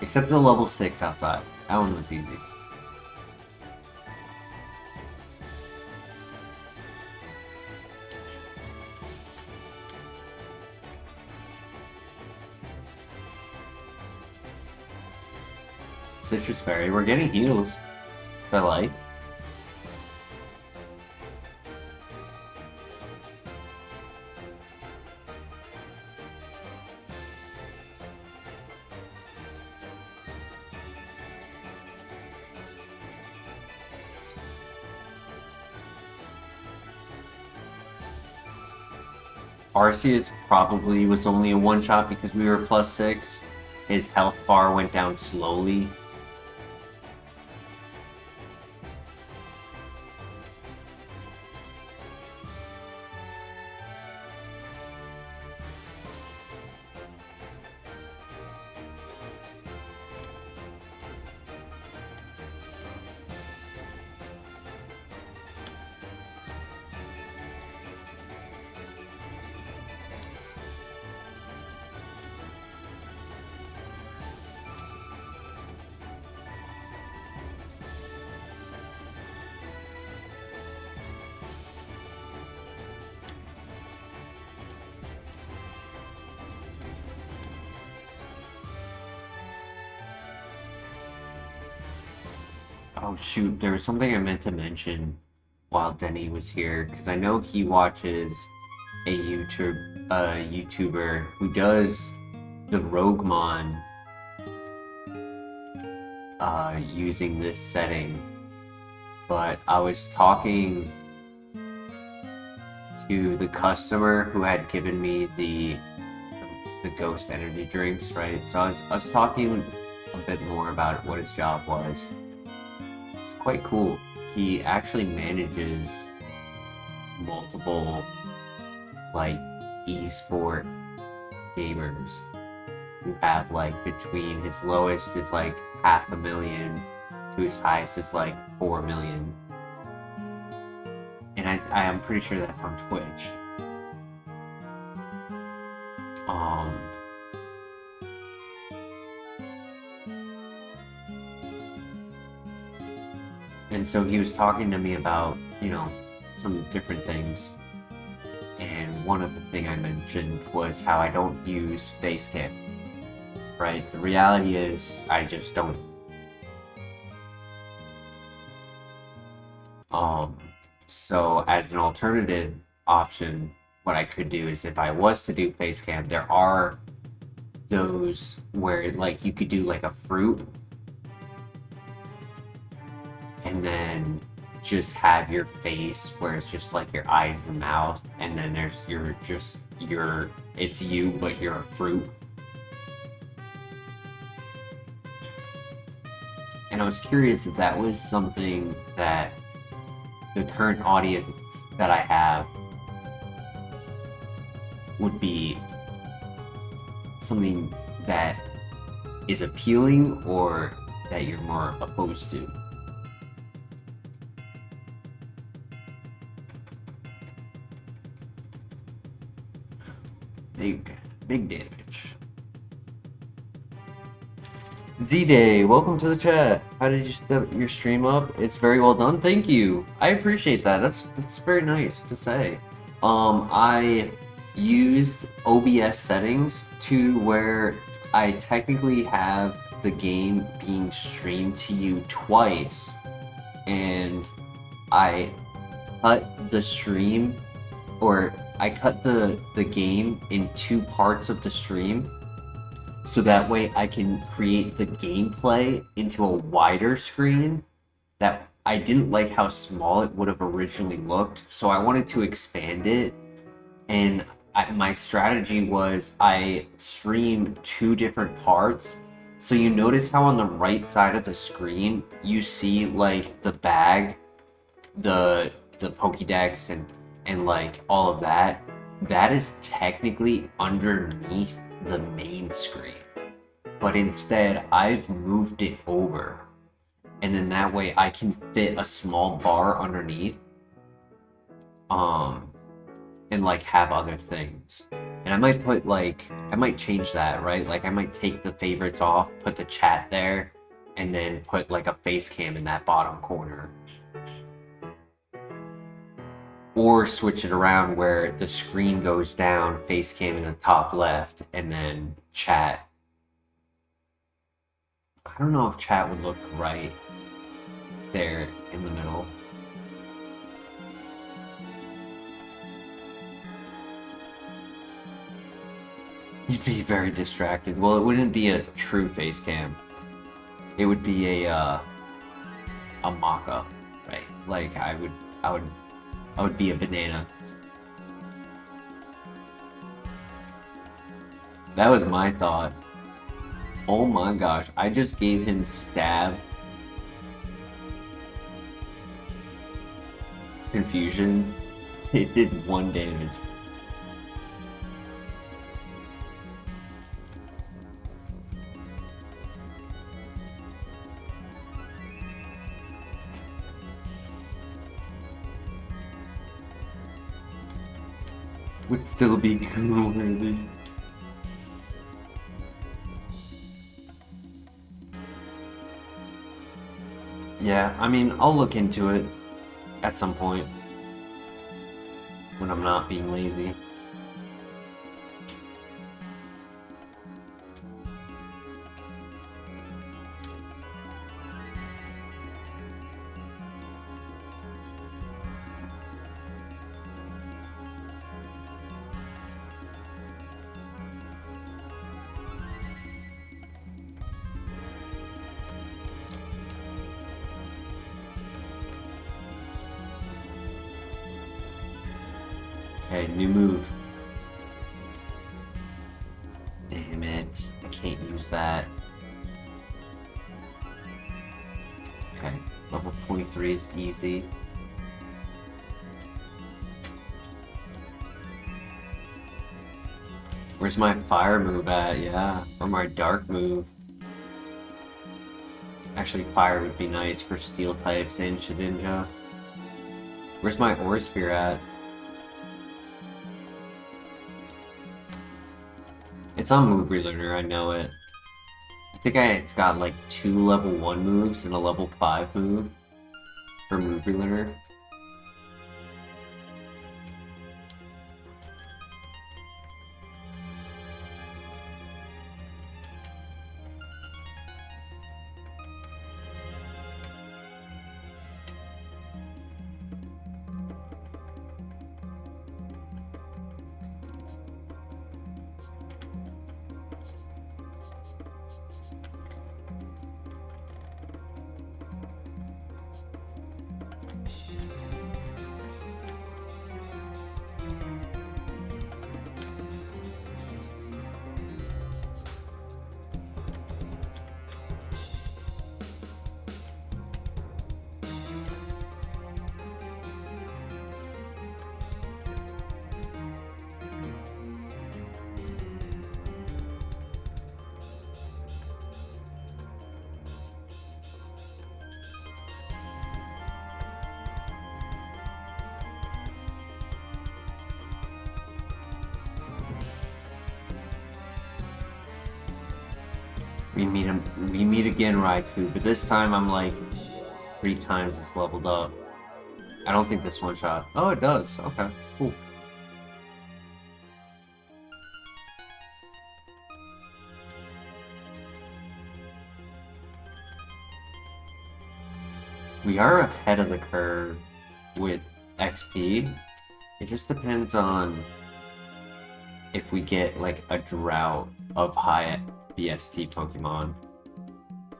Except the level 6 outside. That one was easy. Citrus Berry. We're getting heals. I like. Arceus probably was only a one-shot because we were +6. His health bar went down slowly. Oh shoot, there was something I meant to mention while Denny was here, because I know he watches a YouTuber who does the Roguemon using this setting. But I was talking to the customer who had given me the ghost energy drinks, right? So I was talking a bit more about what his job was. It's quite cool. He actually manages multiple, like, esport gamers who have, like, between his lowest is like 500,000 to his highest is like 4 million. And I am pretty sure that's on Twitch. And so he was talking to me about, you know, some different things. And one of the things I mentioned was how I don't use Facecam. Right? The reality is, I just don't. So as an alternative option, what I could do is if I was to do Facecam, there are those where, like, you could do like a fruit and then just have your face where it's just like your eyes and mouth, and then there's it's you, but you're a fruit. And I was curious if that was something that the current audience that I have would be something that is appealing or that you're more opposed to. Big damage. Z-Day, welcome to the chat. How did you set your stream up? It's very well done. Thank you. I appreciate that. That's very nice to say. I used OBS settings to where I technically have the game being streamed to you twice, and I cut the stream, or I cut the game in 2 parts of the stream, so that way I can create the gameplay into a wider screen. That I didn't like how small it would have originally looked, so I wanted to expand it. And my strategy was I streamed two different parts. So you notice how on the right side of the screen you see like the bag, the Pokédex and like all of that. That is technically underneath the main screen. But instead I've moved it over. And then that way I can fit a small bar underneath. And like have other things. And I might put like, I might change that, right? Like I might take the favorites off, put the chat there, and then put like a face cam in that bottom corner. Or switch it around where the screen goes down, face cam in the top left, and then chat. I don't know if chat would look right there in the middle. You'd be very distracted. Well, it wouldn't be a true face cam. It would be a mock-up, right? Like I would be a banana. That was my thought. Oh my gosh, I just gave him stab. Confusion. It did 1 damage. Would still be cool worthy. Yeah, I mean, I'll look into it at some point when I'm not being lazy. Okay, new move. Damn it, I can't use that. Okay, level 23 is easy. Where's my fire move at? Yeah, or my dark move. Actually, fire would be nice for steel types and Shedinja. Where's my Aura Sphere at? It's on Move Relearner, I know it. I think I got like 2 level 1 moves and a level 5 move for Move Relearner. We meet again, Raikou, but this time I'm like 3 times as leveled up. I don't think this one shot. Oh, it does. Okay, cool. We are ahead of the curve with XP. It just depends on if we get like a drought of high BST Pokemon.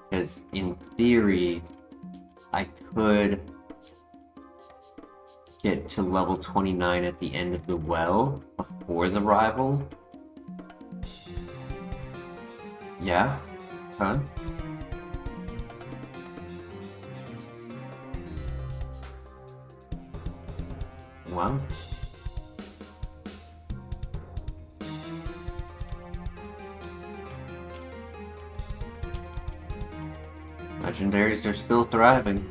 Because in theory, I could get to level 29 at the end of the well before the rival. Yeah? Huh? Wow. Legendaries are still thriving.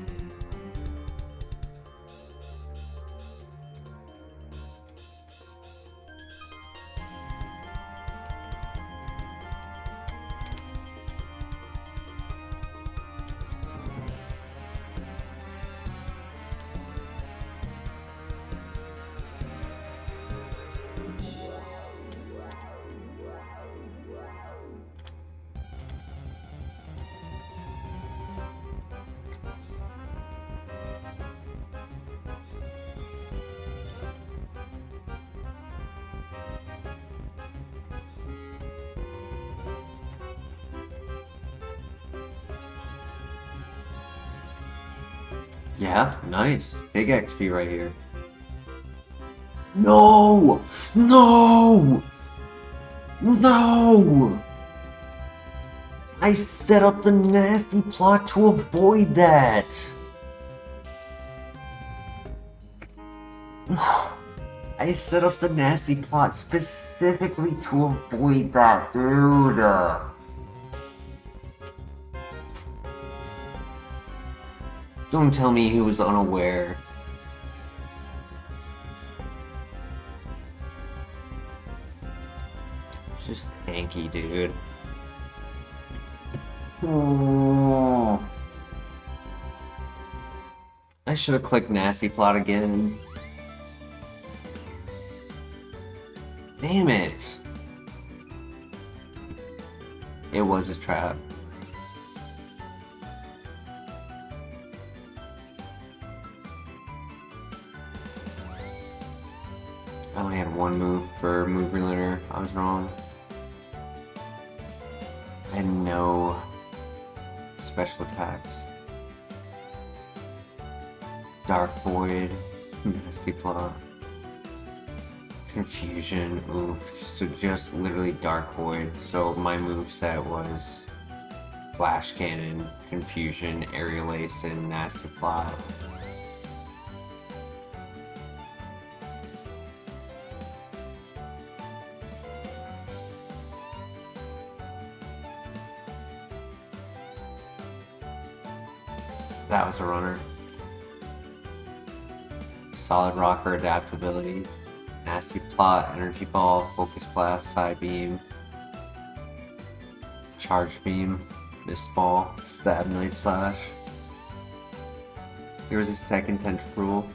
Yeah, nice. Big XP right here. No! No! No! I set up the nasty plot to avoid that! I set up the nasty plot specifically to avoid that, dude! Don't tell me he was unaware. It's just tanky, dude. Oh. I should have clicked Nasty Plot again. Damn it! It was a trap. I only had one move for move relater. I was wrong. I had no special attacks. Dark Void, Nasty Plot, Confusion. Ooh, so just literally Dark Void. So my moveset was Flash Cannon, Confusion, Aerial Ace, and Nasty Plot. That was a runner. Solid Rocker adaptability. Nasty Plot, Energy Ball, Focus Blast, Side Beam, Charge Beam, Mist Ball, Stab Night Slash. There was a second Tentacruel.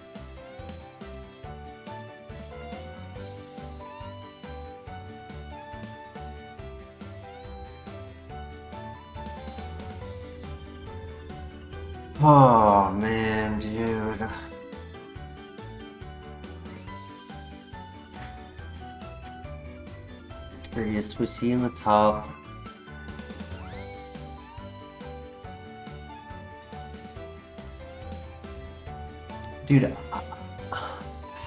Oh man, dude. Curious, was he in the top? Dude,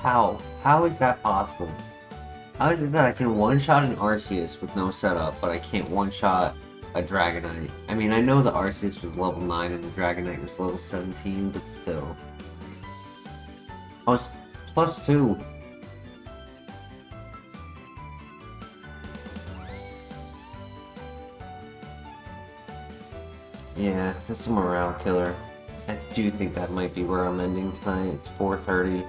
how? How is that possible? How is it that I can one-shot an Arceus with no setup, but I can't one-shot a Dragonite? I mean, I know the Arceus was level 9 and the Dragonite was level 17, but still. I was +2. Yeah, that's a morale killer. I do think that might be where I'm ending tonight. It's 4:30.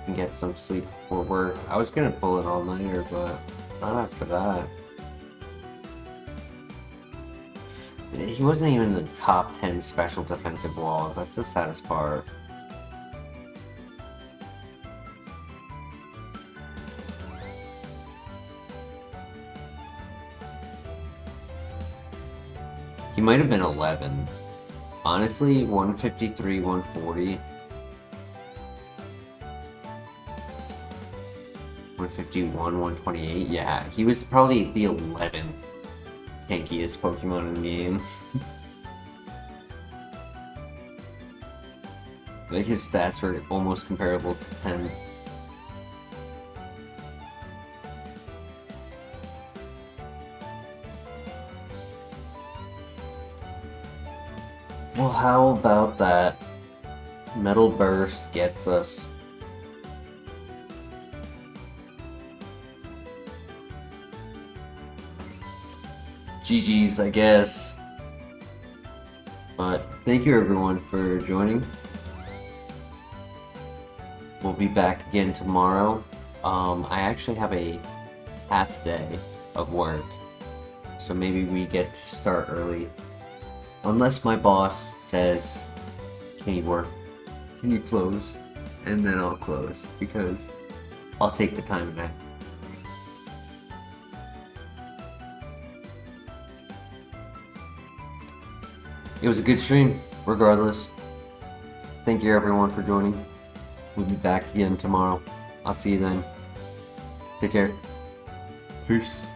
And get some sleep before work. I was gonna pull it all-nighter, but not after that. He wasn't even in the top 10 special defensive walls. That's the saddest part. He might have been 11. Honestly, 153, 140. 151, 128. Yeah, he was probably the 11th tankiest Pokemon in the game. Like his stats were almost comparable to 10. Well, how about that? Metal Burst gets us. GG's, I guess. But thank you everyone for joining. We'll be back again tomorrow. I actually have a half day of work, so maybe we get to start early. Unless my boss says, can you close? And then I'll close, because I'll take the time back. It was a good stream, regardless. Thank you everyone for joining. We'll be back again tomorrow. I'll see you then. Take care. Peace.